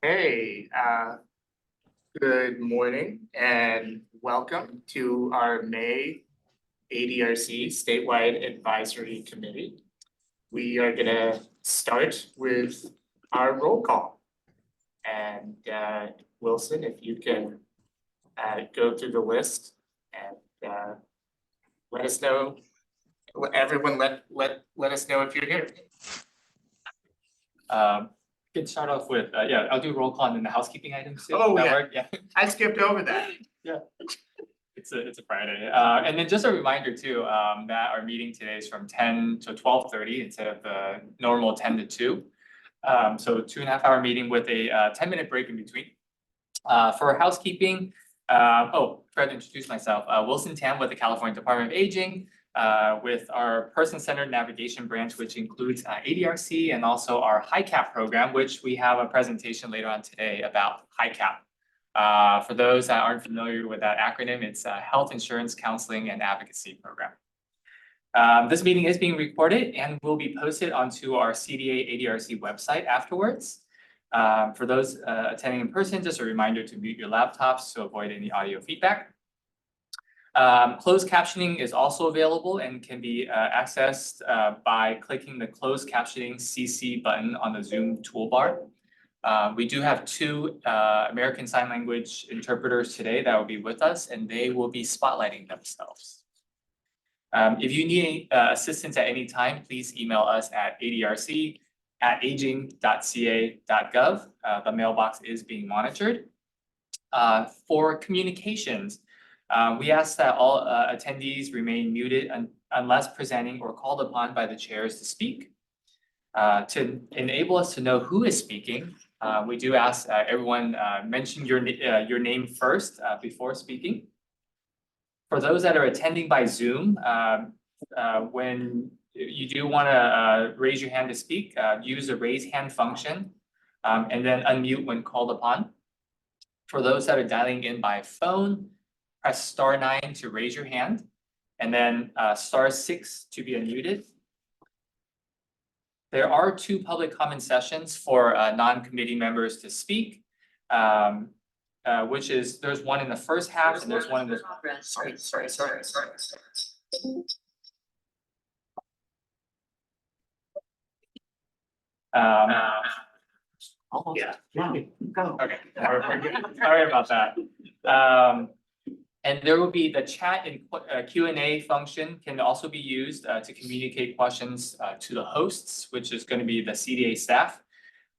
Hey, good morning and welcome to our May ADRC Statewide Advisory Committee. We are gonna start with our roll call. And Wilson, if you can go through the list and let us know, everyone let us know if you're here. Could start off with, I'll do roll call and then the housekeeping items too. Oh, That yeah. work? Yeah. I skipped over that. Yeah. It's a Friday. And then just a reminder too, that our meeting today is from 10 to 12:30 instead of the normal 10 to 2. So 2.5-hour meeting with a 10-minute break in between. For housekeeping, try to introduce myself. Wilson Tam with the California Department of Aging. With our person-centered navigation branch, which includes ADRC and also our HICAP program, which we have a presentation later on today about HICAP. For those that aren't familiar with that acronym, it's Health Insurance Counseling and Advocacy Program. This meeting is being recorded and will be posted onto our CDA ADRC website afterwards. For those attending in person, just a reminder to mute your laptops to avoid any audio feedback. Closed captioning is also available and can be accessed by clicking the closed captioning CC button on the Zoom toolbar. We do have 2 American Sign Language interpreters today that will be with us, and they will be spotlighting themselves. If you need assistance at any time, please email us at adrc@aging.ca.gov. The mailbox is being monitored. For communications, we ask that all attendees remain muted unless presenting or called upon by the chairs to speak. To enable us to know who is speaking, we do ask everyone mention your name first before speaking. For those that are attending by Zoom, when you do want to raise your hand to speak, use the raise hand function and then unmute when called upon. For those that are dialing in by phone, press *9 to raise your hand and then *6 to be unmuted. There are 2 public comment sessions for non-committee members to speak, which is there's one in the first half and there's one in the. Sorry. Yeah. Okay. Sorry about that. And there will be the chat and Q&A function can also be used to communicate questions to the hosts, which is going to be the CDA staff.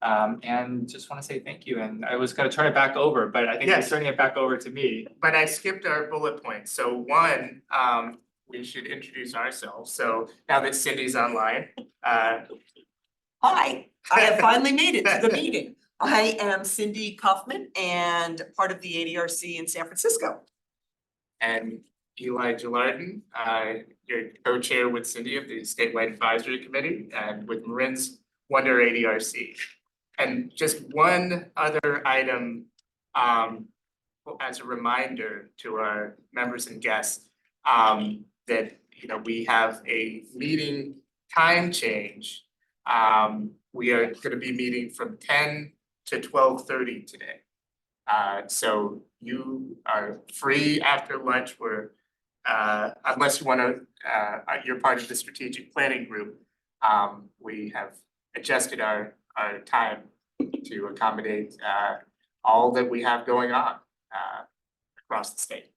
And just want to say thank you. And I was going to turn it back over, but I think you're turning it back over to me. But I skipped our bullet points. So one, we should introduce ourselves. So now that Cindy's online. Hi, I have finally made it to the meeting. I am Cindy Kaufman and part of the ADRC in San Francisco. And Eli Gilardin, you're co-chair with Cindy of the Statewide Advisory Committee and with Marin's Wonder ADRC. And just one other item as a reminder to our members and guests that we have a meeting time change. We are going to be meeting from 10 to 12:30 today. So you are free after lunch, unless you want to, you're part of the strategic planning group. We have adjusted our time to accommodate all that we have going on across the state.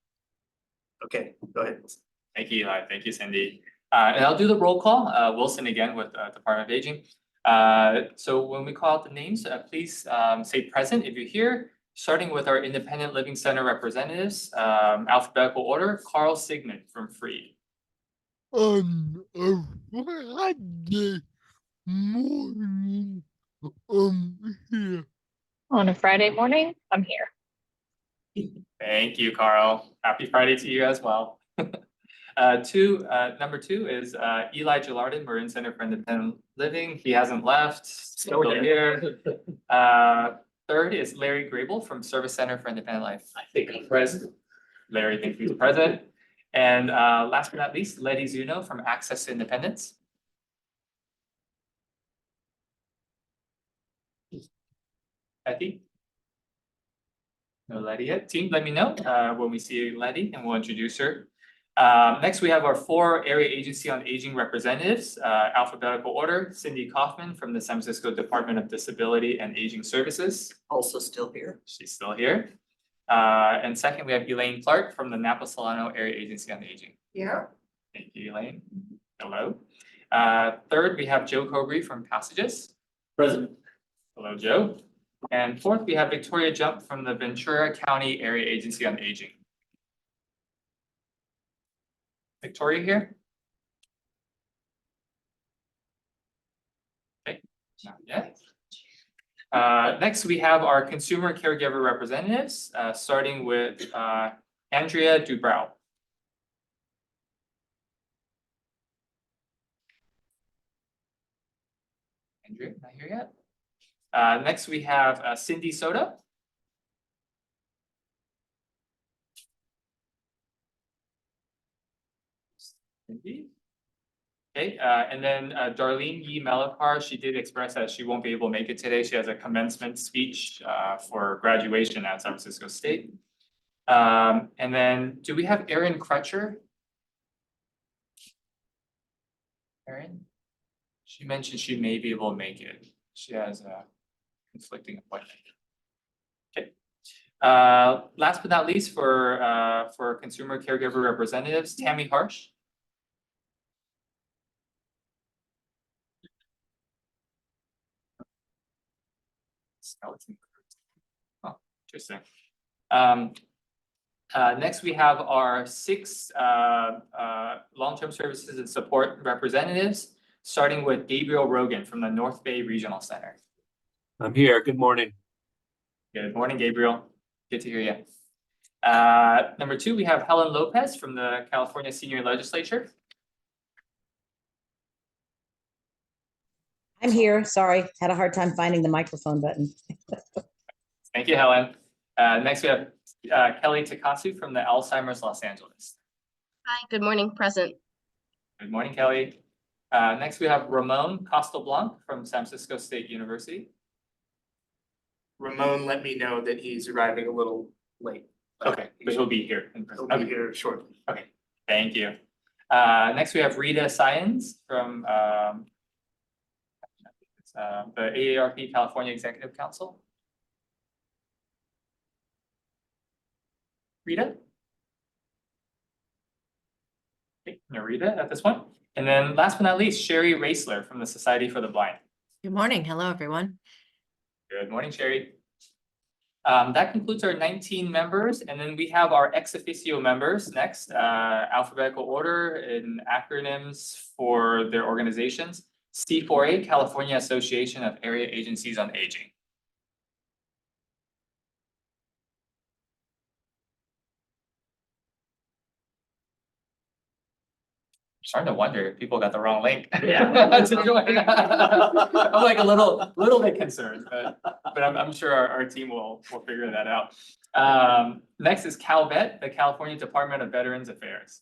Okay, go ahead. Thank you, Eli. Thank you, Cindy. And I'll do the roll call. Wilson again with Department of Aging. So when we call out the names, please say present if you're here. Starting with our Independent Living Center representatives, alphabetical order, Carl Sigmund from Freed. On a Friday morning, here. On a Friday morning, I'm here. Thank you, Carl. Happy Friday to you as well. Number 2 is Eli Gilardin, Marin Center for Independent Living. He hasn't left, still here. 3rd is Larry Grable from Service Center for Independent Life. I think I'm present. Larry thinks he's present. And last but not least, Letty Zuno from Access to Independence. Letty? No Letty yet. Team, let me know when we see Letty and we'll introduce her. Next, we have our 4 area agency on aging representatives, alphabetical order. Cindy Kaufman from the San Francisco Department of Disability and Aging Services. Also still here. She's still here. And second, we have Elaine Clark from the Napa Solano Area Agency on Aging. Yeah. Thank you, Elaine. Hello. Third, we have Joe Cobrey from Passages. Present. Hello, Joe. And fourth, we have Victoria Jump from the Ventura County Area Agency on Aging. Victoria here? Okay, not yet. Next, we have our consumer caregiver representatives, starting with Andrea Dubrow. Andrea, not here yet. Next, we have Cindy Soda. Cindy. Okay, and then Darlene Yi Malakar, she did express that she won't be able to make it today. She has a commencement speech for graduation at San Francisco State. And then do we have Erin Crutcher? Erin? She mentioned she may be able to make it. She has a conflicting appointment. Okay. Last but not least, for consumer caregiver representatives, Tammy Harsh. Skeleton. Oh, interesting. Next, we have our 6 long-term services and support representatives, starting with Gabriel Rogan from the North Bay Regional Center. I'm here. Good morning. Good morning, Gabriel. Good to hear you. Number 2, we have Helen Lopez from the California Senior Legislature. I'm here. Sorry, had a hard time finding the microphone button. Thank you, Helen. Next, we have Kelly Takasu from the Alzheimer's Los Angeles. Hi, good morning, present. Good morning, Kelly. Next, we have Ramon Castelblanc from San Francisco State University. Ramon let me know that he's arriving a little late. Okay, but he'll be here in person. He'll be Okay, here shortly. okay, thank you. Next, we have Rita Sayens from the AARP California Executive Council. Rita? Okay, no Rita at this point. And then last but not least, Sherry Raisler from the Society for the Blind. Good morning. Hello, everyone. Good morning, Sherry. That concludes our 19 members, and then we have our ex officio members next, alphabetical order in acronyms for their organizations. C4A, California Association of Area Agencies on Aging. I'm starting to wonder if people got the wrong link. Yeah. To join. I'm like a little bit concerned, but I'm sure our team will figure that out. Next is CalVet, the California Department of Veterans Affairs.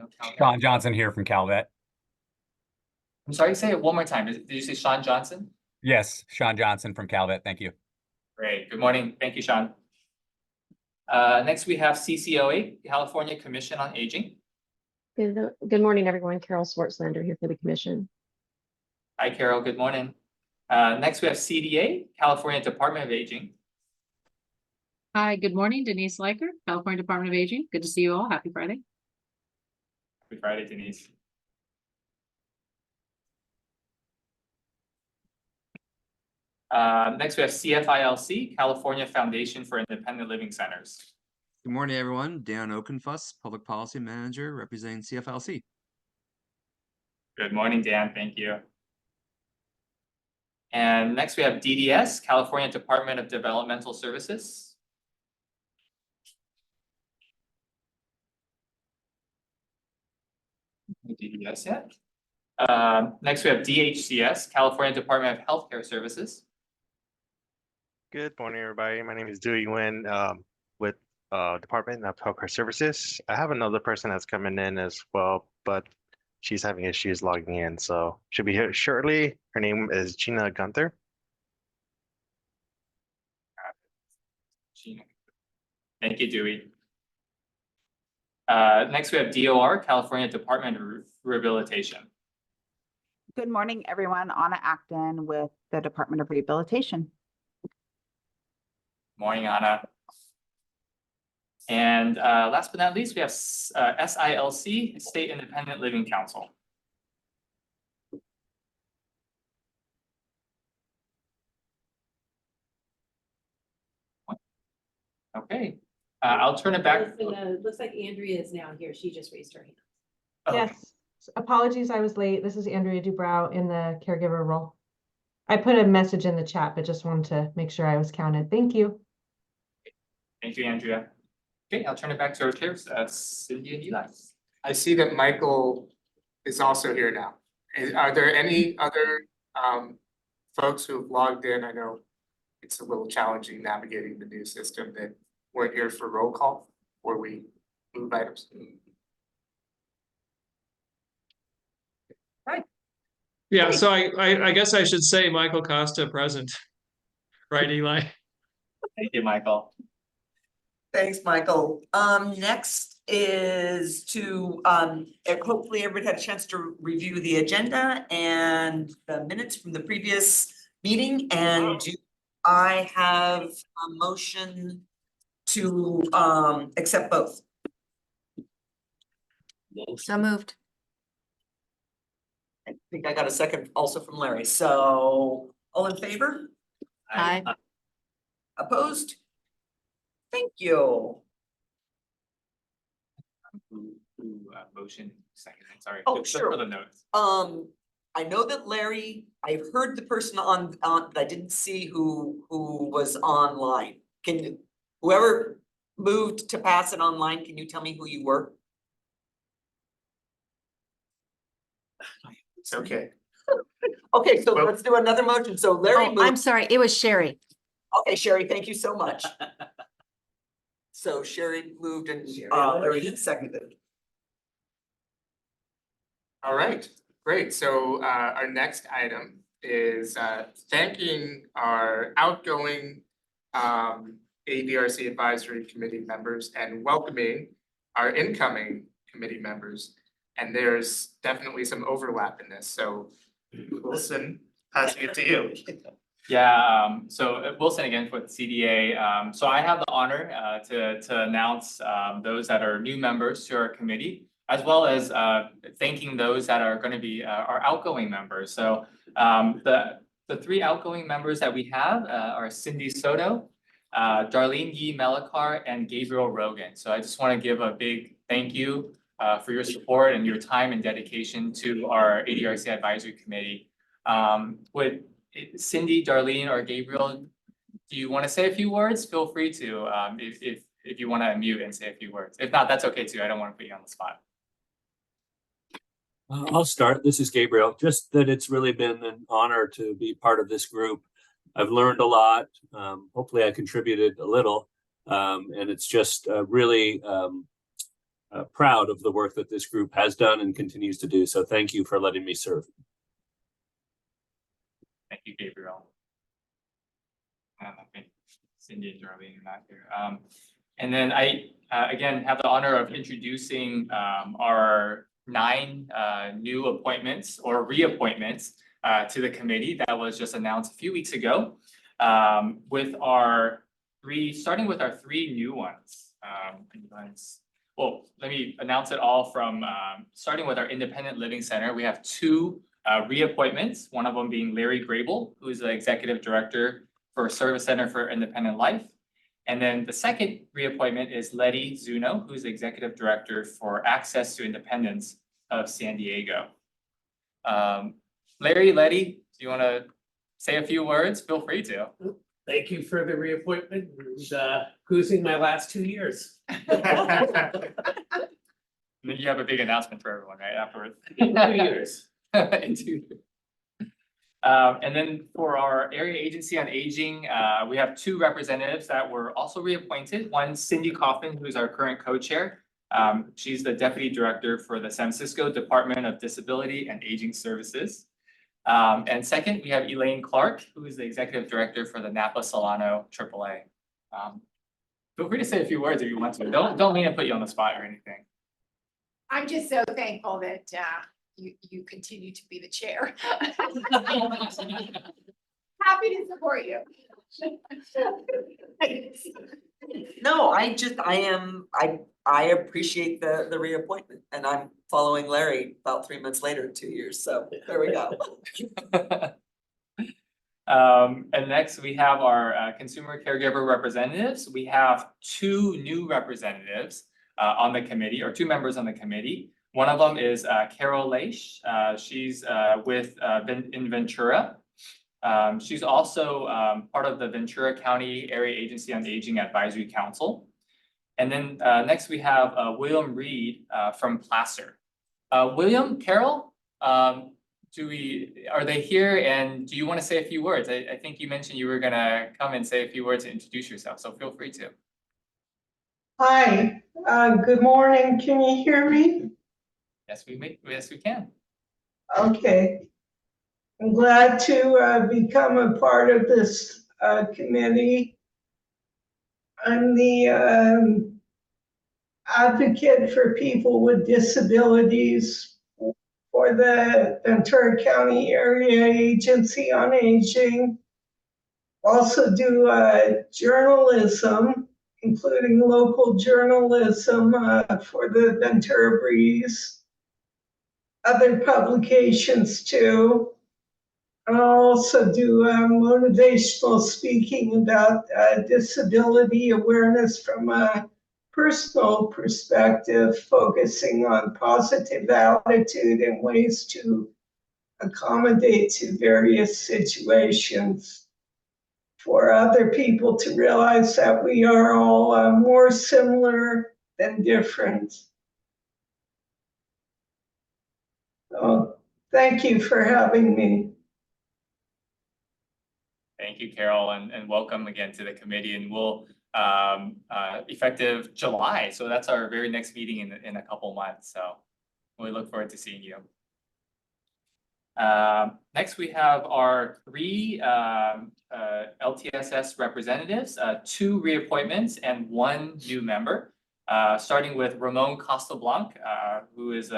No CalVet. Sean Johnson here from CalVet. I'm sorry, say it one more time. Did you say Sean Johnson? Yes, Sean Johnson from CalVet. Thank you. Great. Good morning. Thank you, Sean. Next, we have CCOA, California Commission on Aging. Good morning, everyone. Carol Swartzlander here for the commission. Hi, Carol. Good morning. Next, we have CDA, California Department of Aging. Hi, good morning. Denise Leiker, California Department of Aging. Good to see you all. Happy Friday. Happy Friday, Denise. Next, we have CFILC, California Foundation for Independent Living Centers. Good morning, everyone. Dan Okenfuss, Public Policy Manager representing CFLC. Good morning, Dan. Thank you. And next, we have DDS, California Department of Developmental Services. DDS yet? Next, we have DHCS, California Department of Healthcare Services. Good morning, everybody. My name is Dewey Nguyen with Department of Healthcare Services. I have another person that's coming in as well, but she's having issues logging in, so she'll be here shortly. Her name is Gina Gunther. Gina. Thank you, Dewey. Next we have DOR, California Department of Rehabilitation. Good morning, everyone. Anna Acton with the Department of Rehabilitation. Morning, Anna. And last but not least, we have SILC, State Independent Living Council. Okay, I'll turn it back. Looks like Andrea is now here. She just raised her hand. Okay. Yes, apologies, I was late. This is Andrea Dubrow in the caregiver role. I put a message in the chat, but just wanted to make sure I was counted. Thank you. Thank you, Andrea. Okay, I'll turn it back to our chairs, Cindy and Eli. I see that Michael is also here now. Are there any other folks who've logged in? I know it's a little challenging navigating the new system that weren't here for roll call before we move items. Yeah, so I guess I should say Michael Costa present. Right, Eli? Thank you, Michael. Thanks, Michael. Next is to, hopefully everybody had a chance to review the agenda and the minutes from the previous meeting. And do I have a motion to accept both? So moved. I think I got a second also from Larry. So all in favor? Aye. Opposed? Thank you. Motion second, sorry. Oh, Just sure. for the notes. I know that Larry, I've heard the person on, but I didn't see who was online. Can you, whoever moved to pass it online, can you tell me who you were? It's okay. Okay, so Well- let's do another motion. So Larry Oh, I'm moved. sorry, it was Sherry. Okay, Sherry, thank you so much. So Sherry moved and Larry did seconded. All right, great. So our next item is thanking our outgoing ADRC Advisory Committee members and welcoming our incoming committee members. And there's definitely some overlap in this. So Wilson, passing it to you. Yeah, so Wilson again with CDA. So I have the honor to announce those that are new members to our committee, as well as thanking those that are going to be our outgoing members. So the three outgoing members that we have are Cindy Soto, Darlene Yee Melakar, and Gabriel Rogan. So I just want to give a big thank you for your support and your time and dedication to our ADRC Advisory Committee. With Cindy, Darlene, or Gabriel, do you want to say a few words? Feel free to, if you want to unmute and say a few words. If not, that's okay too. I don't want to put you on the spot. I'll start. This is Gabriel. Just that it's really been an honor to be part of this group. I've learned a lot. Hopefully I contributed a little. And it's just really proud of the work that this group has done and continues to do. So thank you for letting me serve. Thank you, Gabriel. Cindy and Darlene are not here. And then I, again, have the honor of introducing our 9 new appointments or reappointments to the committee that was just announced a few weeks ago, with our starting with our 3 new ones. Well, let me announce it all from starting with our Independent Living Center. We have 2 reappointments, one of them being Larry Grable, who is the Executive Director for Service Center for Independent Life. And then the second reappointment is Letty Zuno, who's the Executive Director for Access to Independence of San Diego. Larry, Letty, do you want to say a few words? Feel free to. Thank you for the reappointment. Cruising my last 2 years. And then you have a big announcement for everyone, right, afterwards? 2 years. In 2 years. And then for our Area Agency on Aging, we have 2 representatives that were also reappointed. One, Cindy Kaufman, who's our current co-chair. She's the Deputy Director for the San Francisco Department of Disability and Aging Services. And second, we have Elaine Clark, who is the Executive Director for the Napa Solano AAA. Feel free to say a few words if you want to. Don't mean to put you on the spot or anything. I'm just so thankful that you continue to be the chair. Happy to support you. No, I appreciate the reappointment, and I'm following Larry about 3 months later, 2 years, so there we go. And next we have our consumer caregiver representatives. We have 2 new representatives on the committee, or 2 members on the committee. One of them is Carol Leish. She's in Ventura. She's also part of the Ventura County Area Agency on Aging Advisory Council. And then next we have William Reed from Placer. William, Carol, are they here, and do you want to say a few words? I think you mentioned you were gonna come and say a few words to introduce yourself, so feel free to. Hi, good morning. Can you hear me? Yes, we can. Okay. I'm glad to become a part of this committee. I'm the advocate for people with disabilities for the Ventura County Area Agency on Aging. Also do journalism, including local journalism for the Ventura Breeze. Other publications too. I also do motivational speaking about disability awareness from a personal perspective, focusing on positive attitude and ways to accommodate to various situations for other people to realize that we are all more similar than different. So thank you for having me. Thank you, Carol, and welcome again to the committee. And we'll effective July, so that's our very next meeting in a couple months. So we look forward to seeing you. Next, we have our 3 LTSS representatives, 2 reappointments and 1 new member. Starting with Ramon Castablanc, who is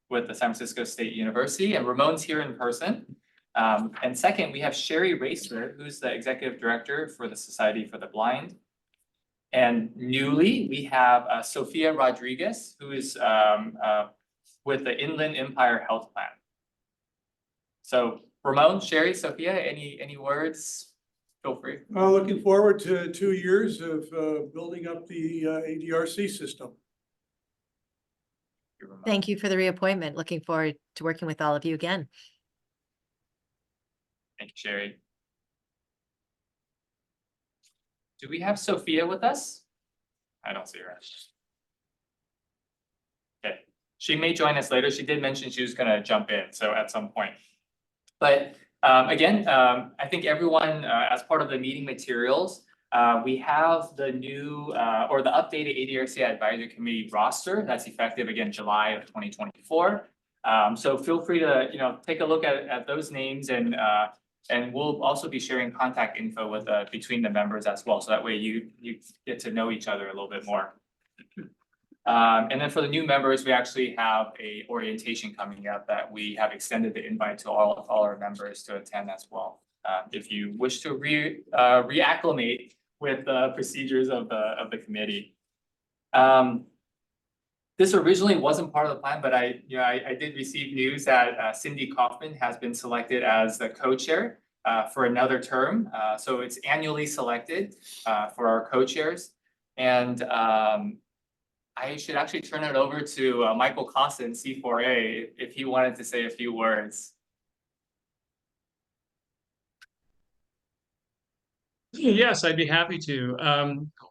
with the San Francisco State University, and Ramon's here in person. And second, we have Sherry Racer, who's the executive director for the Society for the Blind. And newly, we have Sophia Rodriguez, who is with the Inland Empire Health Plan. So Ramon, Sherry, Sophia, any words? Feel free. Looking forward to 2 years of building up the ADRC system. Thank you for the reappointment. Looking forward to working with all of you again. Thank you, Sherry. Do we have Sophia with us? I don't see her. Okay, she may join us later. She did mention she was gonna jump in, so at some point. But again, I think everyone, as part of the meeting materials, we have the new or the updated ADRC Advisory Committee roster that's effective again July of 2024. So feel free to take a look at those names, and we'll also be sharing contact info with between the members as well, so that way you get to know each other a little bit more. And then for the new members, we actually have a orientation coming up that we have extended the invite to all our members to attend as well. If you wish to reacclimate with the procedures of the committee. This originally wasn't part of the plan, but I did receive news that Cindy Kaufman has been selected as the co-chair for another term. So it's annually selected for our co-chairs. And I should actually turn it over to Michael Costa in C4A if he wanted to say a few words. Yes, I'd be happy to.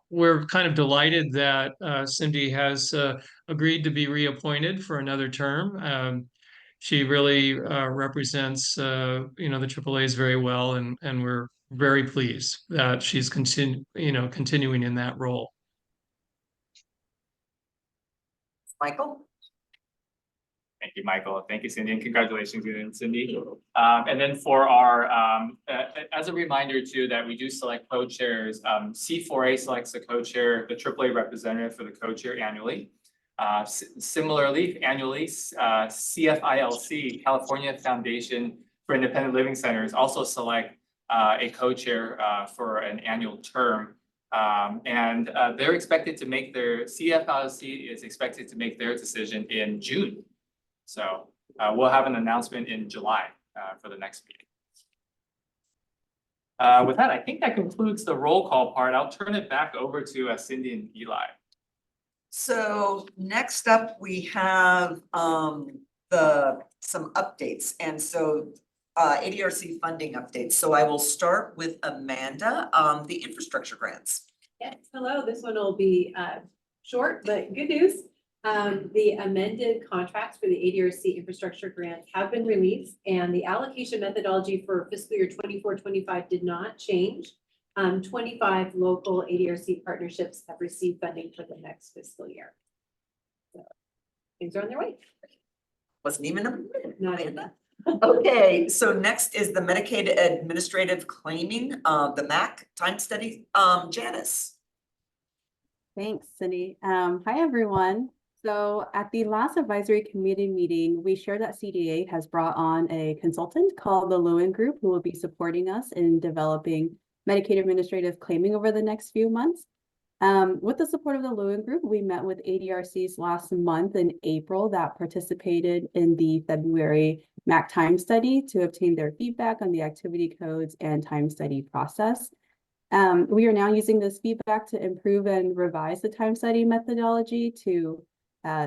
We're kind of delighted that Cindy has agreed to be reappointed for another term. She really represents the AAAs very well, and we're very pleased that she's continuing in that role. Michael? Thank you, Michael. Thank you, Cindy, and congratulations again, Cindy. And then for our, as a reminder too, that we do select co-chairs, C4A selects the co-chair, the AAA representative for the co-chair annually. Similarly, annually, CFILC, California Foundation for Independent Living Centers, also select a co-chair for an annual term. And they're expected to make their, CFILC is expected to make their decision in June. So we'll have an announcement in July for the next meeting. With that, I think that concludes the roll call part. I'll turn it back over to Cindy and Eli. So next up, we have some updates, and so ADRC funding updates. So I will start with Amanda, the infrastructure grants. Yes, hello, this one will be short, but good news. The amended contracts for the ADRC infrastructure grants have been released, and the allocation methodology for fiscal year 24-25 did not change. 25 local ADRC partnerships have received funding for the next fiscal year. So things are on their way. Wasn't even a minute, Not Amanda. Okay, so next is the Medicaid administrative claiming, the MAC time study. Janice. Thanks, Cindy. Hi, everyone. So at the last advisory committee meeting, we shared that CDA has brought on a consultant called the Lewin Group, who will be supporting us in developing Medicaid administrative claiming over the next few months. With the support of the Lewin Group, we met with ADRCs last month in April that participated in the February MAC time study to obtain their feedback on the activity codes and time study process. We are now using this feedback to improve and revise the time study methodology to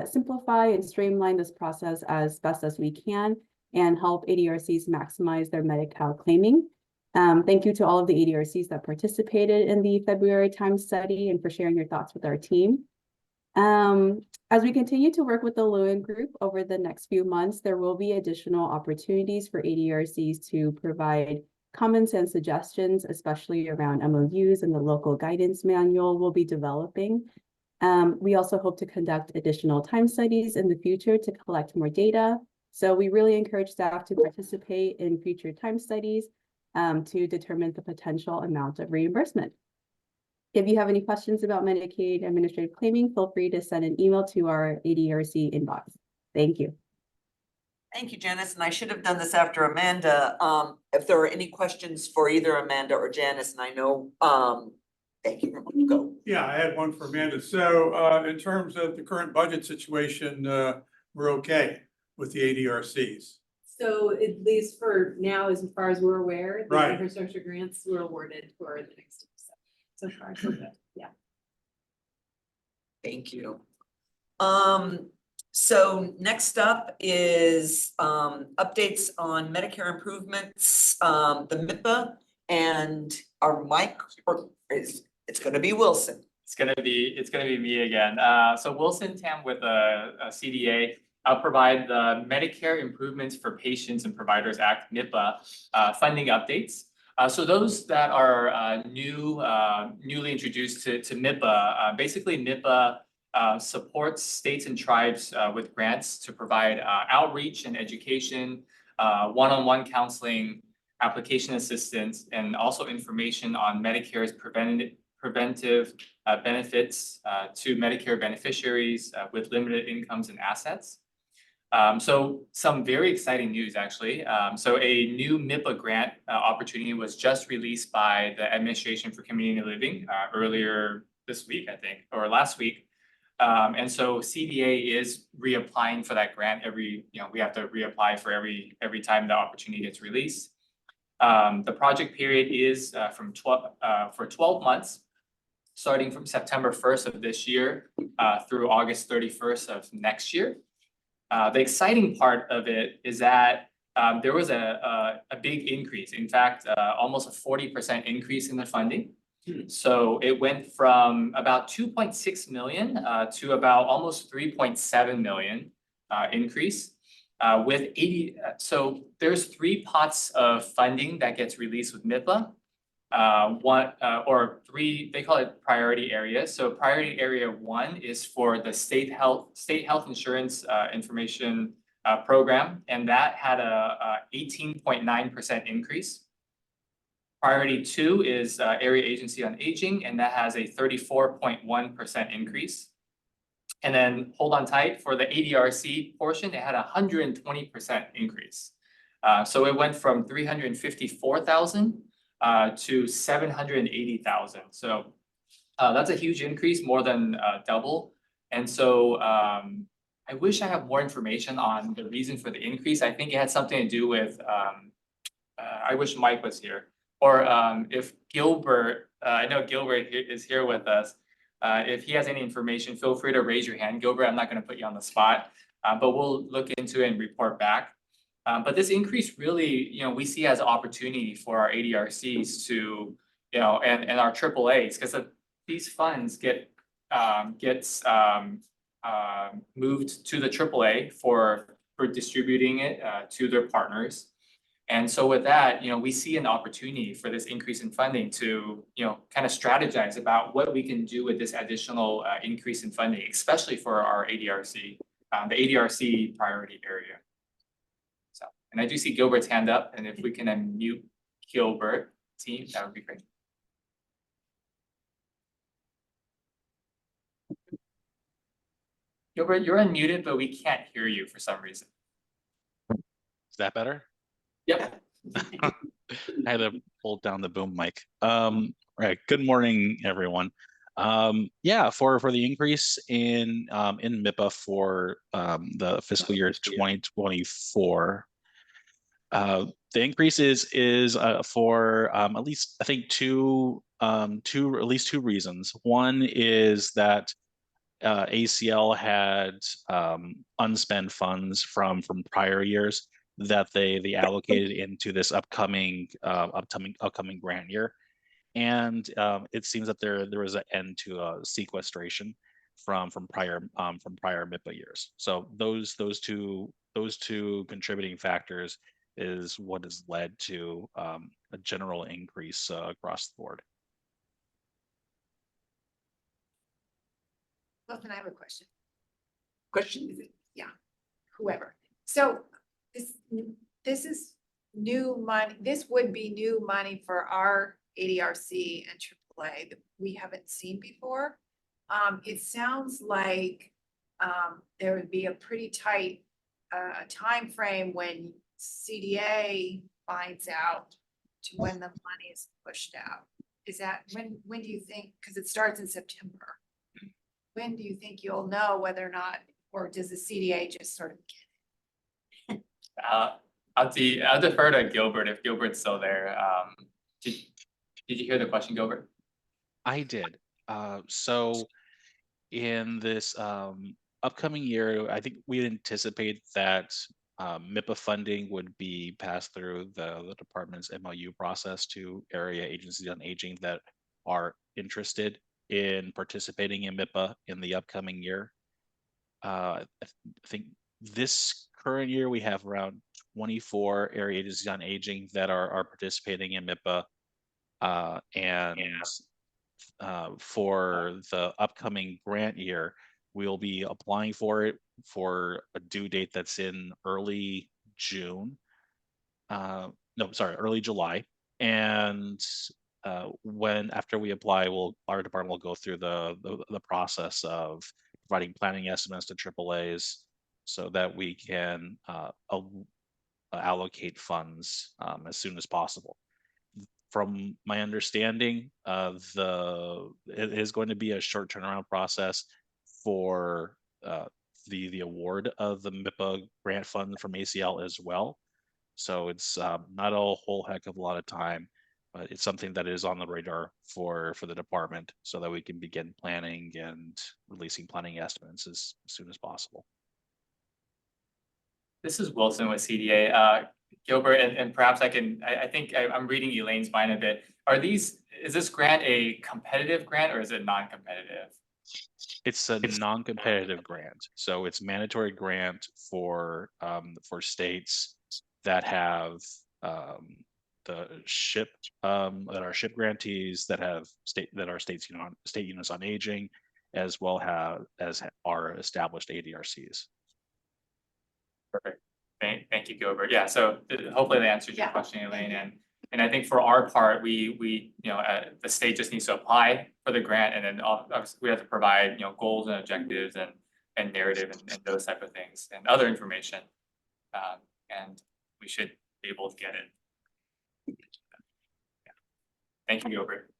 simplify and streamline this process as best as we can and help ADRCs maximize their Medi-Cal claiming. Thank you to all of the ADRCs that participated in the February time study and for sharing your thoughts with our team. As we continue to work with the Lewin Group over the next few months, there will be additional opportunities for ADRCs to provide comments and suggestions, especially around MOUs and the local guidance manual we'll be developing. We also hope to conduct additional time studies in the future to collect more data. So we really encourage staff to participate in future time studies to determine the potential amount of reimbursement. If you have any questions about Medicaid administrative claiming, feel free to send an email to our ADRC inbox. Thank you. Thank you, Janice. And I should have done this after Amanda. If there are any questions for either Amanda or Janice, and I know, thank you, go. Yeah, I had one for Amanda. So in terms of the current budget situation, we're okay with the ADRCs. So at least for now, as far as we're aware, the Right. infrastructure grants were awarded for the next year. So far, so good. Yeah. Thank you. So next up is updates on Medicare improvements, the MIPA, and our mic it's gonna be Wilson. It's gonna be me again. So Wilson Tam with a CDA. I'll provide the Medicare Improvements for Patients and Providers Act, MIPA, funding updates. So those that are newly introduced to MIPA, basically MIPA supports states and tribes with grants to provide outreach and education, one-on-one counseling, application assistance, and also information on Medicare's preventive benefits to Medicare beneficiaries with limited incomes and assets. So some very exciting news, actually. So a new MIPA grant opportunity was just released by the Administration for Community Living earlier this week, I think, or last week. And so CDA is reapplying for that grant we have to reapply for every time the opportunity gets released. The project period is for 12 months, starting from September 1st of this year through August 31st of next year. The exciting part of it is that there was a big increase. In fact, almost a 40% increase in the funding. So it went from about 2.6 million to about almost 3.7 million increase with 80. So there's 3 pots of funding that gets released with MIPA. Or 3, they call it priority areas. So priority area 1 is for the state health insurance information program, and that had a 18.9% increase. Priority 2 is Area Agency on Aging, and that has a 34.1% increase. And then hold on tight, for the ADRC portion, it had a 120% increase. So it went from 354,000 to 780,000. So that's a huge increase, more than double. And so I wish I had more information on the reason for the increase. I think it had something to do with, I wish Mike was here. Or if Gilbert, I know Gilbert is here with us. If he has any information, feel free to raise your hand. Gilbert, I'm not going to put you on the spot, but we'll look into it and report back. But this increase really, we see as an opportunity for our ADRCs to, and our AAAs, because these funds gets moved to the AAA for distributing it to their partners. And so with that, we see an opportunity for this increase in funding to, kind of strategize about what we can do with this additional increase in funding, especially for our ADRC, the ADRC priority area. So, and I do see Gilbert's hand up, and if we can unmute Gilbert, team, that would be great. Gilbert, you're unmuted, but we can't hear you for some reason. Is that better? Yep. I had to pull down the boom mic. Right. Good morning, everyone. Yeah, for the increase in MIPA for the fiscal year 2024, the increase is for at least I think at least two reasons. One is that ACL had unspent funds from prior years that they allocated into this upcoming grant year, and it seems that there was an end to sequestration from prior MIPA years. So those two contributing factors is what has led to a general increase across the board. Wilson, I have a question. Yeah, whoever. So this is new money. This would be new money for our ADRC and AAA that we haven't seen before. It sounds like there would be a pretty tight time frame when CDA finds out to when the money is pushed out. Is that when do you think? Because it starts in September. When do you think you'll know whether or not, or does the CDA just sort of get it? I'll defer to Gilbert if Gilbert's still there. Did you hear the question, Gilbert? I did. So in this upcoming year, I think we anticipate that MIPA funding would be passed through the department's MOU process to area agencies on aging that are interested in participating in MIPA in the upcoming year. I think this current year we have around 24 area agencies on aging that are participating in MIPA, and for the upcoming grant year, we'll be applying for it for a due date that's in early June. Early July. And after we apply, our department will go through the process of providing planning estimates to AAAs so that we can allocate funds as soon as possible. From my understanding, it is going to be a short turnaround process for the award of the MIPA grant fund from ACL as well. So it's not a whole heck of a lot of time, but it's something that is on the radar for the department so that we can begin planning and releasing planning estimates as soon as possible. This is Wilson with CDA. Gilbert, and perhaps I think I'm reading Elaine's mind a bit. Is this grant a competitive grant or is it non-competitive? It's a non-competitive grant. So it's mandatory grant for states that have the SHIP that are SHIP grantees that have state units on aging, as well as our established ADRCs. Perfect. Thank you, Gilbert. Yeah, so hopefully that answers your Yeah. question, Elaine, and I think for our part, we the state just needs to apply for the grant, and then obviously we have to provide goals and objectives and narrative and those type of things and other information, and we should be able to get it. Yeah. Thank you, Gilbert.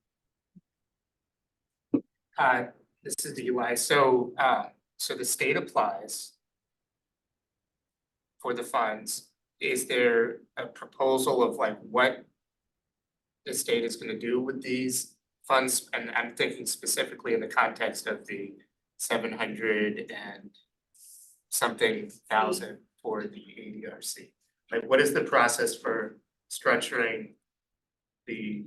This is Eli. So the state applies for the funds. Is there a proposal of like what the state is gonna do with these funds? And I'm thinking specifically in the context of the 700 and something thousand for the ADRC. Like, what is the process for structuring the,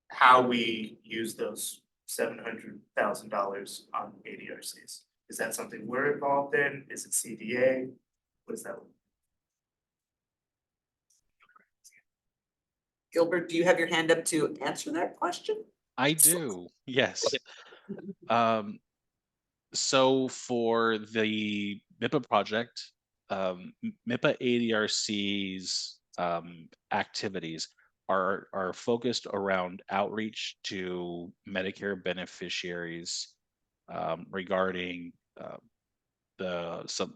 how we use those $700,000 on ADRCs? Is that something we're involved in? Is it CDA? What is that? Gilbert, do you have your hand up to answer that question? I do, yes. So for the MIPA project, MIPA ADRC's activities are focused around outreach to Medicare beneficiaries regarding some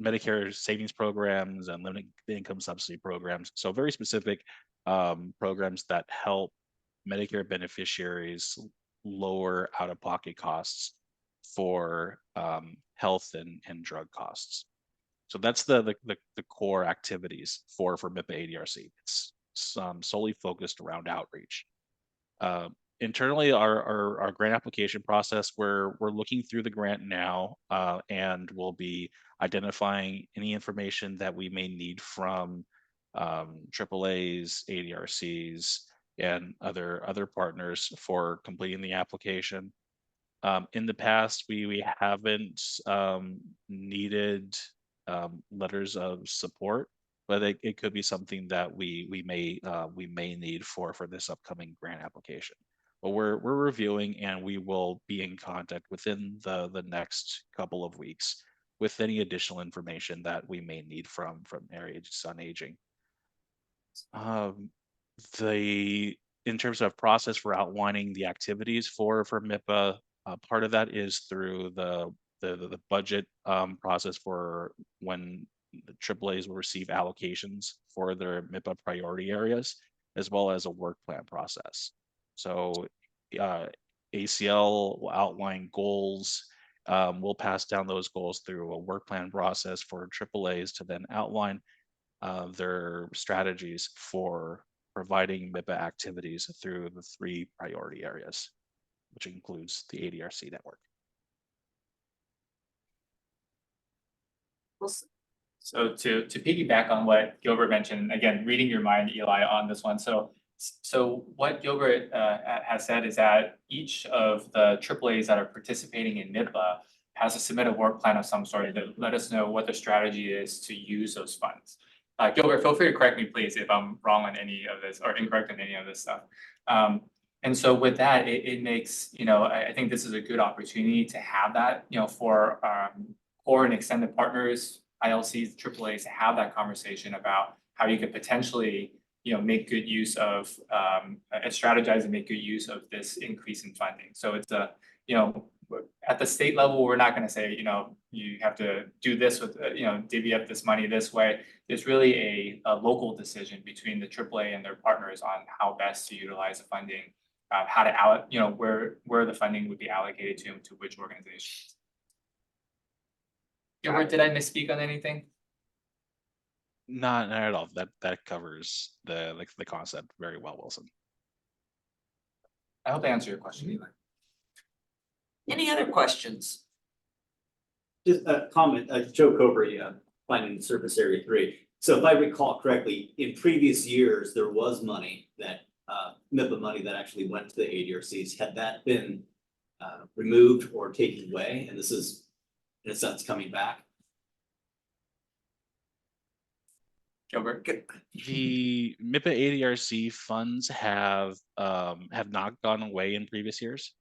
Medicare savings programs and limited income subsidy programs. So very specific programs that help Medicare beneficiaries lower out-of-pocket costs for health and drug costs. So that's the core activities for MIPA ADRC. It's solely focused around outreach. Internally, our grant application process, we're looking through the grant now, and we'll be identifying any information that we may need from AAA's, ADRCs, and other partners for completing the application. In the past, we haven't needed letters of support, but it could be something that we may need for this upcoming grant application. But we're reviewing, and we will be in contact within the next couple of weeks with any additional information that we may need from Areas on Aging. In terms of process for outlining the activities for MIPA, part of that is through the budget process for when the AAAs will receive allocations for their MIPA priority areas, as well as a work plan process. So ACL will outline goals. We'll pass down those goals through a work plan process for AAAs to then outline their strategies for providing MIPA activities through the 3 priority areas, which includes the ADRC network. So to piggyback on what Gilbert mentioned, again, reading your mind, Eli, on this one. So what Gilbert has said is that each of the AAAs that are participating in MIPA has to submit a work plan of some sort to let us know what the strategy is to use those funds. Gilbert, feel free to correct me, please, if I'm wrong on any of this or incorrect on any of this stuff. And so with that, it makes, I think this is a good opportunity to have that, for core and extended partners, ILCs, AAAs, to have that conversation about how you could potentially, make good use of, strategize and make good use of this increase in funding. So it's at the state level, we're not going to say, you have to do this with, divvy up this money this way. It's really a local decision between the AAA and their partners on how best to utilize the funding, how to where the funding would be allocated to which organizations. Gilbert, did I misspeak on anything? Not at all. That covers the concept very well, Wilson. I hope I answered your question, Eli. Any other questions? Just a comment, Joe Cobry, Planning Service Area 3. So if I recall correctly, in previous years, there was money that, MIPA money that actually went to the ADRCs. Had that been removed or taken away? And this is, in a sense, coming back? Gilbert? The MIPA ADRC funds have not gone away in previous years.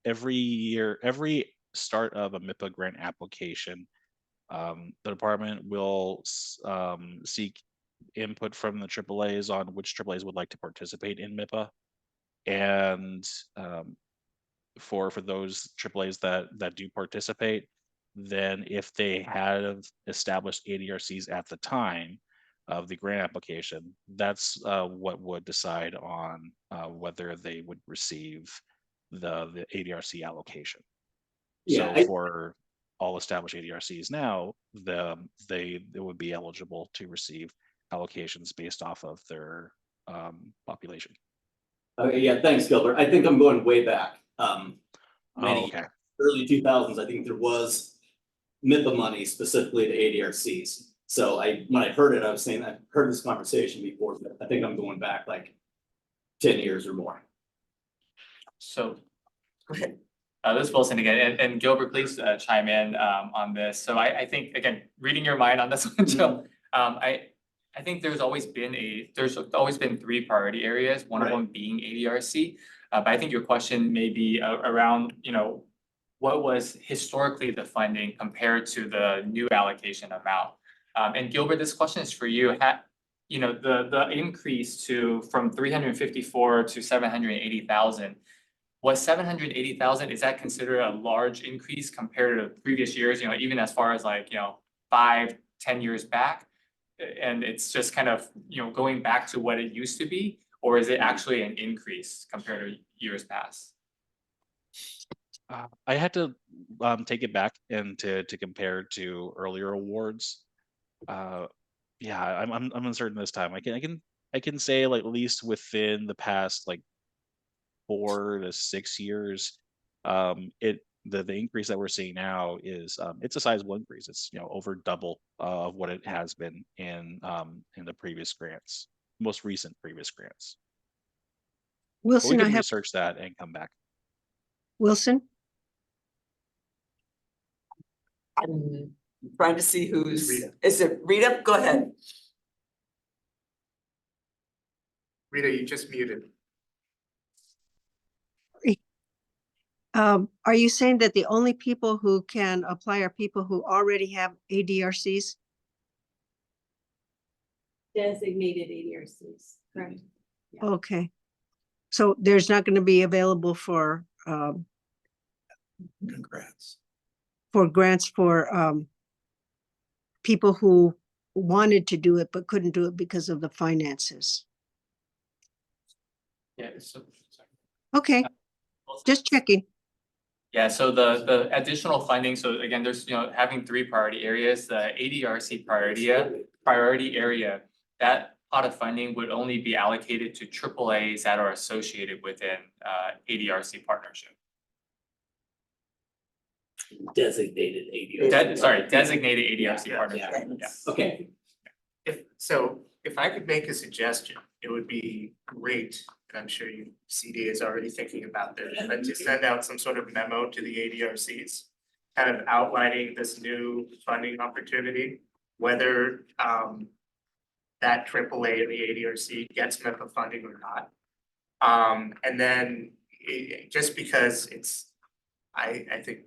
Every year, every start of a MIPA grant application, The department will seek input from the AAAs on which AAAs would like to participate in MIPA. And for those AAAs that do participate, then if they have established ADRCs at the time of the grant application, that's what would decide on whether they would receive the ADRC allocation. Yeah, So for all established ADRCs now, they would be eligible to receive allocations based off of their population. Okay, yeah, thanks, Gilbert. I think I'm going way back. Oh, okay. Early 2000s, I think there was MIPA money specifically to ADRCs. So when I heard it, I was saying I've heard this conversation before, but I think I'm going back like 10 years or more. So, this is Wilson again, and Gilbert, please chime in on this. So I think, again, reading your mind on this one, Joe, I think there's always been 3 priority areas, one of them being ADRC. But I think your question may be around, what was historically the funding compared to the new allocation amount. And Gilbert, this question is for you. The increase from 354 to 780,000. Was 780,000, is that considered a large increase compared to previous years, even as far as 5-10 years back? And it's just kind of, going back to what it used to be, or is it actually an increase compared to years past? I had to take it back and to compare to earlier awards. Yeah, I'm uncertain this time. I can say at least within the past 4 to 6 years, the increase that we're seeing now is it's a sizable increase. It's over double of what it has been in the previous grants, most recent previous grants. Wilson, but we can research that and come back. Wilson? I'm trying to see who's, is it Rita? Go ahead. Rita, you just muted. Are you saying that the only people who can apply are people who already have ADRCs? Designated ADRCs, correct? Yeah. Okay. So there's not going to be available for Congrats. for grants for people who wanted to do it but couldn't do it because of the finances. Yeah. Okay, just checking. Yeah, so the additional funding, so again, there's, having 3 priority areas, the ADRC priority area, that pot of funding would only be allocated to AAAs that are associated within ADRC partnership. Designated ADRC. Designated ADRC partnership. Yeah. Okay. If I could make a suggestion, it would be great, and I'm sure CD is already thinking about this, but to send out some sort of memo to the ADRCs, kind of outlining this new funding opportunity, whether that AAA in the ADRC gets MIPA funding or not. And then just because I think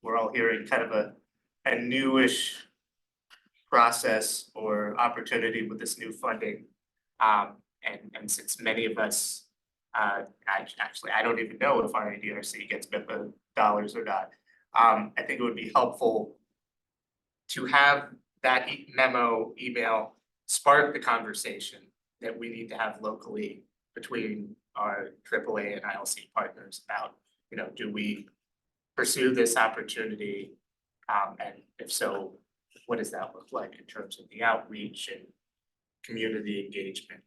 we're all hearing kind of a newish process or opportunity with this new funding. And since many of us, actually, I don't even know if our ADRC gets MIPA dollars or not. I think it would be helpful to have that memo email spark the conversation that we need to have locally between our AAA and ILC partners about, do we pursue this opportunity? And if so, what does that look like in terms of the outreach and community engagement?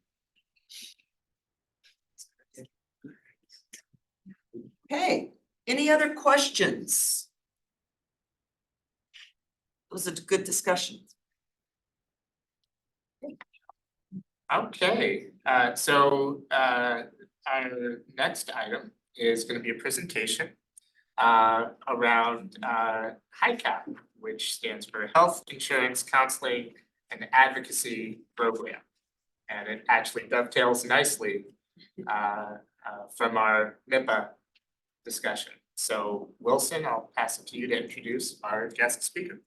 Okay, any other questions? It was a good discussion. Okay, so our next item is going to be a presentation around HICAP, which stands for Health Insurance Counseling and Advocacy Program. And it actually dovetails nicely from our MIPA discussion. So Wilson, I'll pass it to you to introduce our guest speaker.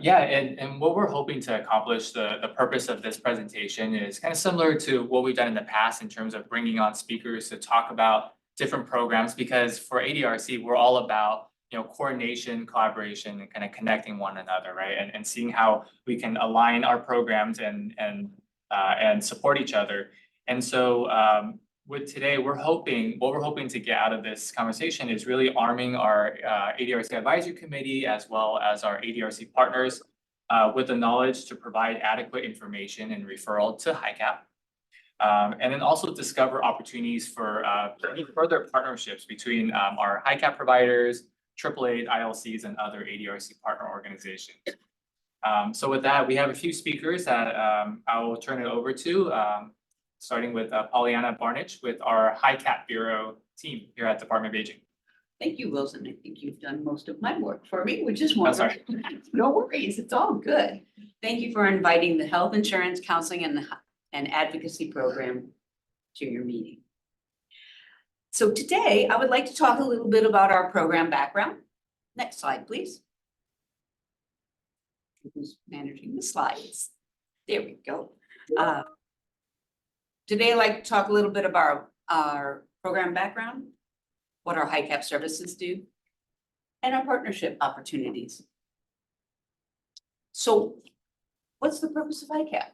Yeah, and what we're hoping to accomplish, the purpose of this presentation is kind of similar to what we've done in the past in terms of bringing on speakers to talk about different programs, because for ADRC, we're all about, coordination, collaboration, and kind of connecting one another, right? And seeing how we can align our programs and support each other. And so with today, what we're hoping to get out of this conversation is really arming our ADRC Advisory Committee as well as our ADRC partners with the knowledge to provide adequate information and referral to HICAP. And then also discover opportunities for any further partnerships between our HICAP providers, AAA, ILCs, and other ADRC partner organizations. So with that, we have a few speakers that I will turn it over to, starting with Pollyanna Barnich with our HICAP Bureau team here at Department of Aging. Thank you, Wilson. I think you've done most of my work for me, which is Oh, wonderful. sorry. No worries, it's all good. Thank you for inviting the Health Insurance Counseling and Advocacy Program to your meeting. So today, I would like to talk a little bit about our program background. Next slide, please. Who's managing the slides? There we go. Today, I'd like to talk a little bit about our program background, what our HICAP services do, and our partnership opportunities. So what's the purpose of HICAP?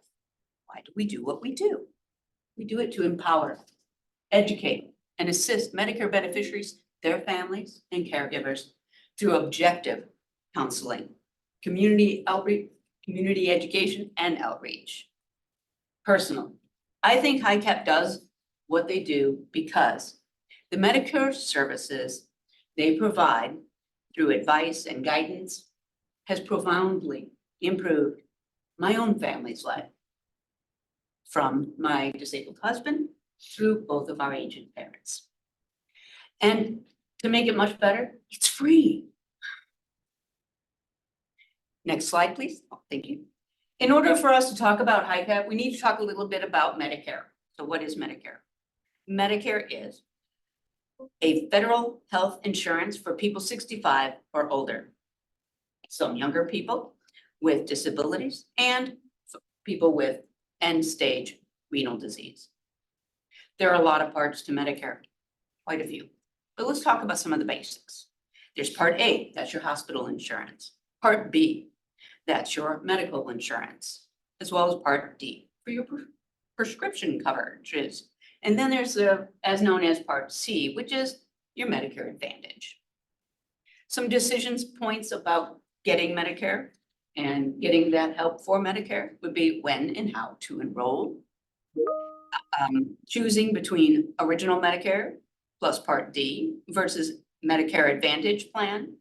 Why do we do what we do? We do it to empower, educate, and assist Medicare beneficiaries, their families, and caregivers through objective counseling, community outreach, community education, and outreach. Personal. I think HICAP does what they do because the Medicare services they provide through advice and guidance has profoundly improved my own family's life, from my disabled husband through both of our aging parents. And to make it much better, it's free. Next slide, please. Oh, thank you. In order for us to talk about HICAP, we need to talk a little bit about Medicare. So what is Medicare? Medicare is a federal health insurance for people 65 or older. Some younger people with disabilities and people with end-stage renal disease. There are a lot of parts to Medicare, quite a few. But let's talk about some of the basics. There's Part A, that's your hospital insurance. Part B, that's your medical insurance, as well as Part D for your prescription coverages. And then there's the, as known as Part C, which is your Medicare Advantage. Some decisions points about getting Medicare and getting that help for Medicare would be when and how to enroll. Choosing between original Medicare plus Part D versus Medicare Advantage plan.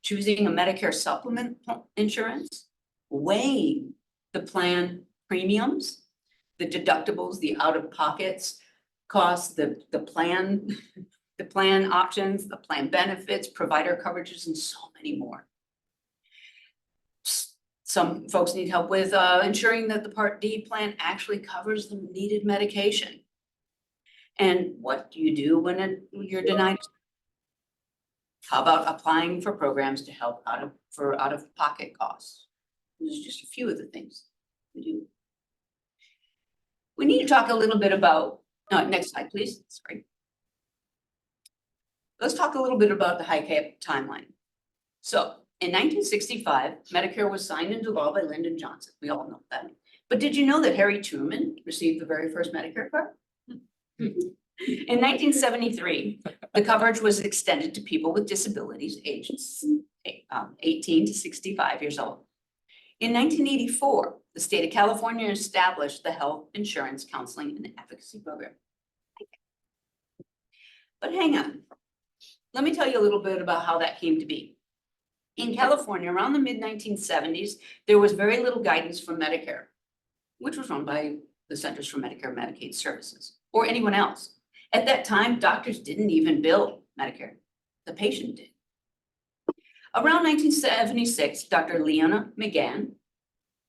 Choosing a Medicare supplement insurance, weighing the plan premiums, the deductibles, the out-of-pockets costs, the plan options, the plan benefits, provider coverages, and so many more. Some folks need help with ensuring that the Part D plan actually covers the needed medication. And what do you do when you're denied? How about applying for programs to help for out-of-pocket costs? These are just a few of the things we do. We need to talk a little bit about, next slide, please. Sorry. Let's talk a little bit about the HICAP timeline. So in 1965, Medicare was signed into law by Lyndon Johnson. We all know that. But did you know that Harry Truman received the very first Medicare card? In 1973, the coverage was extended to people with disabilities aged 18 to 65 years old. In 1984, the state of California established the Health Insurance Counseling and Advocacy Program. But hang on, let me tell you a little bit about how that came to be. In California, around the mid-1970s, there was very little guidance from Medicare, which was run by the Centers for Medicare and Medicaid Services, or anyone else. At that time, doctors didn't even bill Medicare. The patient did. Around 1976, Dr. Leona McGann,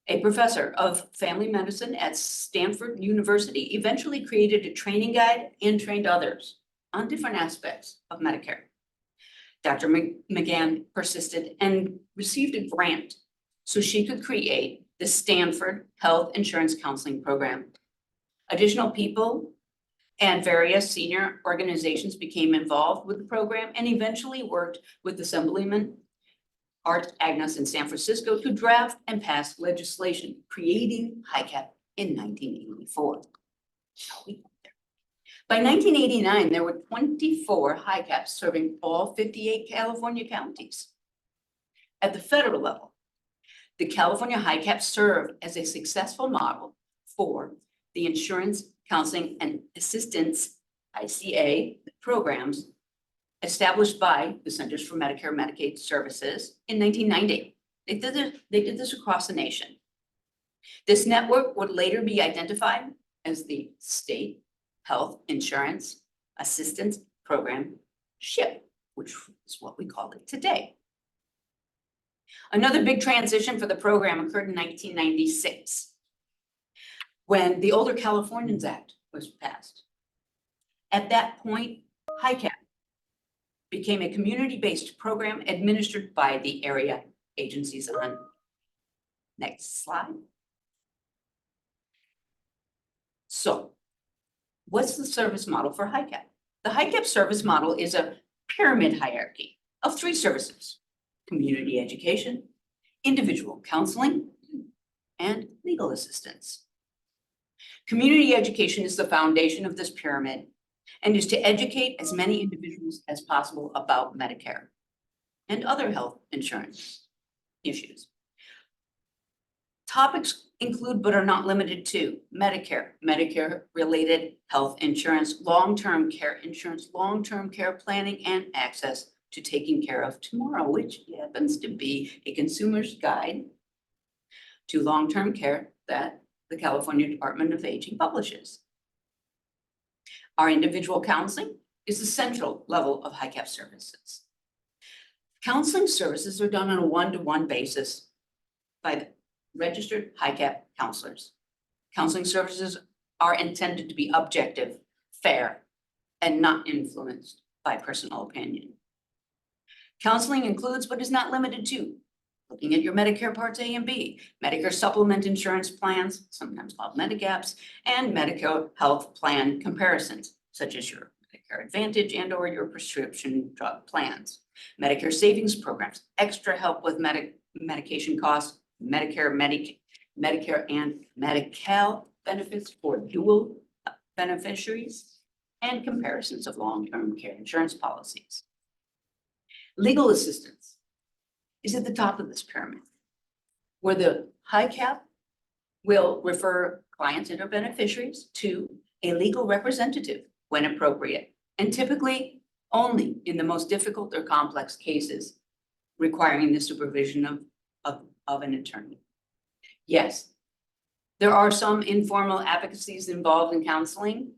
a professor of family medicine at Stanford University, eventually created a training guide and trained others on different aspects of Medicare. Dr. McGann persisted and received a grant so she could create the Stanford Health Insurance Counseling Program. Additional people and various senior organizations became involved with the program and eventually worked with Assemblyman Art Agnes in San Francisco to draft and pass legislation creating HICAP in 1984. By 1989, there were 24 HICAPs serving all 58 California counties. At the federal level, the California HICAP served as a successful model for the Insurance Counseling and Assistance, ICA, programs established by the Centers for Medicare and Medicaid Services in 1990. They did this across the nation. This network would later be identified as the State Health Insurance Assistance Program, SHIP, which is what we call it today. Another big transition for the program occurred in 1996 when the Older Californians Act was passed. At that point, HICAP became a community-based program administered by the area agencies on. Next slide. So, what's the service model for HICAP? The HICAP service model is a pyramid hierarchy of 3 services: community education, individual counseling, and legal assistance. Community education is the foundation of this pyramid and is to educate as many individuals as possible about Medicare and other health insurance issues. Topics include but are not limited to Medicare, Medicare-related health insurance, long-term care insurance, long-term care planning, and access to taking care of tomorrow, which happens to be a consumer's guide to long-term care that the California Department of Aging publishes. Our individual counseling is the central level of HICAP services. Counseling services are done on a one-to-one basis by the registered HICAP counselors. Counseling services are intended to be objective, fair, and not influenced by personal opinion. Counseling includes, but is not limited to, looking at your Medicare Parts A and B, Medicare supplement insurance plans, sometimes called Medicaps, and Medicare health plan comparisons, such as your Medicare Advantage and/or your prescription drug plans, Medicare savings programs, extra help with medication costs, Medicare and Medi-Cal benefits for dual beneficiaries, and comparisons of long-term care insurance policies. Legal assistance is at the top of this pyramid, where the HICAP will refer clients and or beneficiaries to a legal representative when appropriate, and typically only in the most difficult or complex cases requiring the supervision of an attorney. Yes, there are some informal advocacies involved in counseling,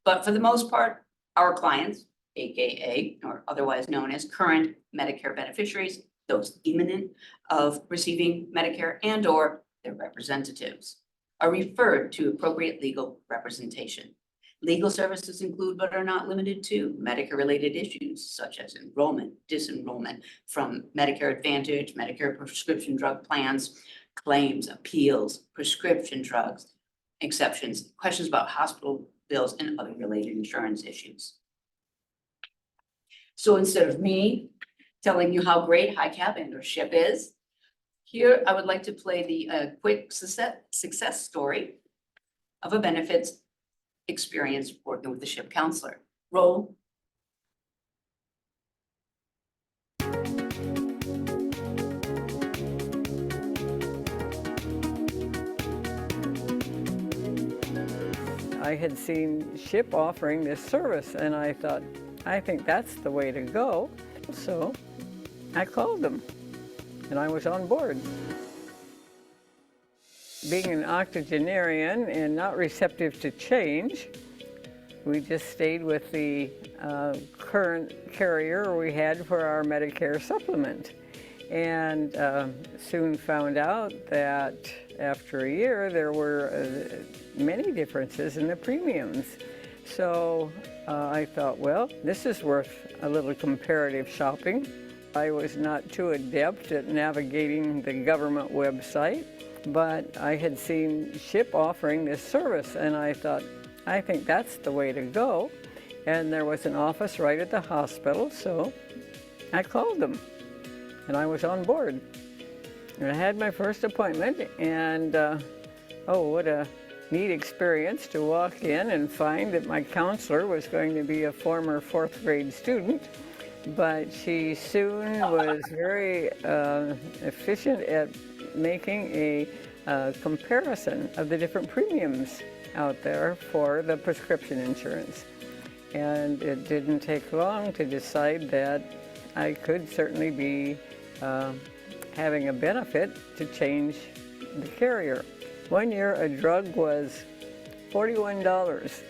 but for the most part, our clients, AKA, or otherwise known as current Medicare beneficiaries, those imminent of receiving Medicare and or their representatives, are referred to appropriate legal representation. Legal services include, but are not limited to, Medicare-related issues such as enrollment, disenrollment from Medicare Advantage, Medicare prescription drug plans, claims, appeals, prescription drugs, exceptions, questions about hospital bills, and other related insurance issues. So instead of me telling you how great HICAP and or SHIP is, here I would like to play the quick success story of a benefits experience working with the SHIP counselor. Roll. I had seen SHIP offering this service and I thought, I think that's the way to go. So I called them and I was on board. Being an octogenarian and not receptive to change, we just stayed with the current carrier we had for our Medicare supplement. And soon found out that after a year, there were many differences in the premiums. So I thought, well, this is worth a little comparative shopping. I was not too adept at navigating the government website, but I had seen SHIP offering this service, and I thought, I think that's the way to go. And there was an office right at the hospital, so I called them, and I was on board. And I had my first appointment, and oh, what a neat experience to walk in and find that my counselor was going to be a former 4th grade student, but she soon was very efficient at making a comparison of the different premiums out there for the prescription insurance. And it didn't take long to decide that I could certainly be having a benefit to change the carrier. One year a drug was $41.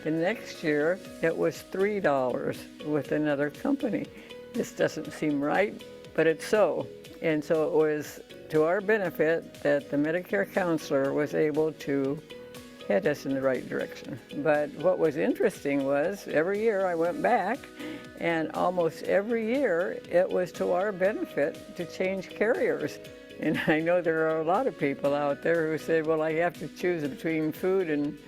The next year it was $3 with another company. This doesn't seem right, but it's so. And so it was to our benefit that the Medicare counselor was able to head us in the right direction. But what was interesting was every year I went back, and almost every year it was to our benefit to change carriers. And I know there are a lot of people out there who say, well, I have to choose between food and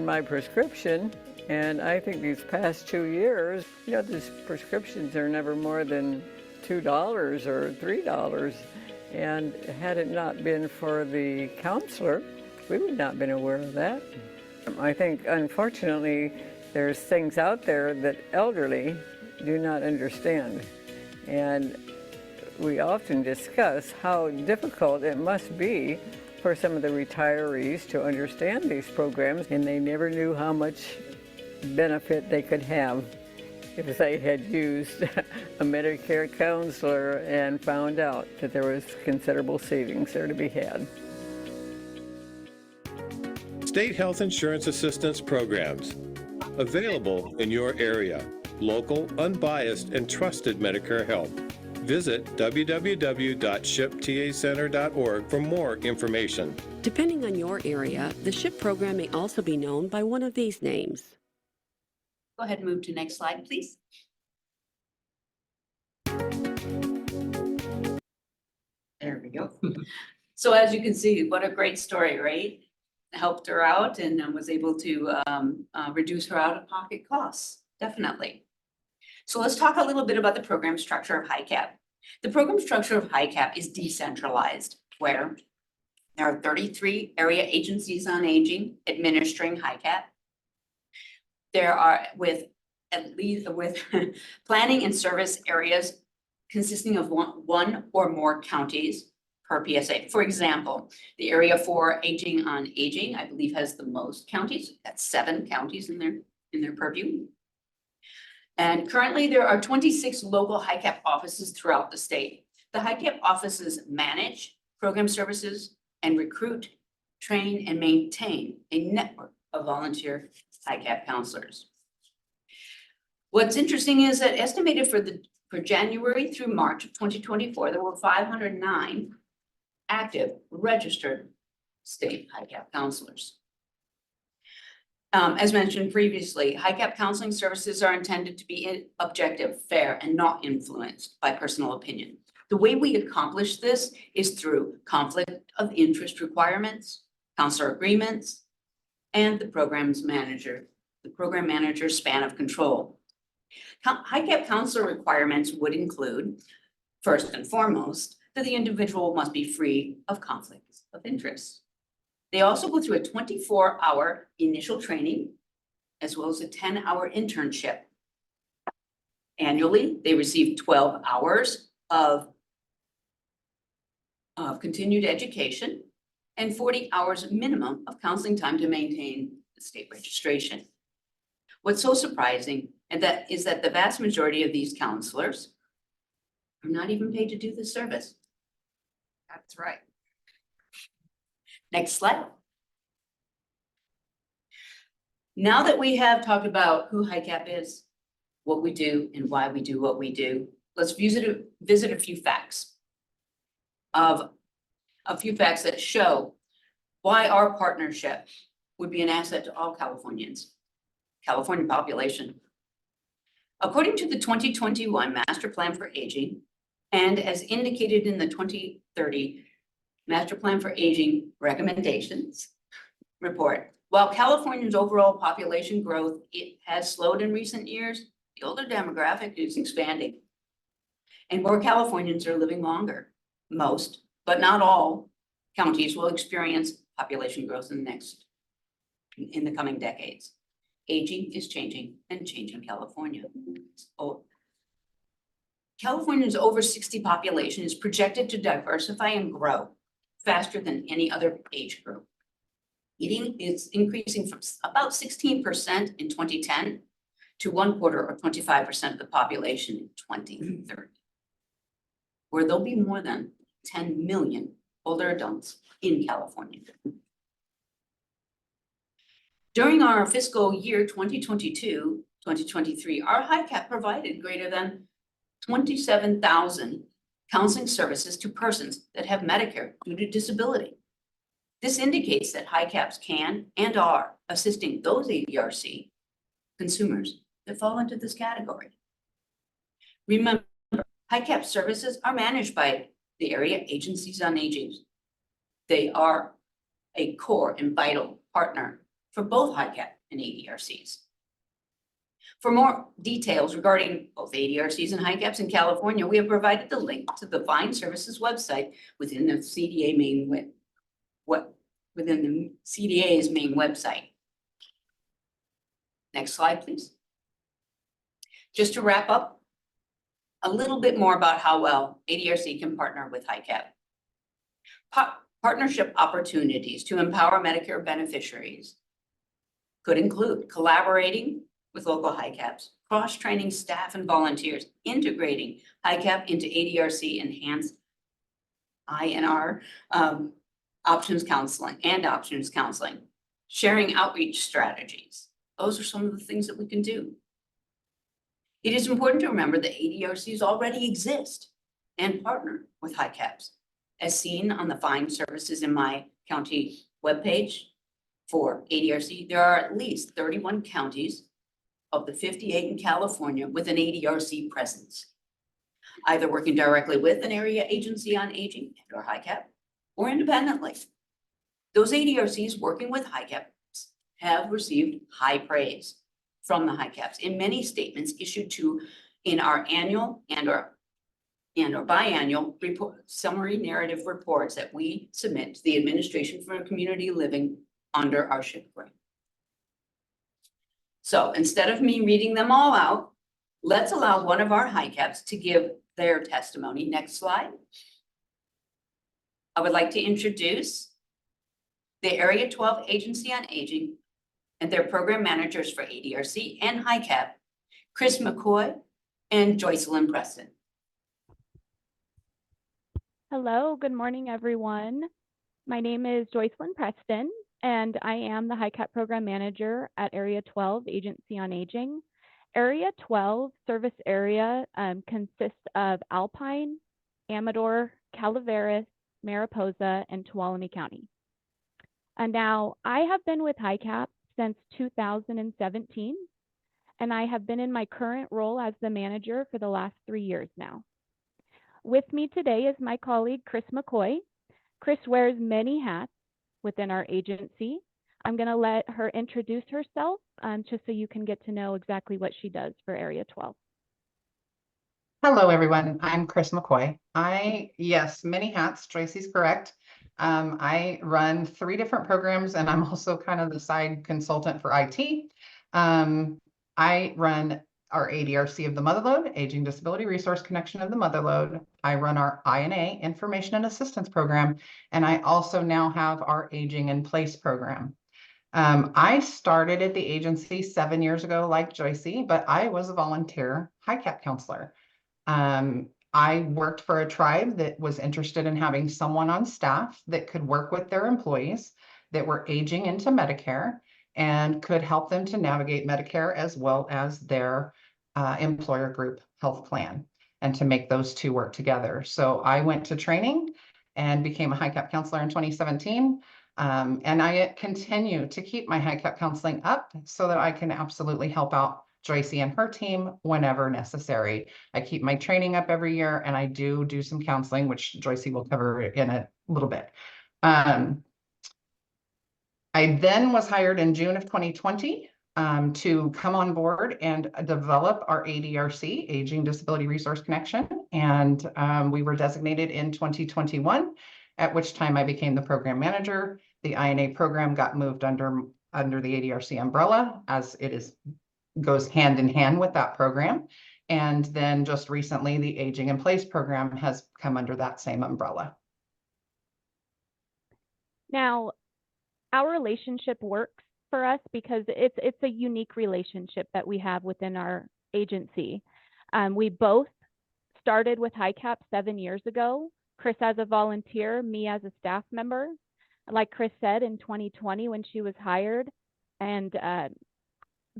my prescription. And I think these past 2 years, you know, these prescriptions are never more than $2 or $3. And had it not been for the counselor, we would not have been aware of that. I think, unfortunately, there's things out there that elderly do not understand. And we often discuss how difficult it must be for some of the retirees to understand these programs, and they never knew how much benefit they could have if they had used a Medicare counselor and found out that there was considerable savings there to be had. State health insurance assistance programs available in your area. Local, unbiased, and trusted Medicare help. Visit www.shiptacenter.org for more information. Depending on your area, the SHIP program may also be known by one of these names. Go ahead and move to next slide, please. There we go. So as you can see, what a great story, right? Helped her out and was able to reduce her out-of-pocket costs, definitely. So let's talk a little bit about the program structure of HICAP. The program structure of HICAP is decentralized, where there are 33 area agencies on aging administering HICAP. There are with planning and service areas consisting of one or more counties per PSA. For example, the area for aging on aging, I believe, has the most counties. That's 7 counties in their purview. And currently there are 26 local HICAP offices throughout the state. The HICAP offices manage program services and recruit, train, and maintain a network of volunteer HICAP counselors. What's interesting is that estimated for January through March of 2024, there were 509 active registered state HICAP counselors. As mentioned previously, HICAP counseling services are intended to be objective, fair, and not influenced by personal opinion. The way we accomplish this is through conflict of interest requirements, counselor agreements, and the program manager's span of control. HICAP counselor requirements would include, first and foremost, that the individual must be free of conflicts of interest. They also go through a 24-hour initial training, as well as a 10-hour internship. Annually, they receive 12 hours of continued education and 40 hours minimum of counseling time to maintain the state registration. What's so surprising is that the vast majority of these counselors are not even paid to do this service. That's right. Next slide. Now that we have talked about who HICAP is, what we do, and why we do what we do, let's visit a few facts that show why our partnership would be an asset to all Californians, California population. According to the 2021 Master Plan for Aging, And as indicated in the 2030 Master Plan for Aging Recommendations report, while California's overall population growth, it has slowed in recent years, the older demographic is expanding. And more Californians are living longer. Most, but not all, counties will experience population growth in the coming decades. Aging is changing and changing California. California's over 60 population is projected to diversify and grow faster than any other age group. Eating is increasing from about 16% in 2010 to 1/4 or 25% of the population in 2030, where there'll be more than 10 million older adults in California. During our fiscal year 2022-2023, our HICAP provided greater than 27,000 counseling services to persons that have Medicare due to disability. This indicates that HICAPs can and are assisting those ADRC consumers that fall into this category. Remember, HICAP services are managed by the area agencies on aging. They are a core and vital partner for both HICAP and ADRCs. For more details regarding both ADRCs and HICAPs in California, we have provided the link to the Vine Services website within the CDA's main website. Next slide, please. Just to wrap up, a little bit more about how well ADRC can partner with HICAP. Partnership opportunities to empower Medicare beneficiaries could include collaborating with local HICAPs, cross-training staff and volunteers, integrating HICAP into ADRC enhanced INR options counseling, sharing outreach strategies. Those are some of the things that we can do. It is important to remember that ADRCs already exist and partner with HICAPs. As seen on the Find Services in My County webpage for ADRC, there are at least 31 counties of the 58 in California with an ADRC presence, either working directly with an area agency on aging or HICAP or independently. Those ADRCs working with HICAPs have received high praise from the HICAPs in many statements issued in our annual and our biannual summary narrative reports that we submit to the Administration for Community Living under our SHIP grant. So instead of me reading them all out, let's allow one of our HICAPs to give their testimony. Next slide. I would like to introduce the Area 12 Agency on Aging and their program managers for ADRC and HICAP, Chris McCoy and Joycelyn Preston. Hello, good morning, everyone. My name is Joycelyn Preston, and I am the HICAP program manager at Area 12 Agency on Aging. Area 12 service area consists of Alpine, Amador, Calaveras, Mariposa, and Tuolumne County. And now I have been with HICAP since 2017, and I have been in my current role as the manager for the last 3 years now. With me today is my colleague, Chris McCoy. Chris wears many hats within our agency. I'm going to let her introduce herself just so you can get to know exactly what she does for Area 12. Hello, everyone. I'm Chris McCoy. Yes, many hats. Tracy's correct. I run 3 different programs, and I'm also kind of the side consultant for IT. I run our ADRC of the Motherlode, Aging Disability Resource Connection of the Motherlode. I run our INA, Information and Assistance Program, and I also now have our Aging in Place program. I started at the agency 7 years ago, like Joycey, but I was a volunteer HICAP counselor. I worked for a tribe that was interested in having someone on staff that could work with their employees that were aging into Medicare and could help them to navigate Medicare as well as their employer group health plan and to make those two work together. So I went to training and became a HICAP counselor in 2017. And I continue to keep my HICAP counseling up so that I can absolutely help out Joycey and her team whenever necessary. I keep my training up every year, and I do some counseling, which Joycey will cover in a little bit. I then was hired in June of 2020 to come on board and develop our ADRC, Aging Disability Resource Connection. And we were designated in 2021, at which time I became the program manager. The INA program got moved under the ADRC umbrella, as it goes hand in hand with that program. And then just recently, the Aging in Place program has come under that same umbrella. Now, our relationship works for us because it's a unique relationship that we have within our agency. We both started with HiCap 7 years ago, Chris as a volunteer, me as a staff member. Like Chris said, in 2020 when she was hired and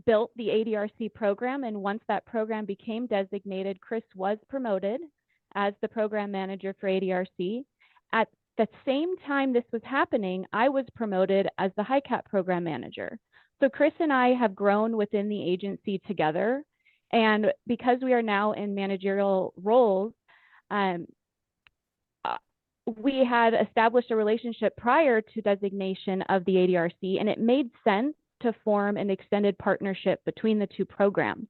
built the ADRC program, and once that program became designated, Chris was promoted as the program manager for ADRC. At the same time this was happening, I was promoted as the HiCap program manager. So Chris and I have grown within the agency together. And because we are now in managerial roles, we had established a relationship prior to designation of the ADRC, and it made sense to form an extended partnership between the two programs.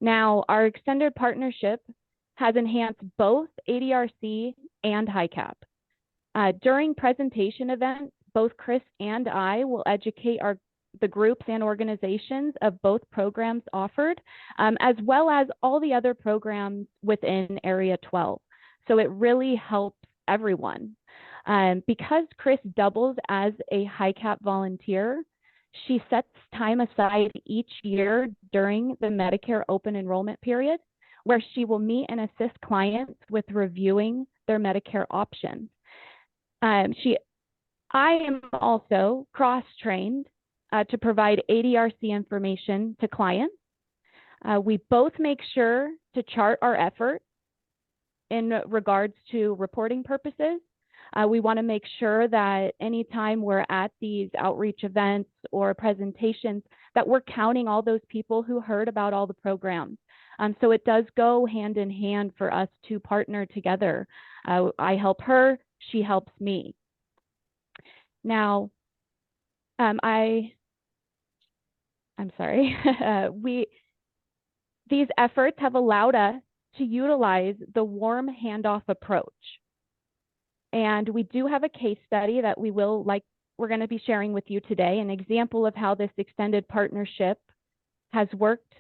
Now, our extended partnership has enhanced both ADRC and HiCap. During presentation events, both Chris and I will educate the groups and organizations of both programs offered, as well as all the other programs within Area 12. So it really helps everyone. Because Chris doubles as a HiCap volunteer, she sets time aside each year during the Medicare open enrollment period, where she will meet and assist clients with reviewing their Medicare options. I am also cross-trained to provide ADRC information to clients. We both make sure to chart our effort in regards to reporting purposes. We want to make sure that anytime we're at these outreach events or presentations, that we're counting all those people who heard about all the programs. So it does go hand in hand for us to partner together. I help her, she helps me. Now, I'm sorry. These efforts have allowed us to utilize the warm handoff approach. And we do have a case study that we're going to be sharing with you today, an example of how this extended partnership has worked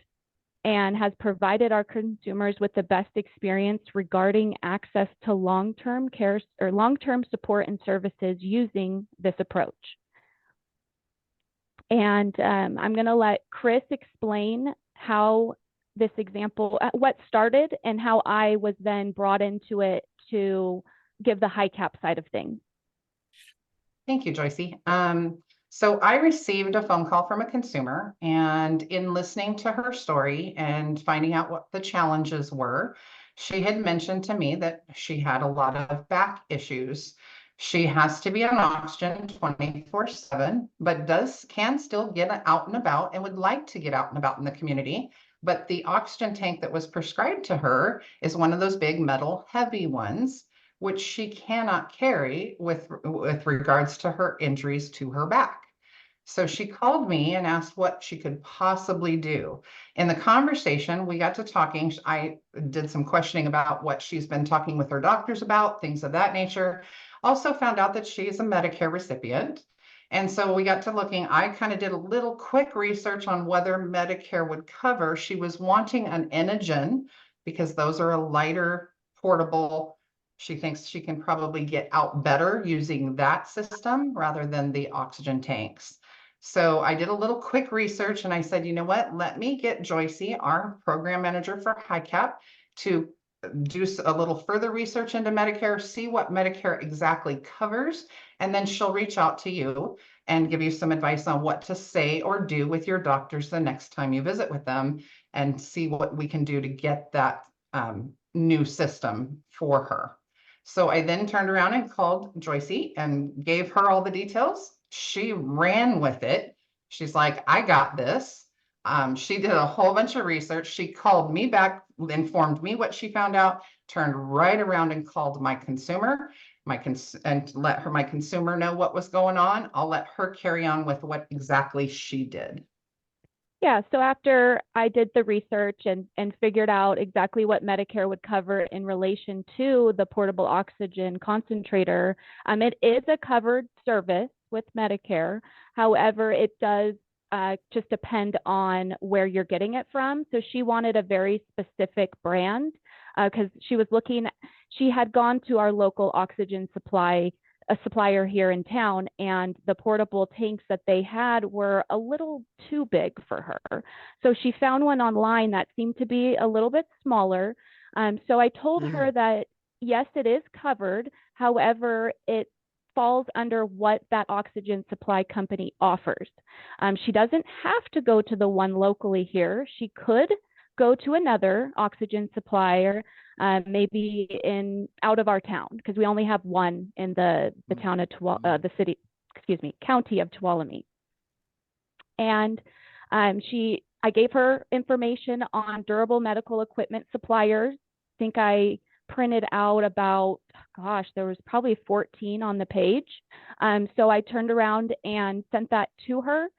and has provided our consumers with the best experience regarding access to long-term care or long-term support and services using this approach. And I'm going to let Chris explain how this example, what started and how I was then brought into it to give the HiCap side of things. Thank you, Joycey. So I received a phone call from a consumer, and in listening to her story and finding out what the challenges were, she had mentioned to me that she had a lot of back issues. She has to be on oxygen 24/7, but can still get out and about and would like to get out and about in the community. But the oxygen tank that was prescribed to her is one of those big metal heavy ones, which she cannot carry with regards to her injuries to her back. So she called me and asked what she could possibly do. In the conversation, we got to talking. I did some questioning about what she's been talking with her doctors about, things of that nature. Also found out that she is a Medicare recipient. And so we got to looking. I kind of did a little quick research on whether Medicare would cover. She was wanting an Inogen because those are a lighter, portable. She thinks she can probably get out better using that system rather than the oxygen tanks. So I did a little quick research and I said, you know what, let me get Joycey, our program manager for HiCap, to do a little further research into Medicare, see what Medicare exactly covers, and then she'll reach out to you and give you some advice on what to say or do with your doctors the next time you visit with them, and see what we can do to get that new system for her. So I then turned around and called Joycey and gave her all the details. She ran with it. She's like, I got this. She did a whole bunch of research. She called me back, informed me what she found out, turned right around and called my consumer, and let my consumer know what was going on. I'll let her carry on with what exactly she did. Yeah, so after I did the research and figured out exactly what Medicare would cover in relation to the portable oxygen concentrator, it is a covered service with Medicare. However, it does just depend on where you're getting it from. So she wanted a very specific brand because she had gone to our local oxygen supplier here in town, and the portable tanks that they had were a little too big for her. So she found one online that seemed to be a little bit smaller. So I told her that yes, it is covered. However, it falls under what that oxygen supply company offers. She doesn't have to go to the one locally here. She could go to another oxygen supplier, maybe out of our town, because we only have one in the town of county of Tuolumne. And I gave her information on durable medical equipment suppliers. I think I printed out about, there was probably 14 on the page. So I turned around and sent that to her.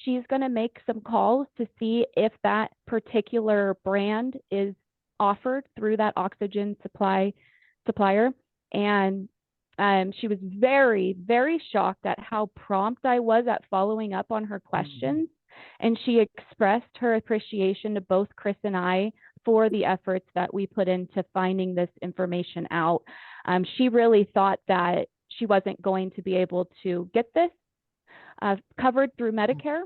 She's going to make some calls to see if that particular brand is offered through that oxygen supplier. And she was very, very shocked at how prompt I was at following up on her questions. And she expressed her appreciation to both Chris and I for the efforts that we put into finding this information out. She really thought that she wasn't going to be able to get this covered through Medicare,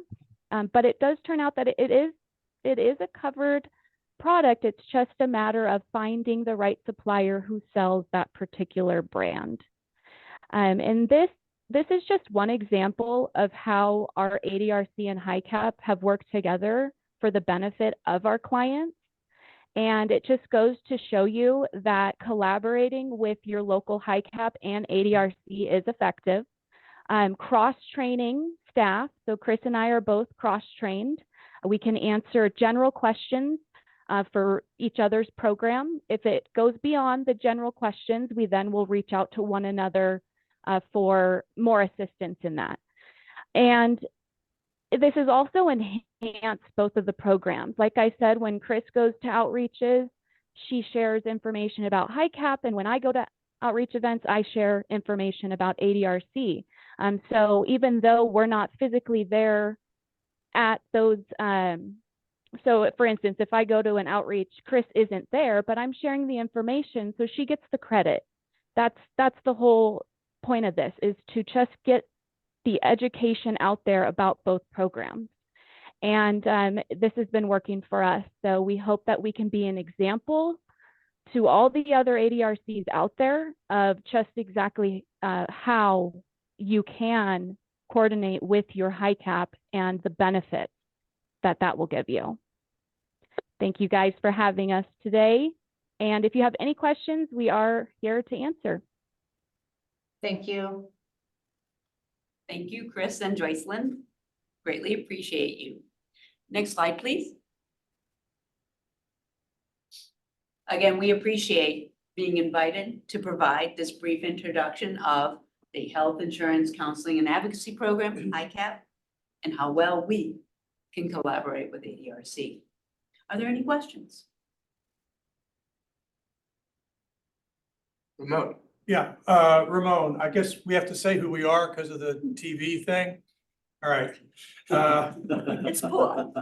but it does turn out that it is a covered product. It's just a matter of finding the right supplier who sells that particular brand. And this is just one example of how our ADRC and HICAP have worked together for the benefit of our clients. And it just goes to show you that collaborating with your local HICAP and ADRC is effective. Cross-training staff, so Chris and I are both cross-trained. We can answer general questions for each other's program. If it goes beyond the general questions, we then will reach out to one another for more assistance in that. And this has also enhanced both of the programs. Like I said, when Chris goes to outreaches, she shares information about HICAP, and when I go to outreach events, I share information about ADRC. So even though we're not physically there at those, so for instance, if I go to an outreach, Chris isn't there, but I'm sharing the information, so she gets the credit. That's the whole point of this, is to just get the education out there about both programs. And this has been working for us. So we hope that we can be an example to all the other ADRCs out there of just exactly how you can coordinate with your HICAP and the benefits that will give you. Thank you guys for having us today. And if you have any questions, we are here to answer. Thank you. Thank you, Chris and Joycelyn. Greatly appreciate you. Next slide, please. Again, we appreciate being invited to provide this brief introduction of the Health Insurance Counseling and Advocacy Program, HICAP, and how well we can collaborate with ADRC. Are there any questions? Ramon. Yeah, Ramon, I guess we have to say who we are because of the TV thing. All right. It's cool.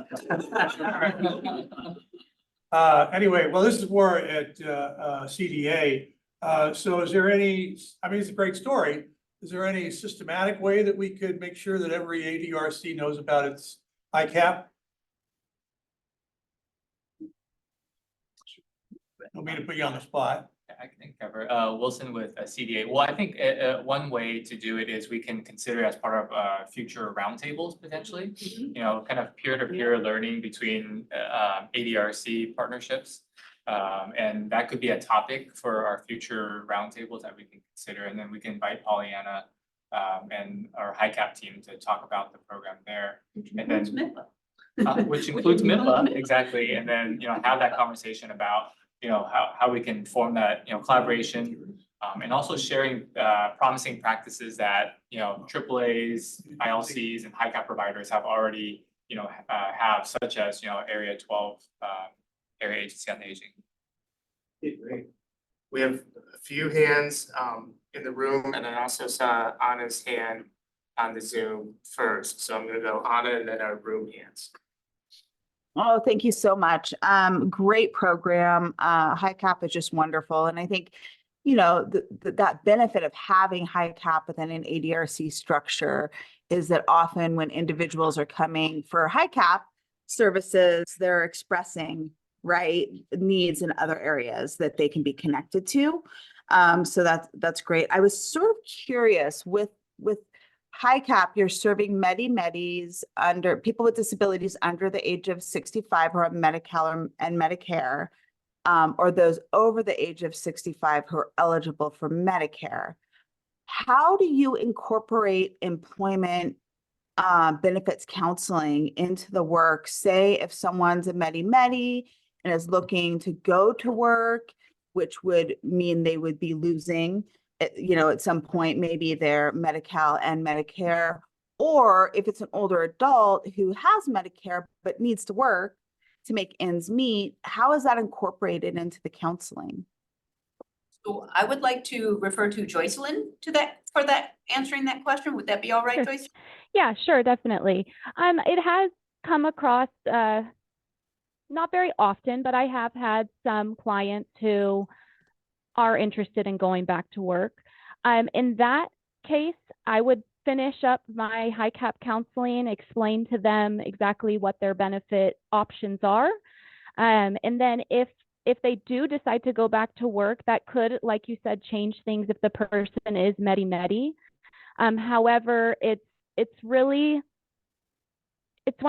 Anyway, well, this is more at CDA. So is there any, I mean, it's a great story. Is there any systematic way that we could make sure that every ADRC knows about its ICAP? Don't mean to put you on the spot. I can cover Wilson with CDA. Well, I think one way to do it is we can consider as part of future roundtables potentially. You know, kind of peer-to-peer learning between ADRC partnerships, and that could be a topic for our future roundtables that we can consider. And then we can invite Pollyanna and our HICAP team to talk about the program there. And then which includes MIPA, exactly, and then, have that conversation about, how we can form that, collaboration. And also sharing promising practices that, AAAs, ILCs, and HICAP providers have already, have, such as, Area 12, Area Agency on Aging. Okay, great. We have a few hands in the room, and I also saw Anna's hand on the Zoom first. So I'm gonna go Anna and then our room hands. Oh, thank you so much. Great program. HiCap is just wonderful. And I think, that benefit of having HiCap within an ADRC structure is that often when individuals are coming for HiCap services, they're expressing, right, needs in other areas that they can be connected to. So that's great. I was sort of curious with HiCap, you're serving Medis under people with disabilities under the age of 65 who are on Medi-Cal and Medicare, or those over the age of 65 who are eligible for Medicare. How do you incorporate employment benefits counseling into the work? Say if someone's a Medi and is looking to go to work, which would mean they would be losing at some point, maybe their Medi-Cal and Medicare, or if it's an older adult who has Medicare but needs to work to make ends meet, how is that incorporated into the counseling? So I would like to refer to Joycelyn for answering that question. Would that be all right, Sure. Joyce? Yeah, sure, definitely. It has come across not very often, but I have had some clients who are interested in going back to work. In that case, I would finish up my HiCap counseling, explain to them exactly what their benefit options are. And then if they do decide to go back to work, that could, like you said, change things if the person is Medi. However, it's one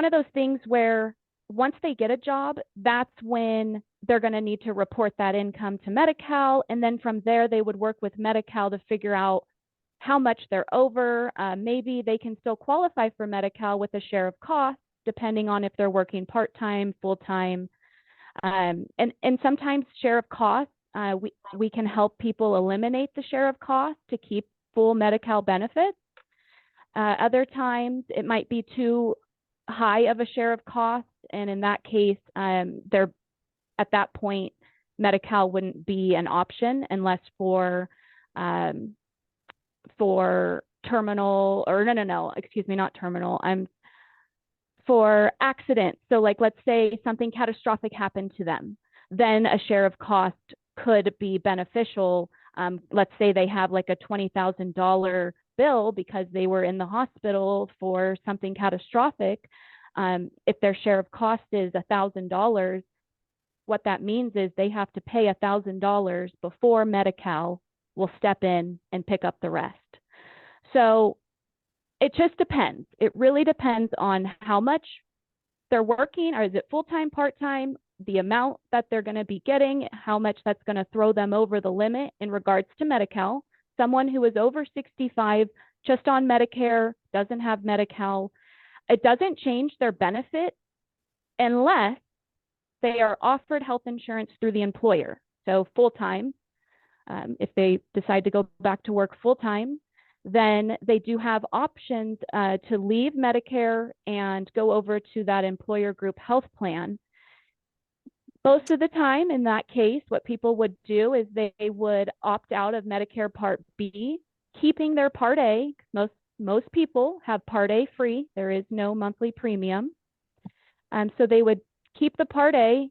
of those things where once they get a job, that's when they're going to need to report that income to Medi-Cal. And then from there, they would work with Medi-Cal to figure out how much they're over. Maybe they can still qualify for Medi-Cal with a share of cost, depending on if they're working part-time, full-time. And sometimes share of cost, we can help people eliminate the share of cost to keep full Medi-Cal benefits. Other times, it might be too high of a share of cost. And in that case, at that point, Medi-Cal wouldn't be an option unless for terminal, or excuse me, not terminal. For accidents. So like, let's say something catastrophic happened to them, then a share of cost could be beneficial. Let's say they have like a $20,000 bill because they were in the hospital for something catastrophic. If their share of cost is $1,000, what that means is they have to pay $1,000 before Medi-Cal will step in and pick up the rest. So it just depends. It really depends on how much they're working, or is it full-time, part-time, the amount that they're going to be getting, how much that's going to throw them over the limit in regards to Medi-Cal. Someone who is over 65, just on Medicare, doesn't have Medi-Cal, it doesn't change their benefit unless they are offered health insurance through the employer. So full-time, if they decide to go back to work full-time, then they do have options to leave Medicare and go over to that employer group health plan. Most of the time, in that case, what people would do is they would opt out of Medicare Part B, keeping their Part A. Most people have Part A free. There is no monthly premium. So they would keep the Part A,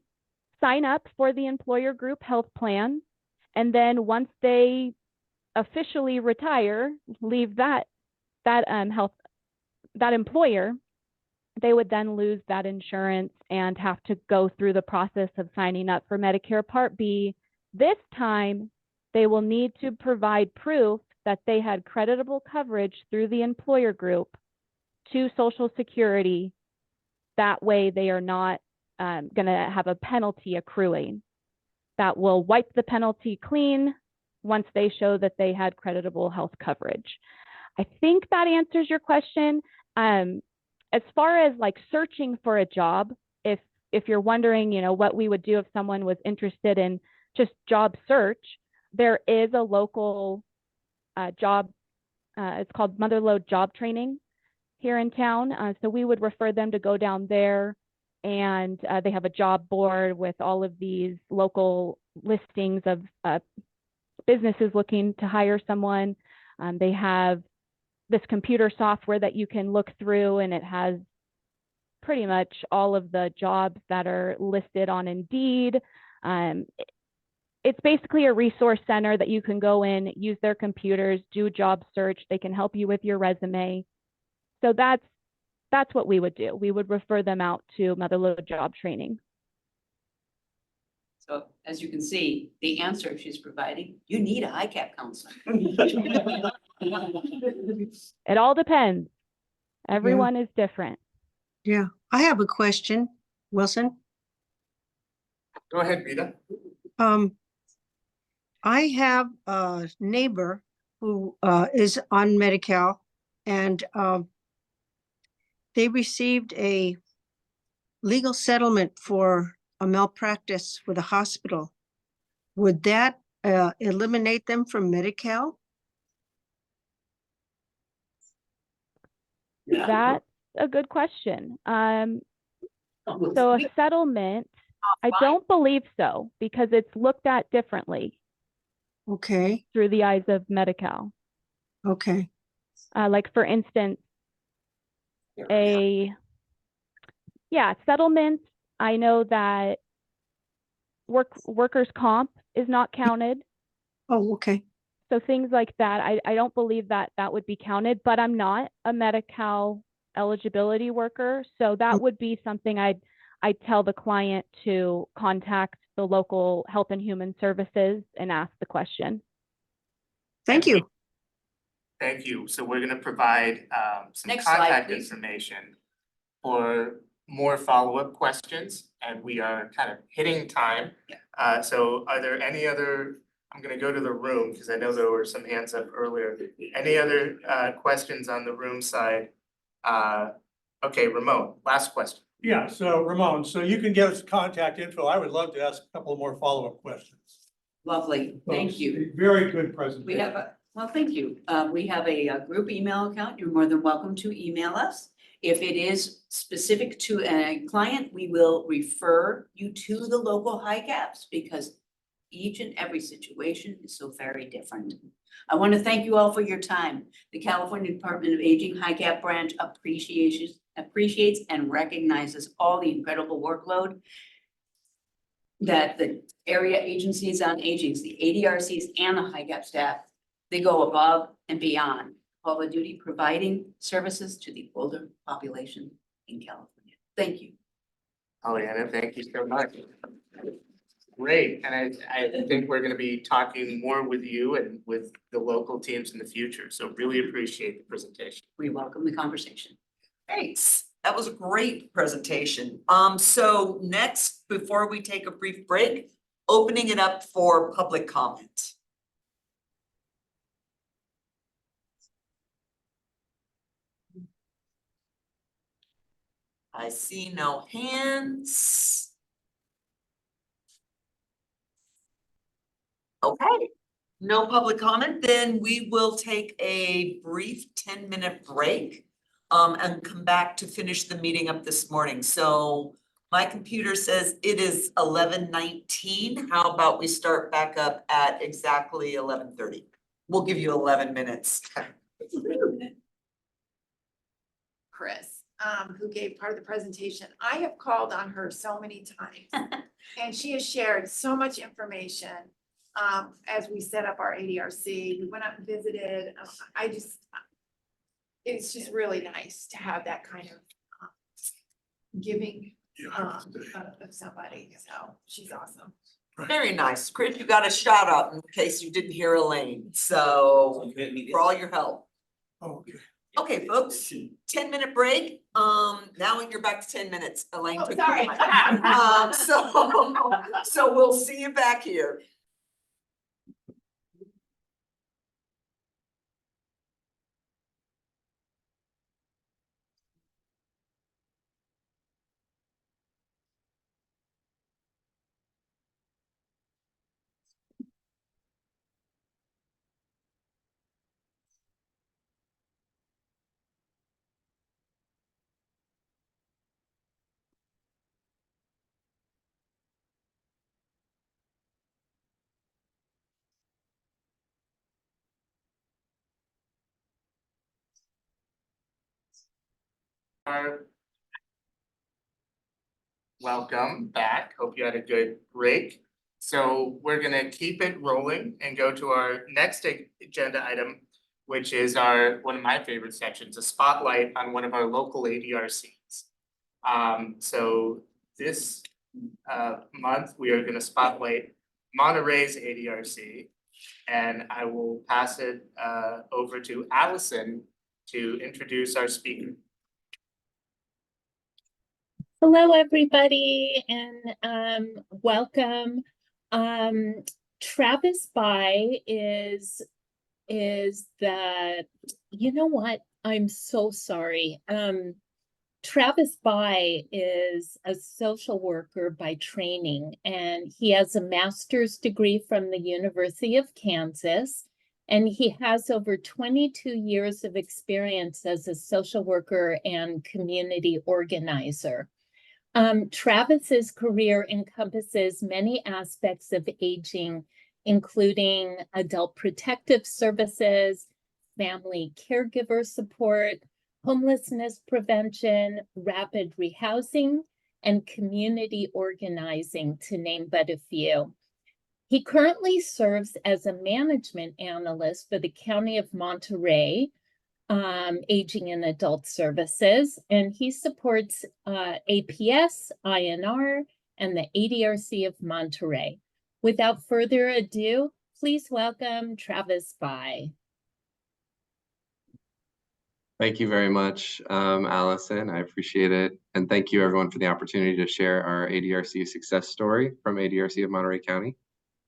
sign up for the employer group health plan, and then once they officially retire, leave that employer, they would then lose that insurance and have to go through the process of signing up for Medicare Part B. This time, they will need to provide proof that they had creditable coverage through the employer group to Social Security. That way, they are not going to have a penalty accruing. That will wipe the penalty clean once they show that they had creditable health coverage. I think that answers your question. as far as like searching for a job, if you're wondering, what we would do if someone was interested in just job search, there is a local job, it's called Motherlode Job Training here in town. So we would refer them to go down there, and they have a job board with all of these local listings of businesses looking to hire someone. They have this computer software that you can look through, and it has pretty much all of the jobs that are listed on Indeed. It's basically a resource center that you can go in, use their computers, do job search. They can help you with your resume. So that's what we would do. We would refer them out to Motherlode Job Training. So as you can see, the answer she's providing, you need a HiCap counselor. It all depends. Everyone is different. Yeah, I have a question, Wilson. Go ahead, Rita. I have a neighbor who is on Medi-Cal, and they received a legal settlement for a malpractice with a hospital. Would that eliminate them from Medi-Cal? That's a good question. So a settlement, I don't believe so, because it's looked at differently. Okay. Through the eyes of Medi-Cal. Okay. Like for instance, settlements, I know that workers' comp is not counted. Oh, okay. So things like that, I don't believe that would be counted, but I'm not a Medi-Cal eligibility worker. So that would be something I'd tell the client to contact the local Health and Human Services and ask the question. Thank you. Thank you. So we're gonna provide some Next slide, contact please. information for more follow-up questions, and we are kind of hitting time. So are there any other, I'm gonna go to the room because I know there were some hands up earlier. Any other questions on the room side? Okay, Ramon, last question. Yeah, so Ramon, so you can give us contact info. I would love to ask a couple more follow-up questions. Lovely, thank you. Very good presentation. We have well, thank you. We have a group email account. You're more than welcome to email us. If it is specific to a client, we will refer you to the local HiCaps because each and every situation is so very different. I want to thank you all for your time. The California Department of Aging HiCap branch appreciates and recognizes all the incredible workload that the area agencies on aging, the ADRCs and the HiCap staff, they go above and beyond Call of Duty providing services to the older population in California. Thank you. Pollyanna, thank you so much. Great, and I think we're gonna be talking more with you and with the local teams in the future, so really appreciate the presentation. We welcome the conversation. Thanks. That was a great presentation. So next, before we take a brief break, opening it up for public comment. I see no hands. Okay, no public comment, then we will take a brief 10-minute break and come back to finish the meeting up this morning. So my computer says it is 11:19. How about we start back up at exactly 11:30? We'll give you 11 minutes. Chris, who gave part of the presentation. I have called on her so many times and she has shared so much information. As we set up our ADRC, we went up and visited. It's just really nice to have that kind of giving of somebody. So she's awesome. Very nice. Chris, you got a shout out in case you didn't hear Elaine. So for all your help. Okay. Okay, folks, 10-minute break. Now you're back to 10 minutes. Elaine took sorry. so we'll see you back here. Welcome back. Hope you had a good break. So we're gonna keep it rolling and go to our next agenda item, which is one of my favorite sections, a spotlight on one of our local ADRCs. So this month, we are gonna spotlight Monterey's ADRC. And I will pass it over to Allison to introduce our speaker. Hello, everybody, and welcome. Travis By is the, you know what? I'm so sorry. Travis By is a social worker by training, and he has a master's degree from the University of Kansas, and he has over 22 years of experience as a social worker and community organizer. Travis's career encompasses many aspects of aging, including adult protective services, family caregiver support, homelessness prevention, rapid rehousing, and community organizing, to name but a few. He currently serves as a management analyst for the County of Monterey, Aging and Adult Services, and he supports APS, INR, and the ADRC of Monterey. Without further ado, please welcome Travis By. Thank you very much, Allison. I appreciate it. And thank you everyone for the opportunity to share our ADRC success story from ADRC of Monterey County,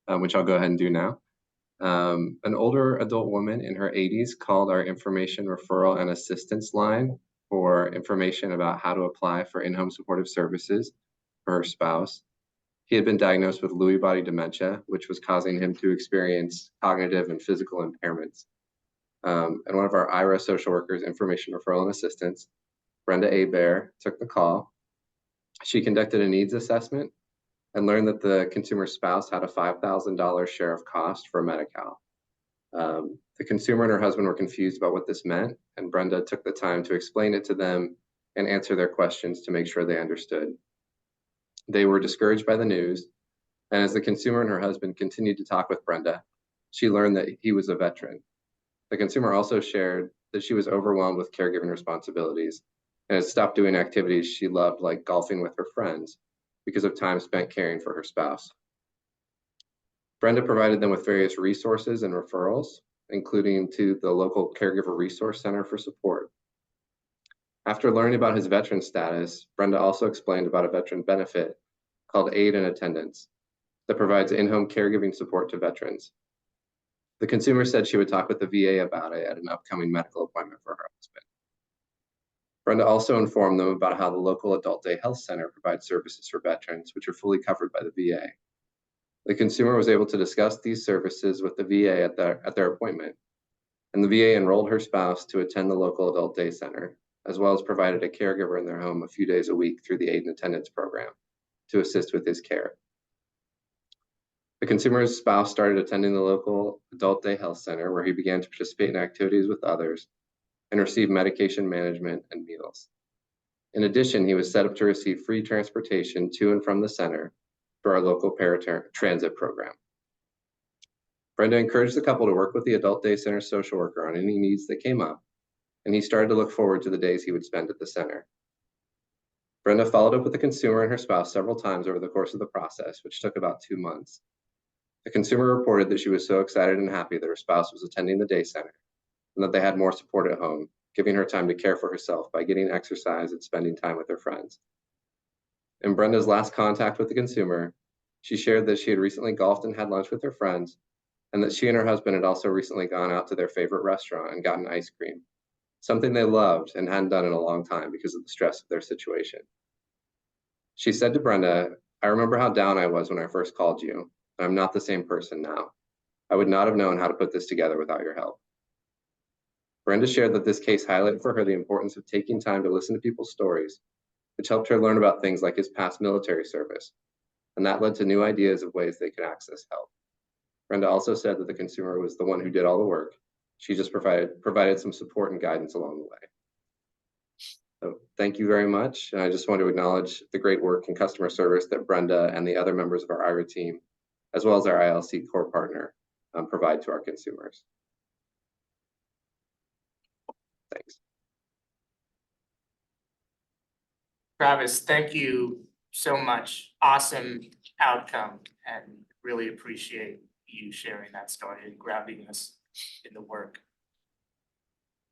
which I'll go ahead and do now. An older adult woman in her 80s called our information referral and assistance line for information about how to apply for in-home supportive services for her spouse. He had been diagnosed with Lewy body dementia, which was causing him to experience cognitive and physical impairments. And one of our IRA social workers, information referral and assistance, Brenda Bear, took the call. She conducted a needs assessment and learned that the consumer's spouse had a $5,000 share of cost for Medi-Cal. The consumer and her husband were confused about what this meant, and Brenda took the time to explain it to them and answer their questions to make sure they understood. They were discouraged by the news, and as the consumer and her husband continued to talk with Brenda, she learned that he was a veteran. The consumer also shared that she was overwhelmed with caregiving responsibilities and had stopped doing activities she loved, like golfing with her friends, because of time spent caring for her spouse. Brenda provided them with various resources and referrals, including to the local Caregiver Resource Center for support. After learning about his veteran status, Brenda also explained about a veteran benefit called Aid in Attendance that provides in-home caregiving support to veterans. The consumer said she would talk with the VA about it at an upcoming medical appointment for her husband. Brenda also informed them about how the local Adult Day Health Center provides services for veterans, which are fully covered by the VA. The consumer was able to discuss these services with the VA at their appointment, and the VA enrolled her spouse to attend the local Adult Day Center, as well as provided a caregiver in their home a few days a week through the Aid in Attendance program to assist with his care. The consumer's spouse started attending the local Adult Day Health Center, where he began to participate in activities with others and receive medication management and meals. In addition, he was set up to receive free transportation to and from the center through our local paratransit program. Brenda encouraged the couple to work with the Adult Day Center social worker on any needs that came up, and he started to look forward to the days he would spend at the center. Brenda followed up with the consumer and her spouse several times over the course of the process, which took about 2 months. The consumer reported that she was so excited and happy that her spouse was attending the day center and that they had more support at home, giving her time to care for herself by getting exercise and spending time with her friends. In Brenda's last contact with the consumer, she shared that she had recently golfed and had lunch with her friends, and that she and her husband had also recently gone out to their favorite restaurant and gotten ice cream, something they loved and hadn't done in a long time because of the stress of their situation. She said to Brenda, "I remember how down I was when I first called you, and I'm not the same person now. I would not have known how to put this together without your help." Brenda shared that this case highlighted for her the importance of taking time to listen to people's stories, which helped her learn about things like his past military service, and that led to new ideas of ways they could access help. Brenda also said that the consumer was the one who did all the work. She just provided some support and guidance along the way. So thank you very much. I just want to acknowledge the great work and customer service that Brenda and the other members of our IRA team, as well as our ILC core partner, provide to our consumers. Thanks. Travis, thank you so much. Awesome outcome, and really appreciate you sharing that story and grounding us in the work.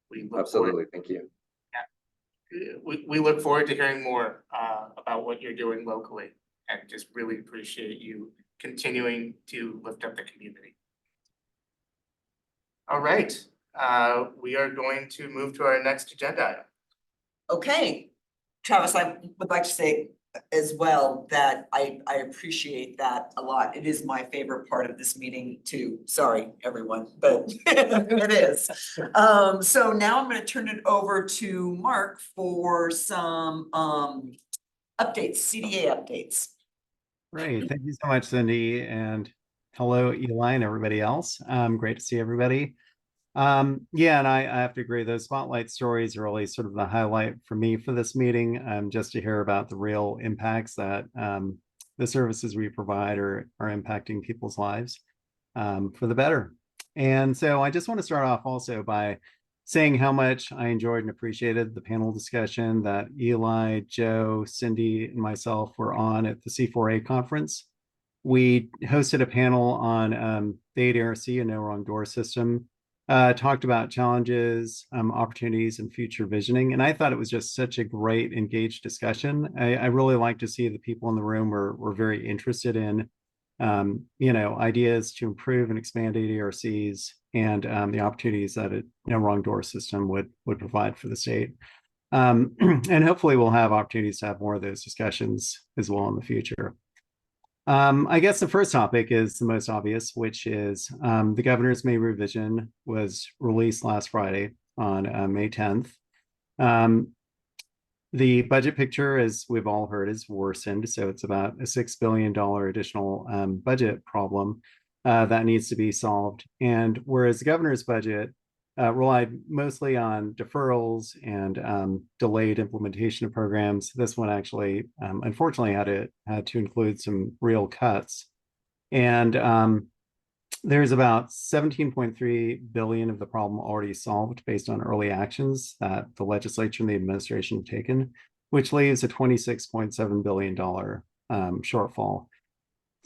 We look Absolutely, thank you. we look forward to hearing more about what you're doing locally, and just really appreciate you continuing to lift up the community. All right, we are going to move to our next agenda item. Okay, Travis, I would like to say as well that I appreciate that a lot. It is my favorite part of this meeting too. Sorry, everyone, but it is. So now I'm gonna turn it over to Mark for some updates, CDA updates. Great, thank you so much, Cindy, and hello, Eli and everybody else. Great to see everybody. Yeah, and I have to agree, those spotlight stories are really sort of the highlight for me for this meeting, just to hear about the real impacts that the services we provide are impacting people's lives for the better. And so I just want to start off also by saying how much I enjoyed and appreciated the panel discussion that Eli, Joe, Cindy, and myself were on at the C4A conference. We hosted a panel on the ADRC, a no wrong door system, talked about challenges, opportunities, and future visioning. And I thought it was just such a great engaged discussion. I really like to see the people in the room were very interested in, ideas to improve and expand ADRCs and the opportunities that a no wrong door system would provide for the state. And hopefully we'll have opportunities to have more of those discussions as well in the future. I guess the first topic is the most obvious, which is the governor's May revision was released last Friday on May 10th. The budget picture, as we've all heard, is worsened. So it's about a $6 billion additional budget problem that needs to be solved. And whereas the governor's budget relied mostly on deferrals and delayed implementation of programs, this one actually, unfortunately, had to include some real cuts. And there's about 17.3 billion of the problem already solved based on early actions that the legislature and the administration have taken, which leaves a $26.7 billion shortfall.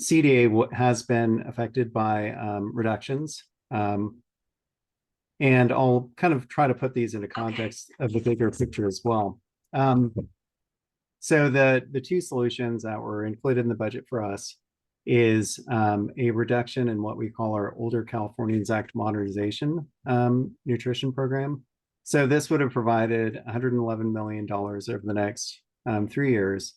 CDA has been affected by reductions. And I'll kind of try to put these into context of the bigger picture as well. So the two solutions that were included in the budget for us is a reduction in what we call our Older Californians Act modernization nutrition program. So this would have provided $111 million over the next 3 years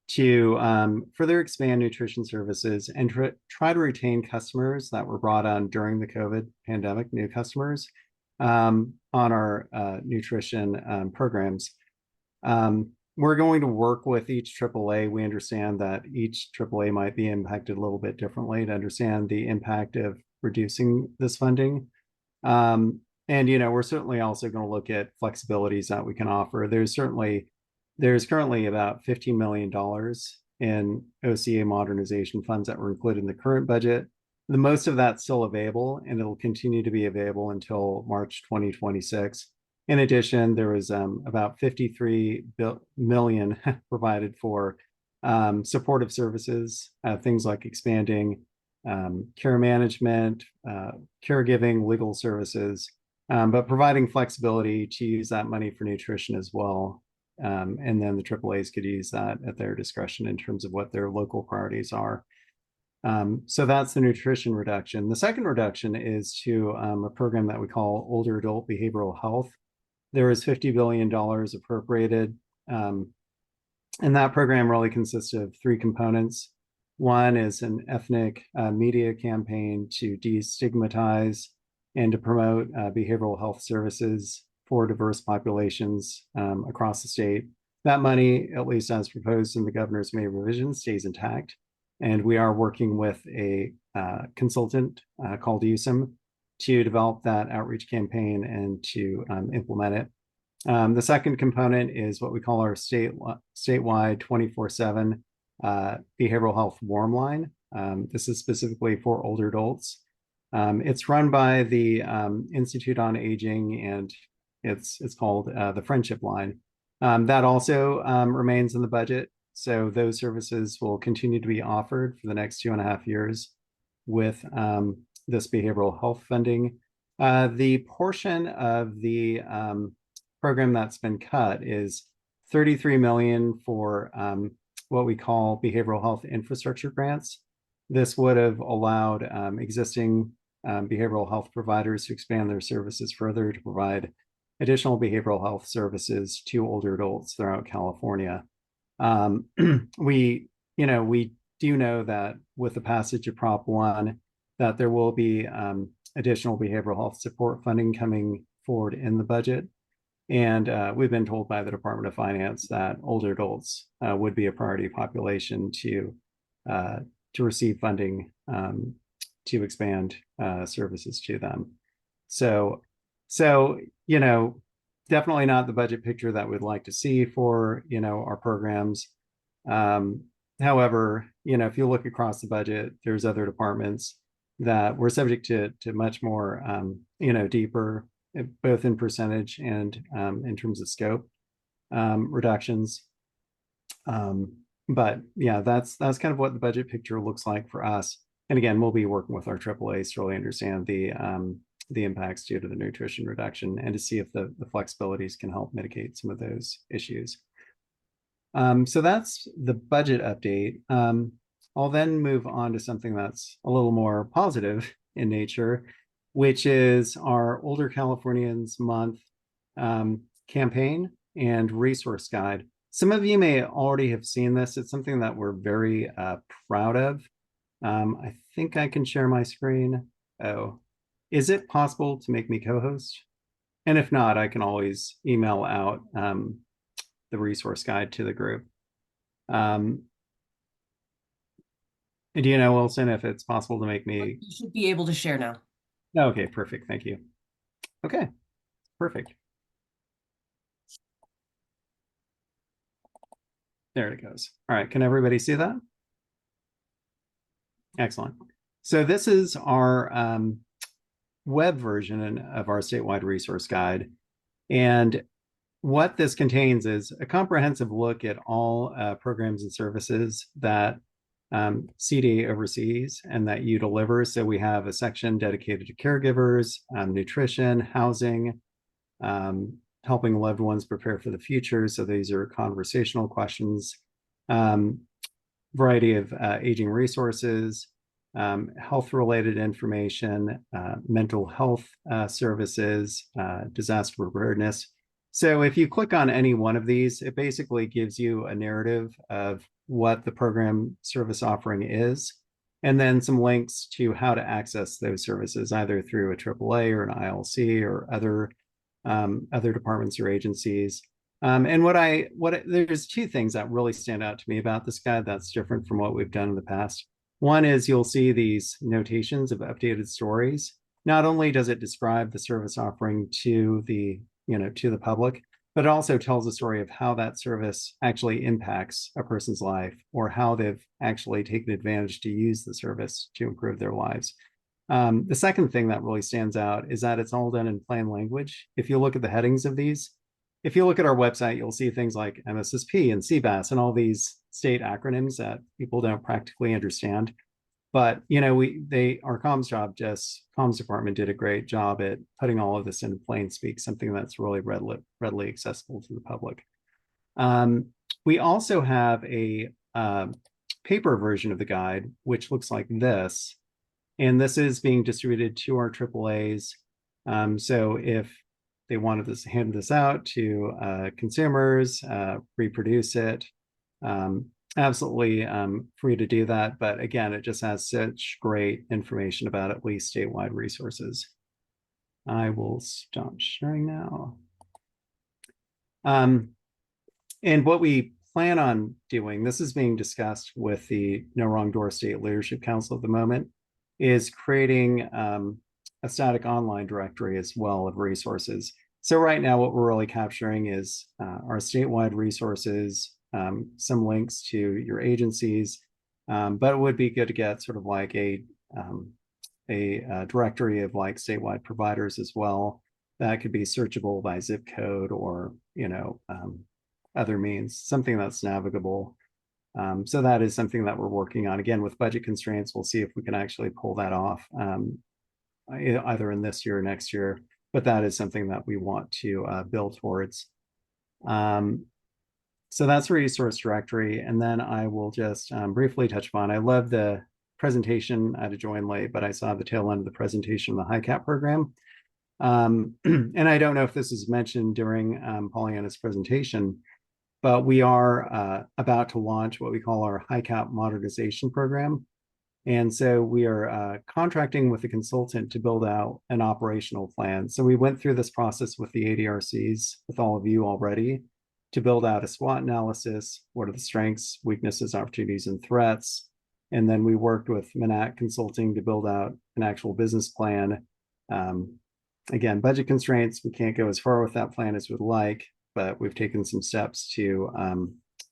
to further expand nutrition services and try to retain customers that were brought on during the COVID pandemic, new customers, on our nutrition programs. We're going to work with each AAA. We understand that each AAA might be impacted a little bit differently to understand the impact of reducing this funding. And, we're certainly also going to look at flexibilities that we can offer. There's currently about $15 million in OCA modernization funds that were included in the current budget. The most of that's still available, and it'll continue to be available until March 2026. In addition, there was about 53 million provided for supportive services, things like expanding care management, caregiving, legal services, but providing flexibility to use that money for nutrition as well. And then the AAAs could use that at their discretion in terms of what their local priorities are. So that's the nutrition reduction. The second reduction is to a program that we call Older Adult Behavioral Health. There is $50 billion appropriated. And that program really consists of 3 components. One is an ethnic media campaign to destigmatize and to promote behavioral health services for diverse populations across the state. That money, at least as proposed in the governor's May revision, stays intact. And we are working with a consultant called USIM to develop that outreach campaign and to implement it. The second component is what we call our statewide 24/7 behavioral health warm line. This is specifically for older adults. It's run by the Institute on Aging, and it's called the Friendship Line. That also remains in the budget. So those services will continue to be offered for the next 2.5 years with this behavioral health funding. The portion of the program that's been cut is 33 million for what we call behavioral health infrastructure grants. This would have allowed existing behavioral health providers to expand their services further to provide additional behavioral health services to older adults throughout California. We do know that with the passage of Prop 1, that there will be additional behavioral health support funding coming forward in the budget. And we've been told by the Department of Finance that older adults would be a priority population to receive funding to expand services to them. So definitely not the budget picture that we'd like to see for our programs. However, if you look across the budget, there's other departments that we're subject to much more deeper, both in percentage and in terms of scope reductions. But yeah, that's kind of what the budget picture looks like for us. And again, we'll be working with our AAAs to really understand the impacts due to the nutrition reduction and to see if the flexibilities can help mitigate some of those issues. So that's the budget update. I'll then move on to something that's a little more positive in nature, which is our Older Californians Month campaign and resource guide. Some of you may already have seen this. It's something that we're very proud of. I think I can share my screen. Oh, is it possible to make me co-host? And if not, I can always email out the resource guide to the group. Do you know, Wilson, if it's possible to make me? You should be able to share now. Okay, perfect. Thank you. Okay, perfect. There it goes. All right, can everybody see that? Excellent. So this is our web version of our statewide resource guide. And what this contains is a comprehensive look at all programs and services that CDA oversees and that you deliver. So we have a section dedicated to caregivers, nutrition, housing, helping loved ones prepare for the future. So these are conversational questions, variety of aging resources, health-related information, mental health services, disaster preparedness. So if you click on any one of these, it basically gives you a narrative of what the program service offering is, and then some links to how to access those services, either through a AAA or an ILC or other departments or agencies. And there's two things that really stand out to me about this guide that's different from what we've done in the past. One is you'll see these notations of updated stories. Not only does it describe the service offering to the public, but it also tells a story of how that service actually impacts a person's life or how they've actually taken advantage to use the service to improve their lives. The second thing that really stands out is that it's all done in plain language. If you look at the headings of these, if you look at our website, you'll see things like MSSP and CBAS and all these state acronyms that people don't practically understand. But our comms department did a great job at putting all of this in plain speak, something that's really readily accessible to the public. We also have a paper version of the guide, which looks like this, and this is being distributed to our AAAs. So if they wanted to hand this out to consumers, reproduce it, absolutely free to do that. But again, it just has such great information about at least statewide resources. I will stop sharing now. And what we plan on doing, this is being discussed with the No Wrong Door State Leadership Council at the moment, is creating a static online directory as well of resources. So right now, what we're really capturing is our statewide resources, some links to your agencies, but it would be good to get sort of like a directory of like statewide providers as well. That could be searchable by zip code or, other means, something that's navigable. So that is something that we're working on. Again, with budget constraints, we'll see if we can actually pull that off either in this year or next year, but that is something that we want to build towards. So that's resource directory. And then I will just briefly touch upon, I love the presentation. I had to join late, but I saw the tail end of the presentation of the HiCap program. And I don't know if this is mentioned during Pollyanna's presentation, but we are about to launch what we call our HiCap modernization program. And so we are contracting with a consultant to build out an operational plan. So we went through this process with the ADRCs, with all of you already, to build out a SWOT analysis. What are the strengths, weaknesses, opportunities, and threats? And then we worked with Manac Consulting to build out an actual business plan. Again, budget constraints, we can't go as far with that plan as we'd like, but we've taken some steps to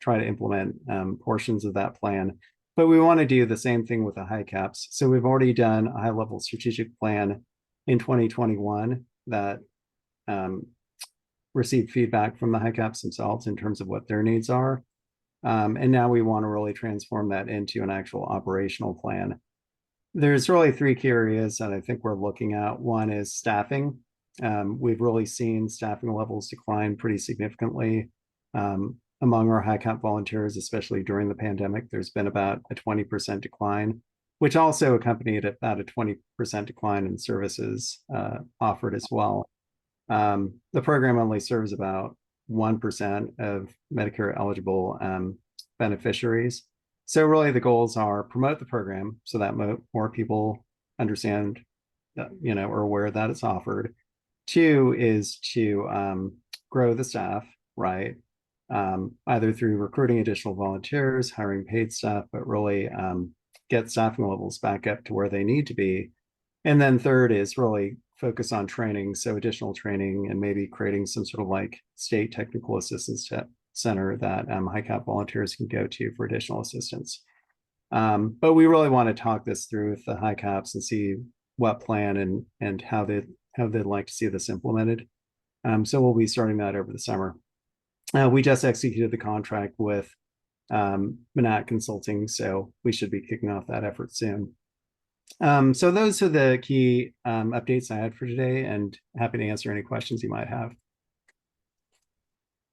try to implement portions of that plan. But we want to do the same thing with the HiCaps. So we've already done a high-level strategic plan in 2021 that received feedback from the HiCaps themselves in terms of what their needs are. And now we want to really transform that into an actual operational plan. There's really three key areas that I think we're looking at. One is staffing. We've really seen staffing levels decline pretty significantly among our HiCap volunteers, especially during the pandemic. There's been about a 20% decline, which also accompanied about a 20% decline in services offered as well. The program only serves about 1% of Medicare eligible beneficiaries. So really the goals are promote the program so that more people understand that, or aware that it's offered. Two is to grow the staff, right? Either through recruiting additional volunteers, hiring paid staff, but really get staffing levels back up to where they need to be. And then third is really focus on training. So additional training and maybe creating some sort of like state technical assistance center that HiCap volunteers can go to for additional assistance. But we really want to talk this through with the HiCaps and see what plan and how they'd like to see this implemented. So we'll be starting that over the summer. We just executed the contract with Manac Consulting, so we should be kicking off that effort soon. So those are the key updates I had for today, and happy to answer any questions you might have.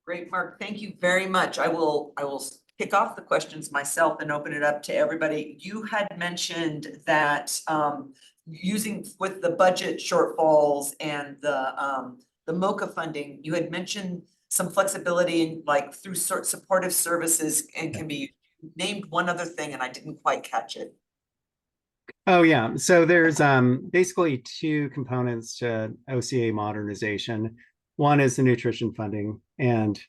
Great, Mark. Thank you very much. I will kick off the questions myself and open it up to everybody. You had mentioned that using with the budget shortfalls and the MOCA funding, you had mentioned some flexibility in like through supportive services and can be named one other thing, and I didn't quite catch it. Oh yeah, so there's basically two components to OCA modernization. One is the nutrition funding, and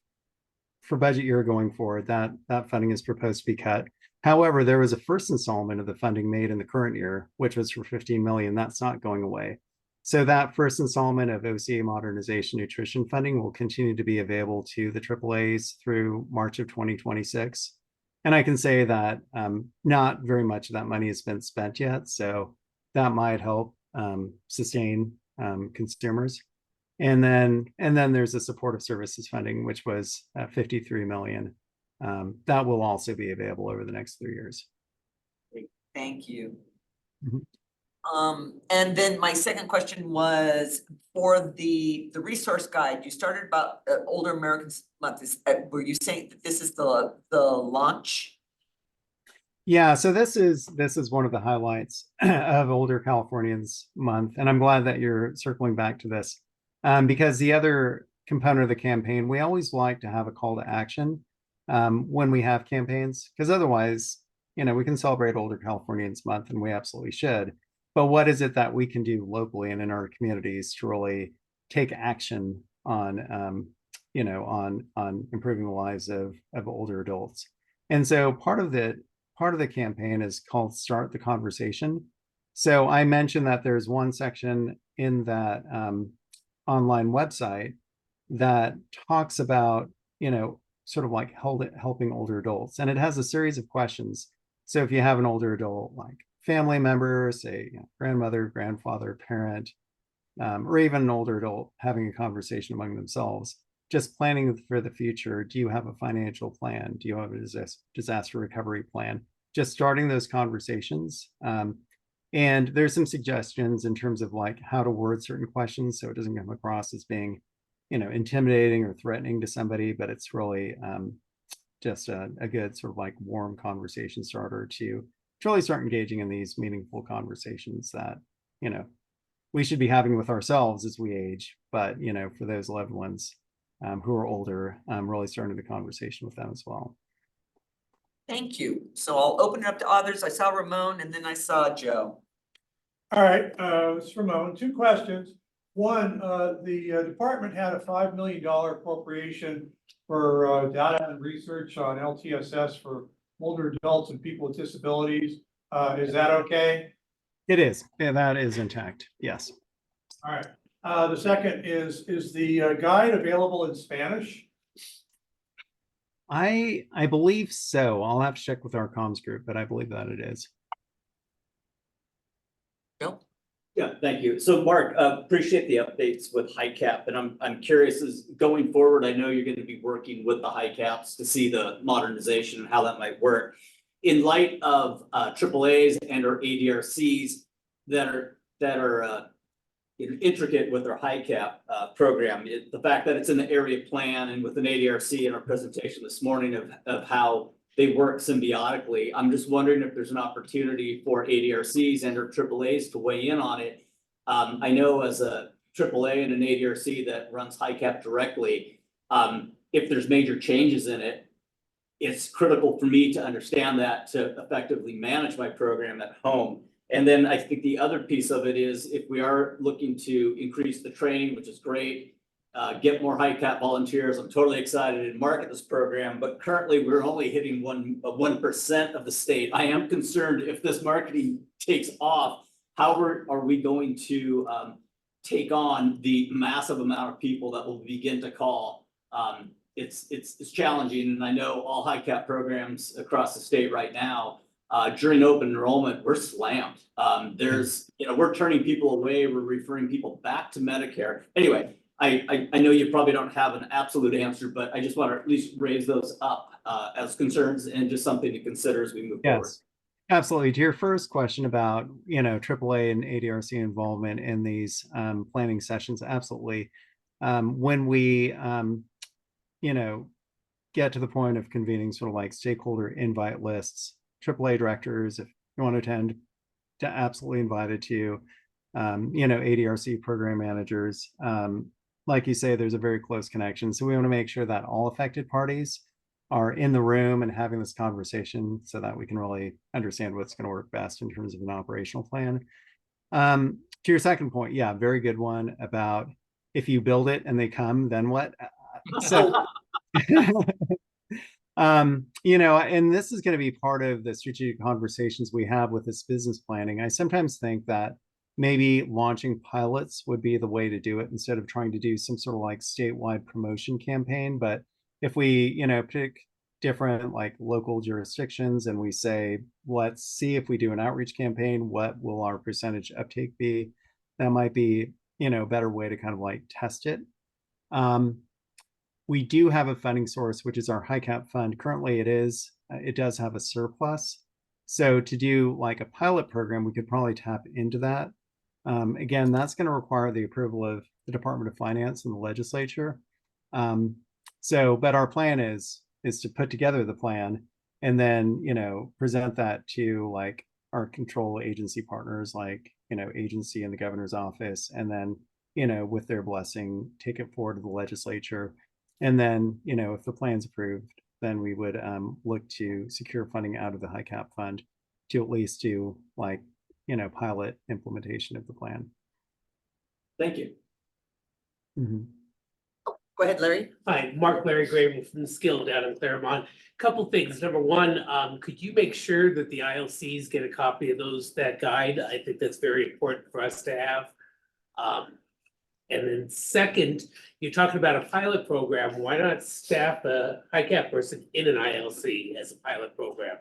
for budget year going forward, that funding is proposed to be cut. However, there was a first installment of the funding made in the current year, which was for 15 million. That's not going away. So that first installment of OCA modernization nutrition funding will continue to be available to the AAAs through March of 2026. And I can say that not very much of that money has been spent yet. So that might help sustain consumers. And then there's the supportive services funding, which was 53 million. That will also be available over the next 3 years. Great. Thank you. Mm-hmm. And then my second question was for the resource guide. You started about Older Americans Month. Were you saying that this is the launch? Yeah, so this is one of the highlights of Older Californians Month, and I'm glad that you're circling back to this. Because the other component of the campaign, we always like to have a call to action when we have campaigns, because otherwise, we can celebrate Older Californians Month, and we absolutely should. But what is it that we can do locally and in our communities to really take action on, on improving the lives of older adults? And so part of the campaign is called Start the Conversation. So I mentioned that there's one section in that online website that talks about, sort of like helping older adults. And it has a series of questions. So if you have an older adult, like family member, say grandmother, grandfather, parent, or even an older adult having a conversation among themselves, just planning for the future. Do you have a financial plan? Do you have a disaster recovery plan? Just starting those conversations. And there's some suggestions in terms of like how to word certain questions so it doesn't come across as being, intimidating or threatening to somebody, but it's really just a good sort of like warm conversation starter to really start engaging in these meaningful conversations that, we should be having with ourselves as we age, but, for those loved ones who are older, really starting the conversation with them as well. Thank you. So I'll open it up to others. I saw Ramon and then I saw Joe. All right, it's Ramon, 2 questions. One, the department had a $5 million appropriation for data and research on LTSS for older adults and people with disabilities. Is that okay? It is. Yeah, that is intact. Yes. All right. The second is the guide available in Spanish? I believe so. I'll have to check with our comms group, but I believe that it is. Bill? Yeah, thank you. So Mark, appreciate the updates with HICAP, and I'm curious as going forward, I know you're going to be working with the HICAPs to see the modernization and how that might work. In light of AAAs and or ADRCs that are intricate with our HICAP program, the fact that it's in the area plan and with an ADRC in our presentation this morning of how they work symbiotically. I'm just wondering if there's an opportunity for ADRCs and or AAAs to weigh in on it. I know as a AAA and an ADRC that runs HICAP directly, if there's major changes in it, it's critical for me to understand that to effectively manage my program at home. And then I think the other piece of it is if we are looking to increase the training, which is great, get more HICAP volunteers. I'm totally excited to market this program, but currently we're only hitting 1% of the state. I am concerned if this marketing takes off, how are we going to take on the massive amount of people that will begin to call? It's challenging, and I know all HICAP programs across the state right now, during open enrollment, we're slammed. We're turning people away, we're referring people back to Medicare. Anyway, I know you probably don't have an absolute answer, but I just want to at least raise those up as concerns and just something to consider as we move forward. Yes, absolutely. To your first question about, AAA and ADRC involvement in these planning sessions, absolutely. When we, get to the point of convening sort of like stakeholder invite lists, AAA directors, if you want to attend, to absolutely invited to, ADRC program managers. Like you say, there's a very close connection. So we want to make sure that all affected parties are in the room and having this conversation so that we can really understand what's going to work best in terms of an operational plan. To your second point, yeah, very good one about if you build it and they come, then what? So, and this is going to be part of the strategic conversations we have with this business planning. I sometimes think that maybe launching pilots would be the way to do it instead of trying to do some sort of like statewide promotion campaign. But if we, pick different like local jurisdictions and we say, let's see if we do an outreach campaign, what will our percentage uptake be? That might be, a better way to kind of like test it. We do have a funding source, which is our HICAP fund. Currently it does have a surplus. So to do like a pilot program, we could probably tap into that. Again, that's going to require the approval of the Department of Finance and the legislature. But our plan is to put together the plan and then, present that to like our control agency partners, like, agency in the governor's office, and then, with their blessing, take it forward to the legislature. And then, if the plan's approved, then we would look to secure funding out of the HICAP fund to at least do like, pilot implementation of the plan. Thank you. Mm-hmm. Go ahead, Larry. Hi, Larry Graven from Skill down in Claremont. Couple things. Number one, could you make sure that the ILCs get a copy of that guide? I think that's very important for us to have. And then second, you're talking about a pilot program, why not staff a HiCap person in an ILC as a pilot program?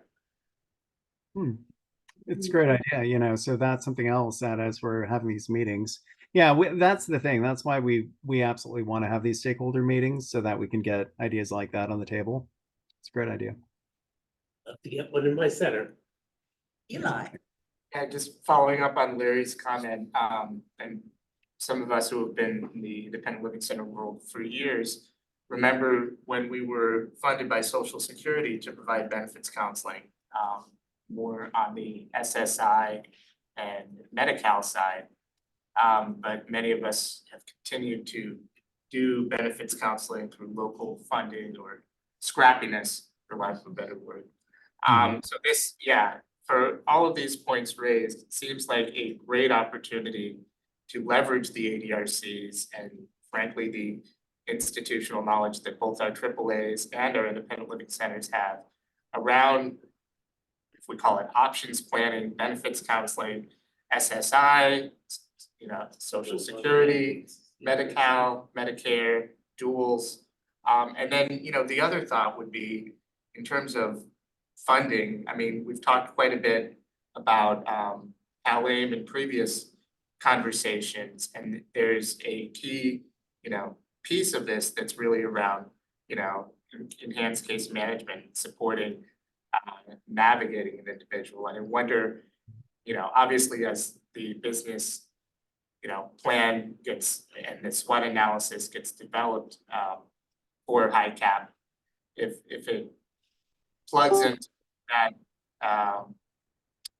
It's a great idea, you know, so that's something else that as we're having these meetings. Yeah, that's the thing. That's why we absolutely want to have these stakeholder meetings so that we can get ideas like that on the table. It's a great idea. Love to get one in my center. Eli. Yeah, just following up on Larry's comment, and some of us who have been in the independent living center world for years, remember when we were funded by Social Security to provide benefits counseling, more on the SSI and Medi-Cal side. But many of us have continued to do benefits counseling through local funding or scrappiness, for lack of a better word. So this, yeah, for all of these points raised, it seems like a great opportunity to leverage the ADRCs and frankly, the institutional knowledge that both our AAAs and our independent living centers have around, if we call it options planning, benefits counseling, SSI, you know, Social Security, Medi-Cal, Medicare, duals. And then, you know, the other thought would be in terms of funding, I mean, we've talked quite a bit about ALAIM in previous conversations, and there's a key, you know, piece of this that's really around, you know, enhanced case management, supporting navigating an individual. And I wonder, you know, obviously as the business, you know, plan gets and the SWOT analysis gets developed for HiCap, if it plugs into that,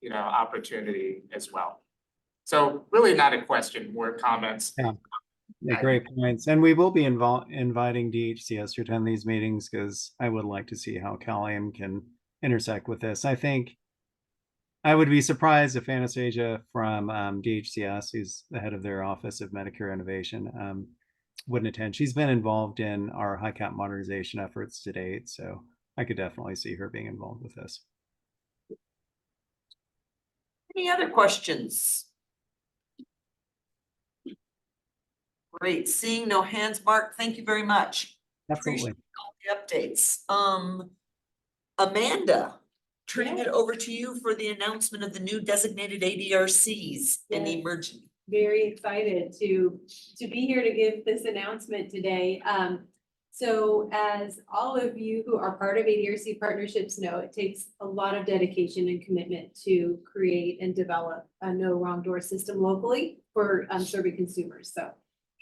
you know, opportunity as well. So really not a question, more comments. Yeah, great points. And we will be inviting DHCS to attend these meetings because I would like to see how CalAIM can intersect with this. I think I would be surprised if Anastasia from DHCS, who's the head of their Office of Medicare Innovation, wouldn't attend. She's been involved in our HiCap modernization efforts to date, so I could definitely see her being involved with this. Any other questions? Great, seeing no hands, Mark, thank you very much. Absolutely. Appreciate all the updates. Amanda, turning it over to you for the announcement of the new designated ADRCs and emerging. Very excited to be here to give this announcement today. So as all of you who are part of ADRC partnerships know, it takes a lot of dedication and commitment to create and develop a no wrong door system locally for serving consumers. So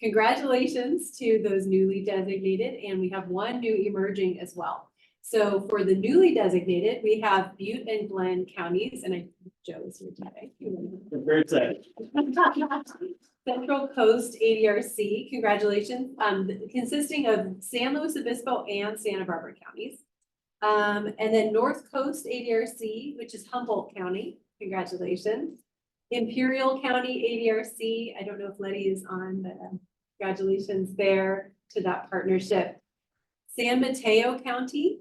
congratulations to those newly designated, and we have one new emerging as well. So for the newly designated, we have Butte and Glenn counties, and Joe is here today. Very excited. Central Coast ADRC, congratulations, consisting of San Luis Obispo and Santa Barbara counties. And then North Coast ADRC, which is Humboldt County, congratulations. Imperial County ADRC, I don't know if Letty is on, but congratulations there to that partnership. San Mateo County,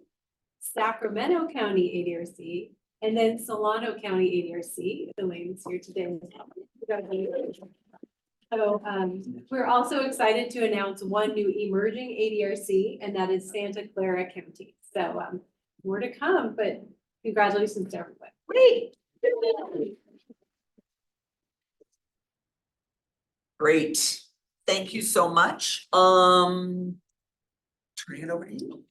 Sacramento County ADRC, and then Solano County ADRC. Elaine's here today. So we're also excited to announce one new emerging ADRC, and that is Santa Clara County. So more to come, but congratulations to everyone. Great. Great. Thank you so much. Turning it over to you.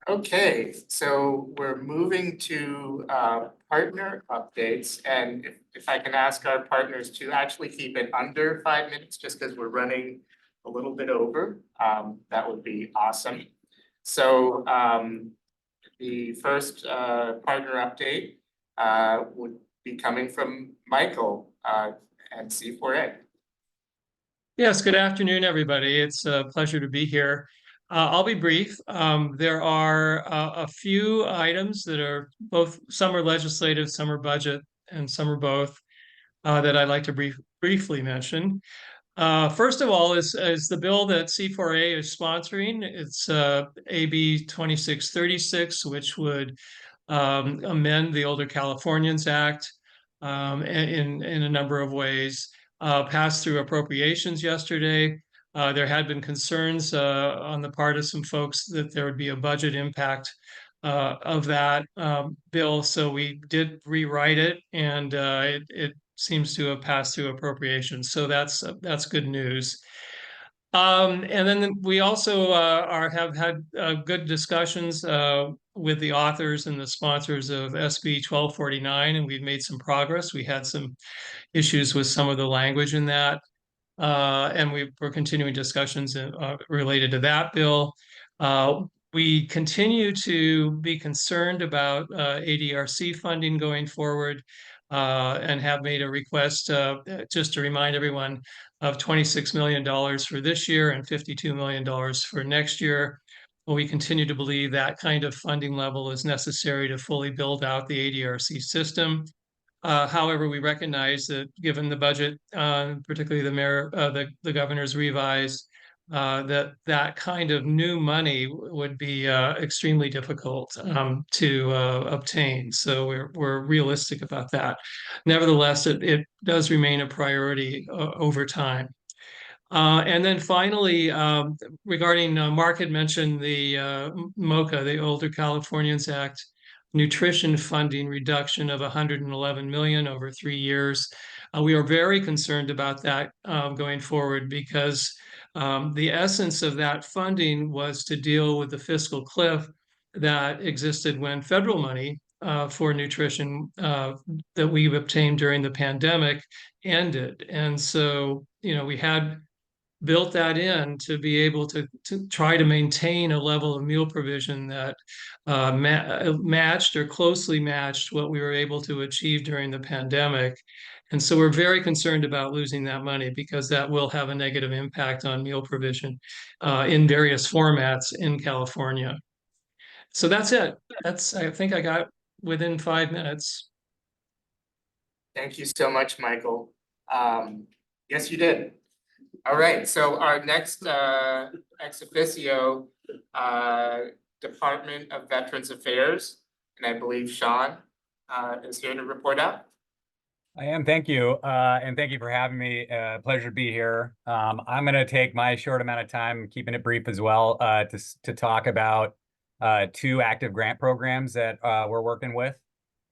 Okay, so we're moving to partner updates, and if I can ask our partners to actually keep it under 5 minutes, just because we're running a little bit over, that would be awesome. So the first partner update would be coming from Michael and C4A. Yes, good afternoon, everybody. It's a pleasure to be here. I'll be brief. There are a few items that are both, some are legislative, some are budget, and some are both, that I'd like to briefly mention. First of all is the bill that C4A is sponsoring. It's AB 2636, which would amend the Older Californians Act in a number of ways. Passed through appropriations yesterday. There had been concerns on the part of some folks that there would be a budget impact of that bill. So we did rewrite it, and it seems to have passed through appropriations. So that's good news. And then we also have had good discussions with the authors and the sponsors of SB 1249, and we've made some progress. We had some issues with some of the language in that, and we're continuing discussions related to that bill. We continue to be concerned about ADRC funding going forward, and have made a request, just to remind everyone, of $26 million for this year and $52 million for next year. Well, we continue to believe that kind of funding level is necessary to fully build out the ADRC system. However, we recognize that given the budget, particularly the mayor, the governor's revised, that kind of new money would be extremely difficult to obtain. So we're realistic about that. Nevertheless, it does remain a priority over time. And then finally, regarding Mark had mentioned the MOCA, the Older Californians Act, nutrition funding reduction of 111 million over 3 years. We are very concerned about that going forward, because the essence of that funding was to deal with the fiscal cliff that existed when federal money for nutrition that we obtained during the pandemic ended. And so, we had built that in to be able to try to maintain a level of meal provision that matched or closely matched what we were able to achieve during the pandemic. And so we're very concerned about losing that money, because that will have a negative impact on meal provision in various formats in California. So that's it. I think I got within 5 minutes. Thank you so much, Michael. Yes, you did. All right, so our next ex officio Department of Veterans Affairs, and I believe Sean is here to report out. I am, thank you. And thank you for having me. Pleasure to be here. I'm going to take my short amount of time, keeping it brief as well, to talk about 2 active grant programs that we're working with.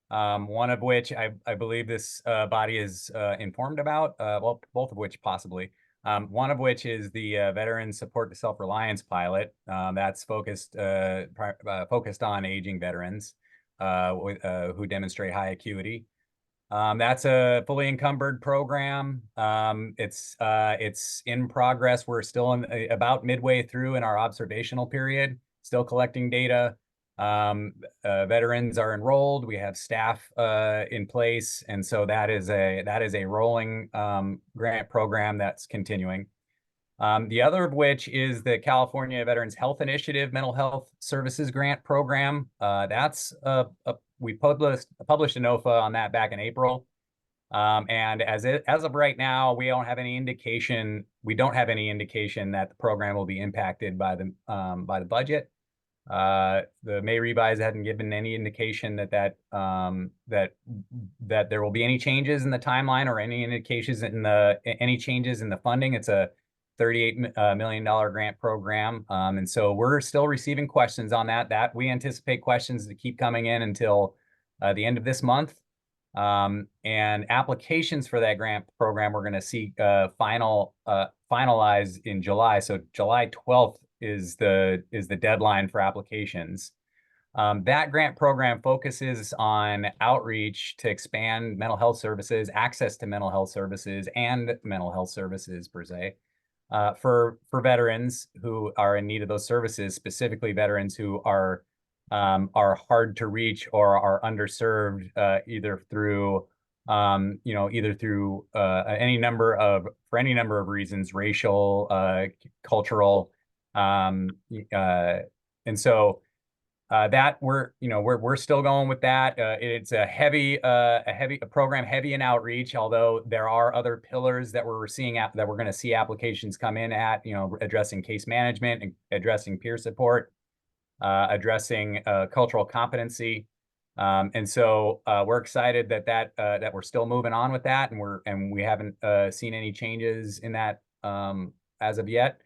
One of which I believe this body is informed about, well, both of which possibly. One of which is the Veteran Support to Self-Reliance pilot. That's focused on aging veterans who demonstrate high acuity. That's a fully encumbered program. It's in progress. We're still about midway through in our observational period, still collecting data. Veterans are enrolled. We have staff in place, and so that is a rolling grant program that's continuing. The other of which is the California Veterans Health Initiative Mental Health Services Grant Program. We published a NOFA on that back in April. And as of right now, we don't have any indication that the program will be impacted by the budget. The May revise hadn't given any indication that there will be any changes in the timeline or any indications any changes in the funding. It's a $38 million grant program, and so we're still receiving questions on that. We anticipate questions to keep coming in until the end of this month. And applications for that grant program we're going to see finalized in July. So July 12th is the deadline for applications. That grant program focuses on outreach to expand mental health services, access to mental health services, and mental health services per se, for veterans who are in need of those services, specifically veterans who are hard to reach or are underserved, either through any number of reasons, racial, cultural. And so that we're still going with that. It's a program heavy in outreach, although there are other pillars that we're seeing that we're going to see applications come in at, addressing case management and addressing peer support, addressing cultural competency. And so we're excited that we're still moving on with that, and we haven't seen any changes in that as of yet.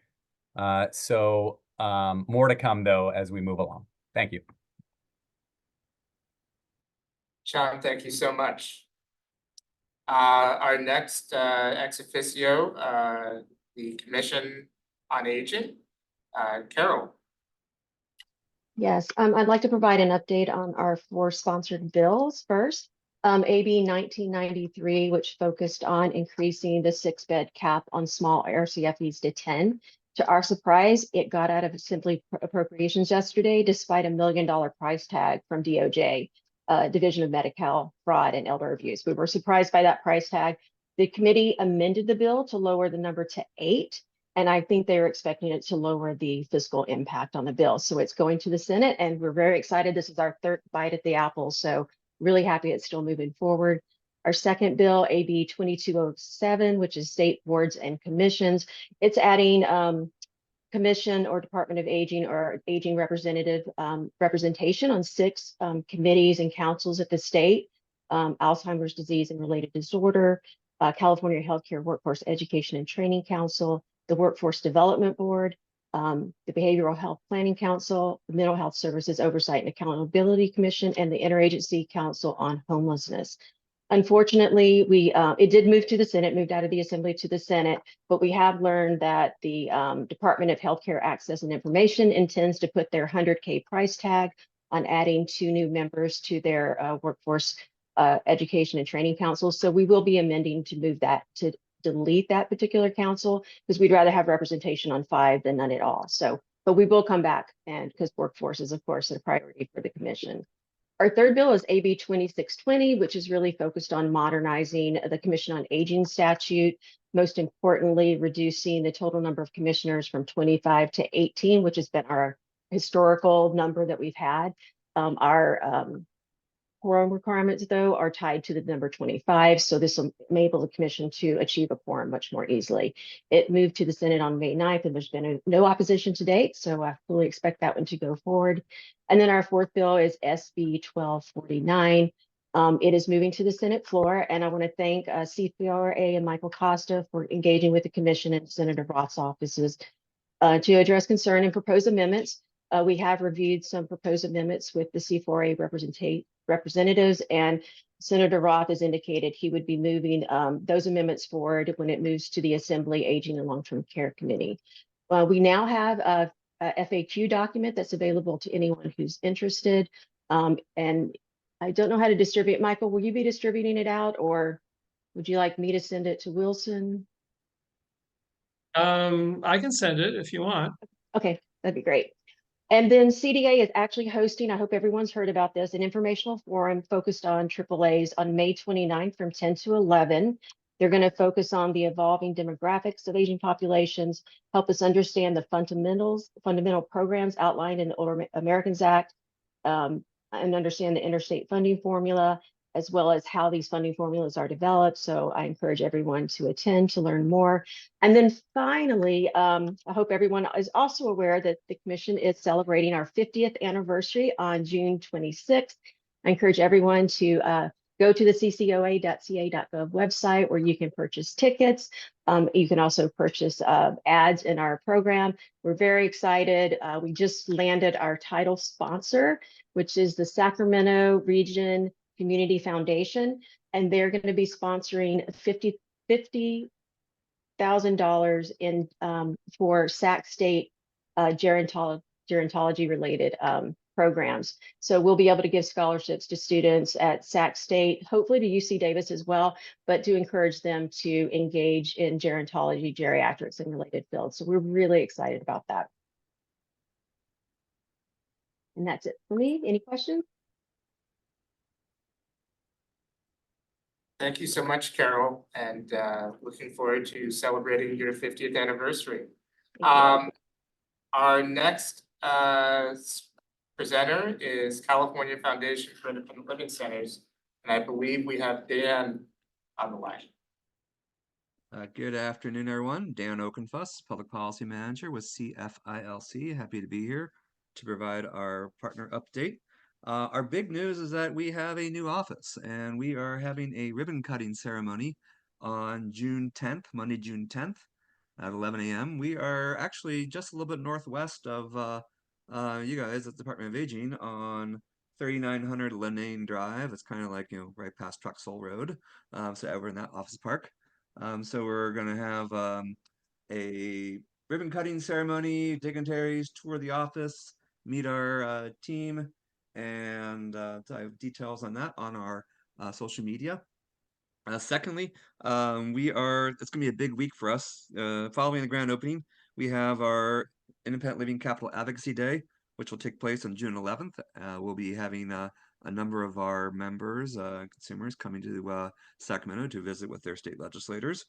So more to come though as we move along. Thank you. Sean, thank you so much. Our next ex officio, the Commission on Aging, Carol. Yes, I'd like to provide an update on our 4 sponsored bills first. AB 1993, which focused on increasing the 6-bed cap on small RCFEs to 10. To our surprise, it got out of Assembly Appropriations yesterday, despite $1 million price tag from DOJ, Division of Medi-Cal Fraud and Elder Abuse. We were surprised by that price tag. The committee amended the bill to lower the number to 8. And I think they were expecting it to lower the fiscal impact on the bill. So it's going to the Senate, and we're very excited. This is our 3rd bite at the apple. So really happy it's still moving forward. Our second bill, AB 2207, which is state boards and commissions. It's adding commission or Department of Aging or aging representative representation on 6 committees and councils at the state, Alzheimer's disease and related disorder, California Healthcare Workforce Education and Training Council, the Workforce Development Board, the Behavioral Health Planning Council, the Mental Health Services Oversight and Accountability Commission, and the Interagency Council on Homelessness. Unfortunately, it did move to the Senate, moved out of the Assembly to the Senate, but we have learned that the Department of Healthcare Access and Information intends to put their 100K price tag on adding 2 new members to their Workforce Education and Training Council. So we will be amending to move that to delete that particular council because we'd rather have representation on 5 than none at all. So, but we will come back, and because workforce is of course a priority for the commission. Our third bill is AB 2620, which is really focused on modernizing the Commission on Aging statute. Most importantly, reducing the total number of commissioners from 25 to 18, which has been our historical number that we've had. Our quorum requirements, though, are tied to the number 25, so this will enable the commission to achieve a quorum much more easily. It moved to the Senate on May 9th, and there's been no opposition to date, so I fully expect that one to go forward. And then our fourth bill is SB 1249. It is moving to the Senate floor, and I want to thank CPRA and Michael Costa for engaging with the commission and Senator Roth's offices to address concern and propose amendments. We have reviewed some proposed amendments with the C4A representatives, and Senator Roth has indicated he would be moving those amendments forward when it moves to the Assembly Aging and Long-Term Care Committee. We now have a FAQ document that's available to anyone who's interested. And I don't know how to distribute. Michael, will you be distributing it out, or would you like me to send it to Wilson? I can send it if you want. Okay, that'd be great. And then CDA is actually hosting, I hope everyone's heard about this, an informational forum focused on AAAs on May 29th from 10 to 11. They're going to focus on the evolving demographics of aging populations, help us understand the fundamental programs outlined in the Older Americans Act, and understand the interstate funding formula, as well as how these funding formulas are developed. So I encourage everyone to attend to learn more. And then finally, I hope everyone is also aware that the commission is celebrating our 50th anniversary on June 26th. I encourage everyone to go to the ccoa.ca.gov website where you can purchase tickets. You can also purchase ads in our program. We're very excited. We just landed our title sponsor, which is the Sacramento Region Community Foundation, and they're going to be sponsoring $50,000 in for Sac State gerontology related programs. So we'll be able to give scholarships to students at Sac State, hopefully to UC Davis as well, but to encourage them to engage in gerontology, geriatrics, and related fields. So we're really excited about that. And that's it for me. Any questions? Thank you so much, Carol, and looking forward to celebrating your 50th anniversary. Our next presenter is California Foundation for Independent Living Centers, and I believe we have Dan on the line. Good afternoon, everyone. Dan Okenfuss, Public Policy Manager with CFILC. Happy to be here to provide our partner update. Our big news is that we have a new office, and we are having a ribbon cutting ceremony on June 10th, Monday, June 10th. at 11 a.m. We are actually just a little bit northwest of you guys at the Department of Aging on 3900 Lenane Drive. It's kind of like, right past Truxell Road. So over in that office park. So we're going to have a ribbon cutting ceremony, dignitaries, tour the office, meet our team, and I have details on that on our social media. Secondly, it's going to be a big week for us. Following the grand opening, we have our Independent Living Capital Advocacy Day, which will take place on June 11th. We'll be having a number of our members, consumers, coming to Sacramento to visit with their state legislators.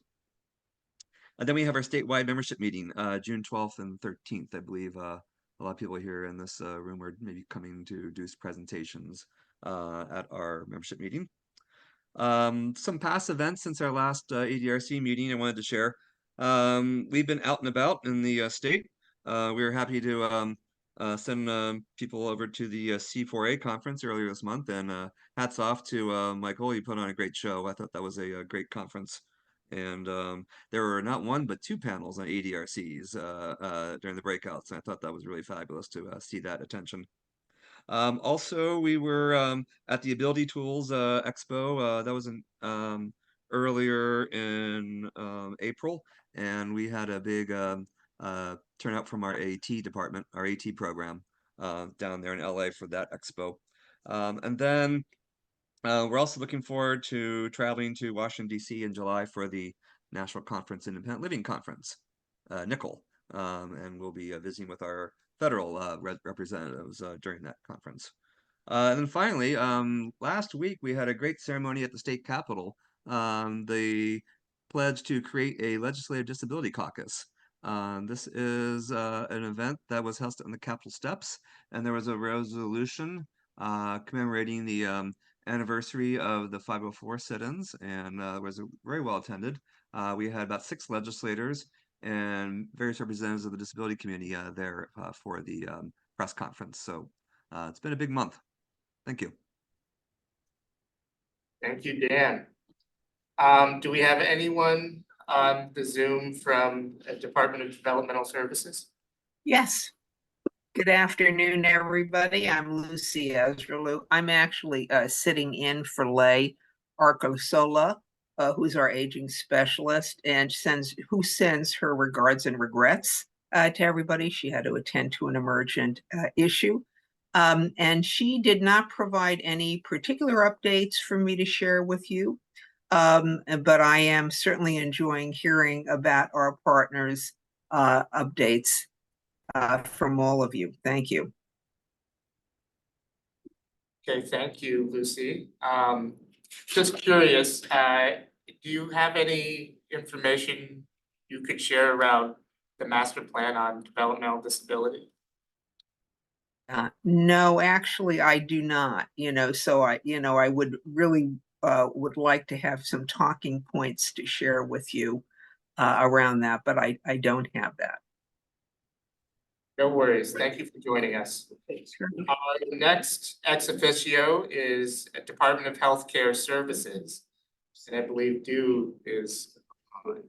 And then we have our statewide membership meeting, June 12th and 13th. I believe a lot of people here in this room are maybe coming to do presentations at our membership meeting. Some past events since our last ADRC meeting I wanted to share. We've been out and about in the state. We were happy to send people over to the C4A conference earlier this month, and hats off to Michael. He put on a great show. I thought that was a great conference. And there were not one but two panels on ADRCs during the breakouts, and I thought that was really fabulous to see that attention. Also, we were at the Ability Tools Expo. That was earlier in April, and we had a big turnout from our AT department, our AT program down there in LA for that expo. And then we're also looking forward to traveling to Washington, D.C. in July for the National Conference Independent Living Conference, NICL, and we'll be visiting with our federal representatives during that conference. And then finally, last week we had a great ceremony at the state capitol. The pledge to create a legislative disability caucus. This is an event that was held on the Capitol steps, and there was a resolution commemorating the anniversary of the 504 sit-ins, and it was very well attended. We had about 6 legislators and various representatives of the disability community there for the press conference. So it's been a big month. Thank you. Thank you, Dan. Do we have anyone on the Zoom from the Department of Developmental Services? Yes. Good afternoon, everybody. I'm Lucy Ezralu. I'm actually sitting in for Lay Arcosola, who's our aging specialist, and who sends her regards and regrets to everybody. She had to attend to an emergent issue. And she did not provide any particular updates for me to share with you. But I am certainly enjoying hearing about our partners' updates from all of you. Thank you. Okay, thank you, Lucy. Just curious, do you have any information you could share around the master plan on developmental disability? No, actually, I do not, so I would really would like to have some talking points to share with you around that, but I don't have that. No worries. Thank you for joining us. The next ex officio is Department of Healthcare Services. And I believe Dew is on.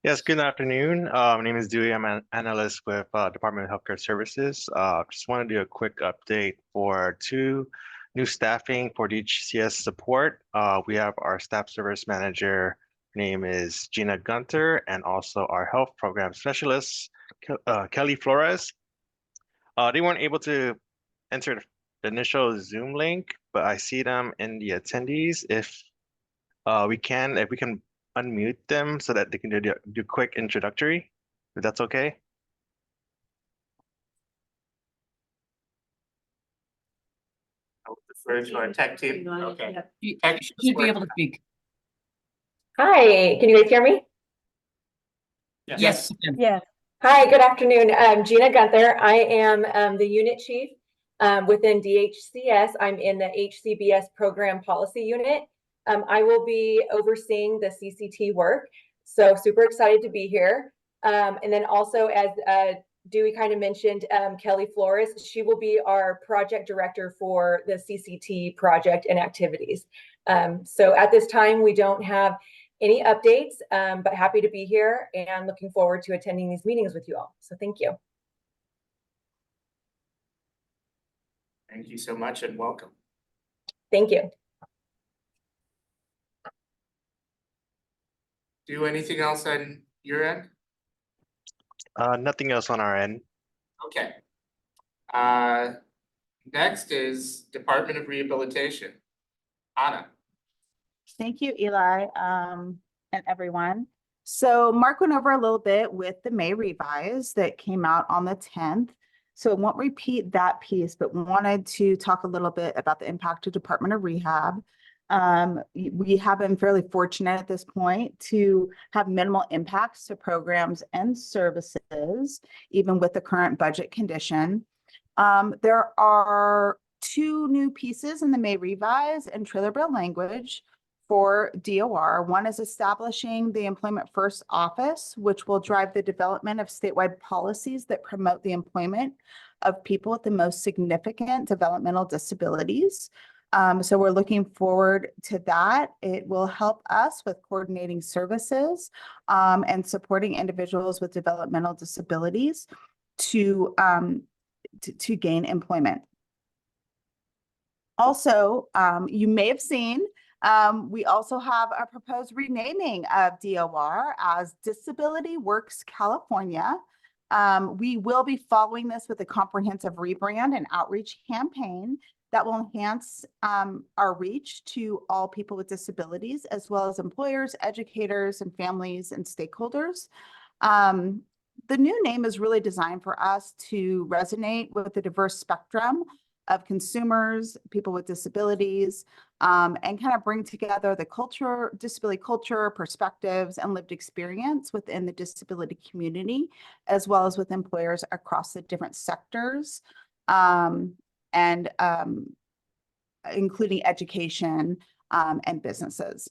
Yes, good afternoon. My name is Dewey. I'm an analyst with Department of Healthcare Services. Just want to do a quick update for 2 new staffing for DHCS support. We have our staff service manager, her name is Gina Gunter, and also our health program specialist, Kelly Flores. They weren't able to enter the initial Zoom link, but I see them in the attendees. If we can unmute them so that they can do quick introductory, if that's okay. I'll defer to our tech team. Okay. Tech You'd be able to speak. Hi, can you guys hear me? Yes. Yeah. Hi, good afternoon. I'm Gina Gunther. I am the unit chief within DHCS. I'm in the HCBS program policy unit. I will be overseeing the CCT work, so super excited to be here. And then also, as Dewey kind of mentioned, Kelly Flores, she will be our project director for the CCT project and activities. So at this time, we don't have any updates, but happy to be here and looking forward to attending these meetings with you all. So thank you. Thank you so much and welcome. Thank you. Do anything else on your end? Nothing else on our end. Okay. Next is Department of Rehabilitation. Anna. Thank you, Eli, and everyone. So Mark went over a little bit with the May revise that came out on the 10th. So I won't repeat that piece, but wanted to talk a little bit about the impact of Department of Rehab. We have been fairly fortunate at this point to have minimal impacts to programs and services, even with the current budget condition. There are 2 new pieces in the May revise and trailer bill language for DOR. One is establishing the Employment First Office, which will drive the development of statewide policies that promote the employment of people with the most significant developmental disabilities. So we're looking forward to that. It will help us with coordinating services and supporting individuals with developmental disabilities to gain employment. Also, you may have seen, we also have a proposed renaming of DOR as Disability Works California. We will be following this with a comprehensive rebrand and outreach campaign that will enhance our reach to all people with disabilities, as well as employers, educators, and families and stakeholders. The new name is really designed for us to resonate with the diverse spectrum of consumers, people with disabilities, and kind of bring together the culture, disability culture, perspectives, and lived experience within the disability community, as well as with employers across the different sectors, and including education and businesses.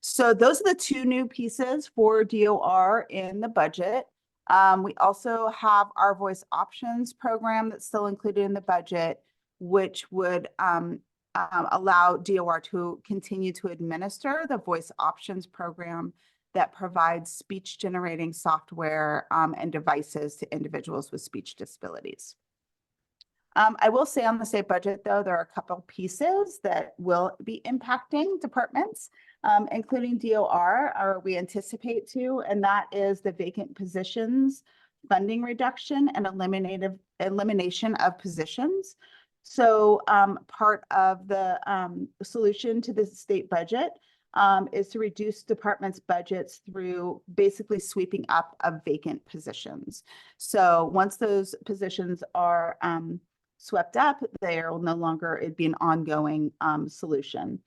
So those are the 2 new pieces for DOR in the budget. We also have our voice options program that's still included in the budget, which would allow DOR to continue to administer the voice options program that provides speech generating software and devices to individuals with speech disabilities. I will say on the state budget, though, there are a couple pieces that will be impacting departments, including DOR, or we anticipate to, and that is the vacant positions, funding reduction, and elimination of positions. So part of the solution to the state budget is to reduce departments' budgets through basically sweeping up of vacant positions. So once those positions are swept up, they will no longer, it'd be an ongoing solution.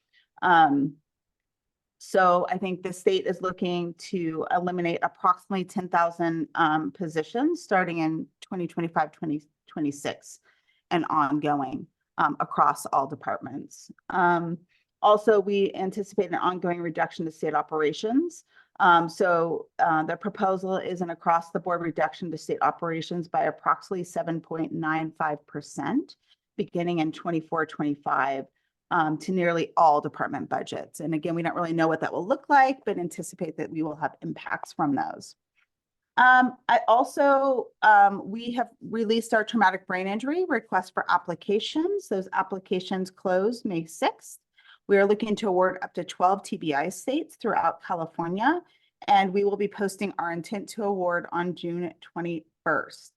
So I think the state is looking to eliminate approximately 10,000 positions starting in 2025, 2026 and ongoing across all departments. Also, we anticipate an ongoing reduction to state operations. The proposal is an across the board reduction to state operations by approximately 7.95% beginning in 24-25 to nearly all department budgets. And again, we don't really know what that will look like, but anticipate that we will have impacts from those. We have released our traumatic brain injury request for applications. Those applications closed May 6th. We are looking to award up to 12 TBI states throughout California, and we will be posting our intent to award on June 21st.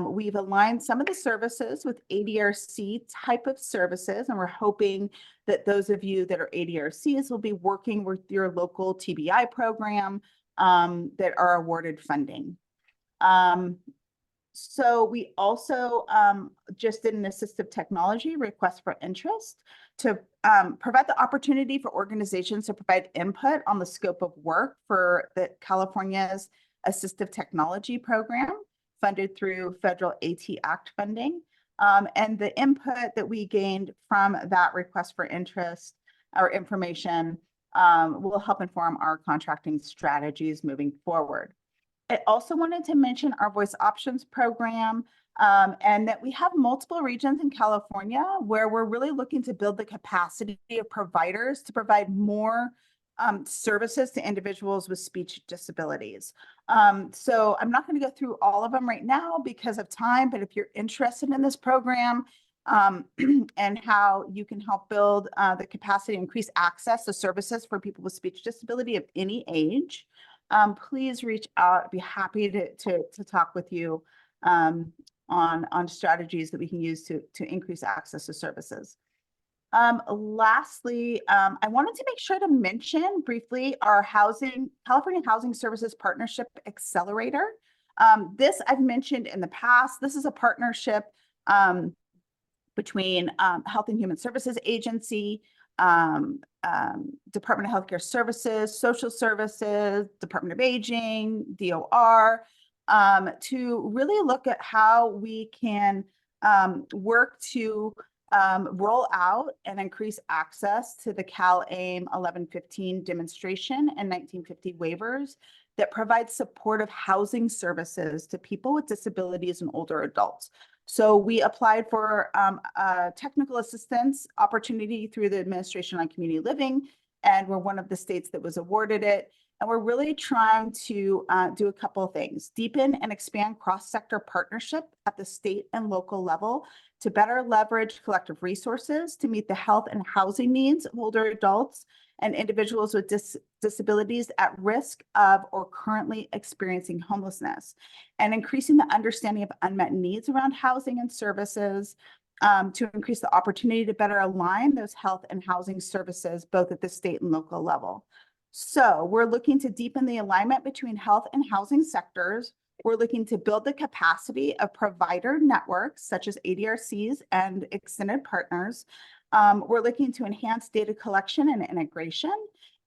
We've aligned some of the services with ADRC type of services, and we're hoping that those of you that are ADRCs will be working with your local TBI program that are awarded funding. So we also just did an assistive technology request for interest to provide the opportunity for organizations to provide input on the scope of work for the California's assistive technology program funded through federal AT Act funding. And the input that we gained from that request for interest or information will help inform our contracting strategies moving forward. I also wanted to mention our voice options program and that we have multiple regions in California where we're really looking to build the capacity of providers to provide more services to individuals with speech disabilities. So I'm not going to go through all of them right now because of time, but if you're interested in this program and how you can help build the capacity to increase access to services for people with speech disability of any age, please reach out. I'd be happy to talk with you on strategies that we can use to increase access to services. Lastly, I wanted to make sure to mention briefly our California Housing Services Partnership Accelerator. This I've mentioned in the past. This is a partnership between Health and Human Services Agency, Department of Healthcare Services, Social Services, Department of Aging, DOR, to really look at how we can work to roll out and increase access to the CalAIM 1115 demonstration and 1950 waivers that provide supportive housing services to people with disabilities and older adults. So we applied for technical assistance opportunity through the Administration on Community Living, and we're one of the states that was awarded it. And we're really trying to do a couple of things: deepen and expand cross-sector partnership at the state and local level to better leverage collective resources to meet the health and housing needs of older adults and individuals with disabilities at risk of or currently experiencing homelessness, and increasing the understanding of unmet needs around housing and services to increase the opportunity to better align those health and housing services both at the state and local level. So we're looking to deepen the alignment between health and housing sectors. We're looking to build the capacity of provider networks such as ADRCs and extended partners. We're looking to enhance data collection and integration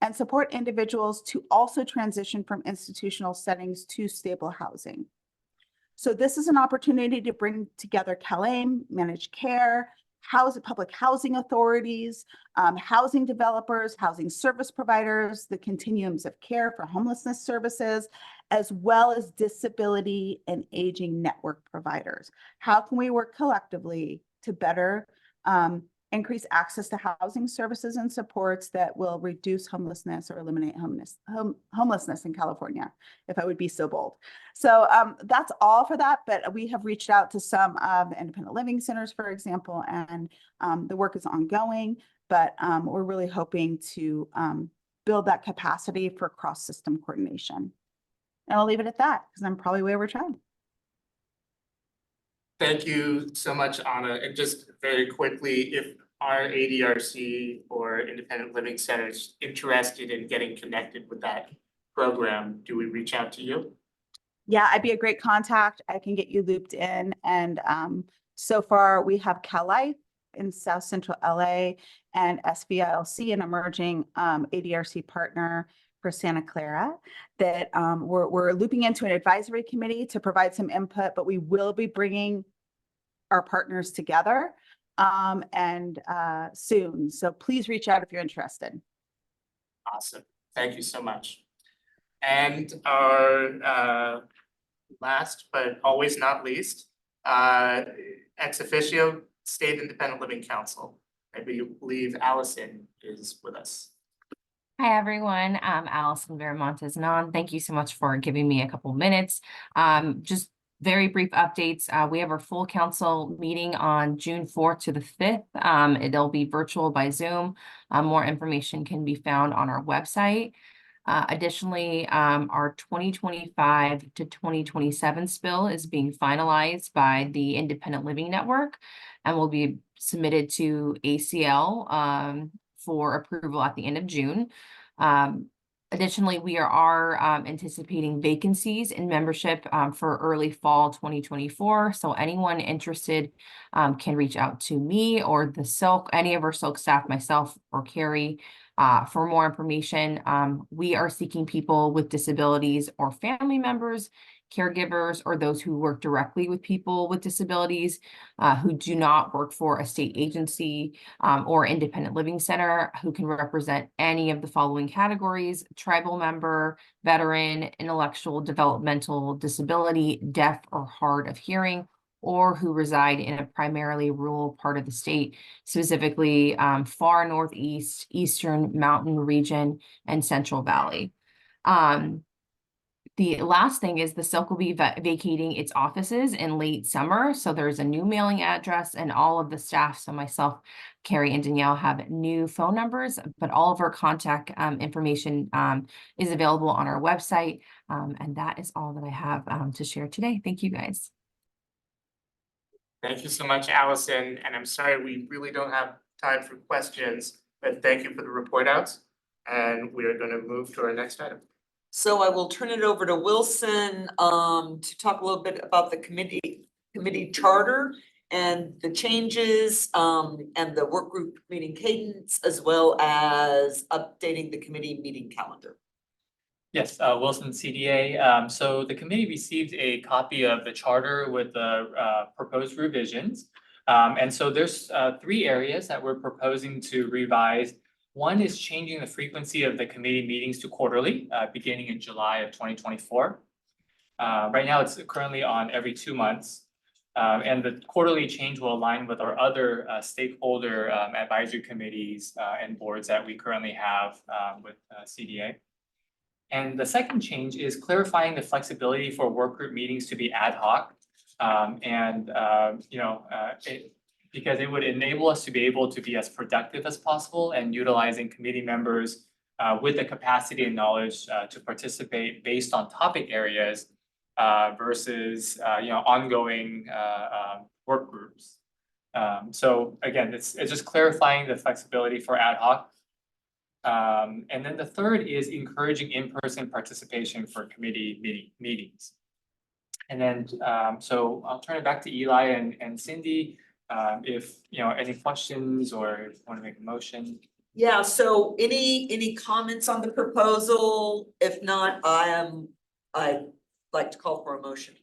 and support individuals to also transition from institutional settings to stable housing. So this is an opportunity to bring together CalAIM, managed care, public housing authorities, housing developers, housing service providers, the continuums of care for homelessness services, as well as disability and aging network providers. How can we work collectively to better increase access to housing services and supports that will reduce homelessness or eliminate homelessness in California, if I would be so bold. So that's all for that, but we have reached out to some of the independent living centers, for example, and the work is ongoing, but we're really hoping to build that capacity for cross-system coordination. And I'll leave it at that because I'm probably way over time. Thank you so much, Anna. And just very quickly, if our ADRC or independent living centers interested in getting connected with that program, do we reach out to you? Yeah, I'd be a great contact. I can get you looped in. And so far we have CalLife in South Central LA and SVILC, an emerging ADRC partner for Santa Clara, that we're looping into an advisory committee to provide some input, but we will be bringing our partners together soon. So please reach out if you're interested. Awesome. Thank you so much. And our last but always not least, ex officio State Independent Living Council. I believe Allison is with us. Hi, everyone. I'm Allison Veramontes Non. Thank you so much for giving me a couple minutes. Just very brief updates. We have our full council meeting on June 4th to the 5th. It'll be virtual by Zoom. More information can be found on our website. Additionally, our 2025 to 2027 spill is being finalized by the Independent Living Network and will be submitted to ACL for approval at the end of June. Additionally, we are anticipating vacancies in membership for early fall 2024. So anyone interested can reach out to me or the Silk, any of our Silk staff, myself or Carrie, for more information. We are seeking people with disabilities or family members, caregivers, or those who work directly with people with disabilities who do not work for a state agency or independent living center, who can represent any of the following categories: tribal member, veteran, intellectual developmental disability, deaf or hard of hearing, or who reside in a primarily rural part of the state, specifically far northeast, eastern mountain region, and Central Valley. The last thing is the Silk will be vacating its offices in late summer. So there's a new mailing address, and all of the staff, so myself, Carrie, and Danielle, have new phone numbers, but all of our contact information is available on our website. And that is all that I have to share today. Thank you, guys. Thank you so much, Allison. And I'm sorry, we really don't have time for questions, but thank you for the report outs. And we are going to move to our next item. So I will turn it over to Wilson to talk a little bit about the committee charter and the changes and the work group meeting cadence, as well as updating the committee meeting calendar. Yes, Wilson, CDA. So the committee received a copy of the charter with the proposed revisions. And so there's 3 areas that we're proposing to revise. One is changing the frequency of the committee meetings to quarterly, beginning in July of 2024. Right now, it's currently on every 2 months. And the quarterly change will align with our other stakeholder advisory committees and boards that we currently have with CDA. And the second change is clarifying the flexibility for work group meetings to be ad hoc. Because it would enable us to be able to be as productive as possible and utilizing committee members with the capacity and knowledge to participate based on topic areas versus ongoing work groups. So again, it's just clarifying the flexibility for ad hoc. And then the third is encouraging in-person participation for committee meetings. And then so I'll turn it back to Eli and Cindy. If any questions or want to make a motion. Yeah, so any comments on the proposal? If not, I'd like to call for a motion.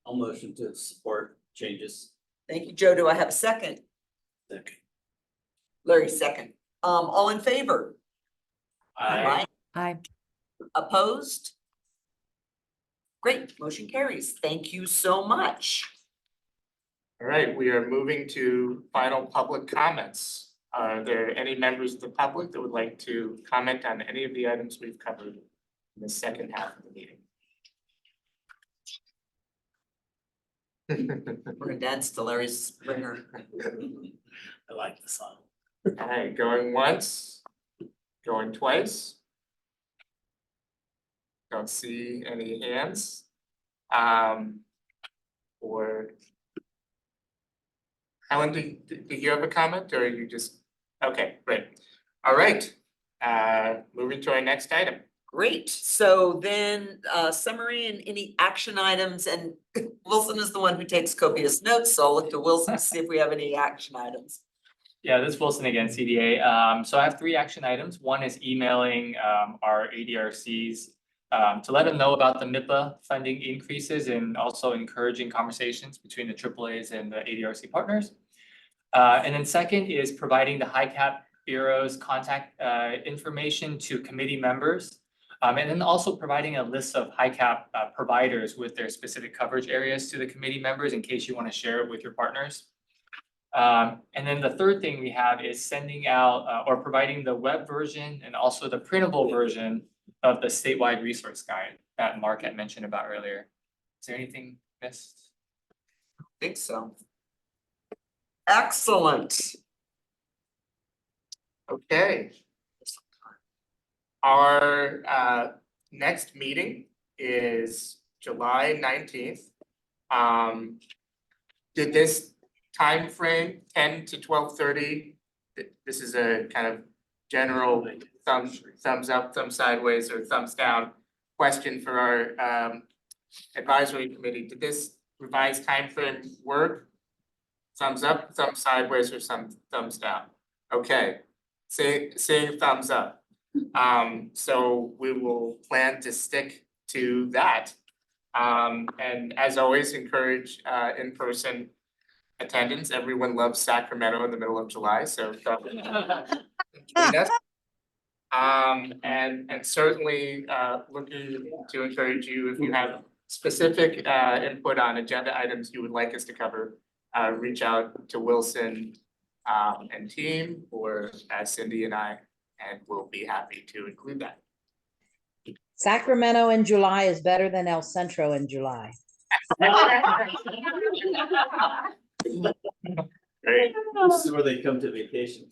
I'll motion to support changes. Thank you, Joe. Do I have a second? Second. Larry, second. All in favor? Aye. Aye. Opposed? Great, motion carries. Thank you so much. All right, we are moving to final public comments. Are there any members of the public that would like to comment on any of the items we've covered in the second half of the meeting? We're gonna dance to Larry's ringer. I like the song. All right, going once, going twice. Don't see any hands. Or Helen, did you have a comment or you just, okay, great. All right, moving to our next item. Great, so then summary and any action items, and Wilson is the one who takes copious notes, so I'll look to Wilson to see if we have any action items. Yeah, this is Wilson again, CDA. So I have 3 action items. One is emailing our ADRCs to let them know about the MIPA funding increases and also encouraging conversations between the AAAs and the ADRC partners. And then second is providing the HICAP Bureau's contact information to committee members. And then also providing a list of HICAP providers with their specific coverage areas to the committee members in case you want to share it with your partners. And then the third thing we have is sending out or providing the web version and also the printable version of the statewide resource guide that Mark had mentioned about earlier. Is there anything missed? I think so. Excellent. Okay. Our next meeting is July 19th. Did this time frame 10 to 12:30? This is a kind of general thumbs up, thumbs sideways, or thumbs down question for our advisory committee. Did this revised time frame work? Thumbs up, thumbs sideways, or some thumbs down? Okay, saying thumbs up. So we will plan to stick to that. And as always, encourage in-person attendance. Everyone loves Sacramento in the middle of July, so join us. And certainly looking to encourage you, if you have specific input on agenda items you would like us to cover, reach out to Wilson and team, or Cindy and I, and we'll be happy to include that. Sacramento in July is better than El Centro in July. Great. This is where they come to vacation.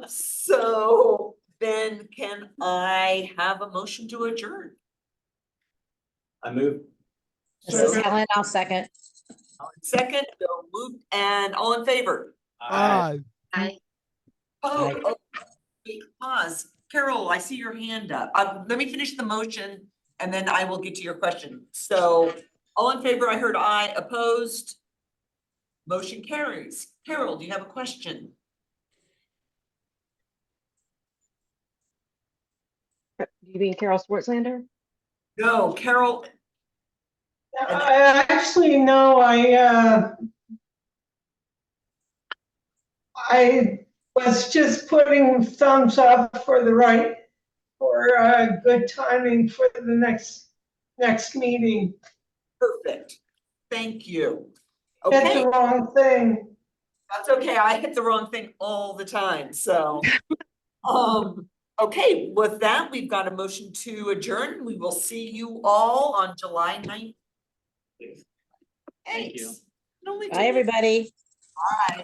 So then can I have a motion to adjourn? I move. This is Helen, I'll second. Second, Bill moved, and all in favor? Aye. Oh, wait, pause. Carol, I see your hand up. Let me finish the motion and then I will get to your question. So all in favor, I heard aye. Opposed? Motion carries. Carol, do you have a question? Do you mean Carol Swartzlander? No, Carol. I actually no, I was just putting thumbs up for good timing for the next meeting. Perfect. Thank you. Hit Okay, the wrong thing. that's okay. I hit the wrong thing all the time, so. Okay, with that, we've got a motion to adjourn. We will see you all on July 9th. Thank you. Thanks. It only Bye, took me- everybody. Bye.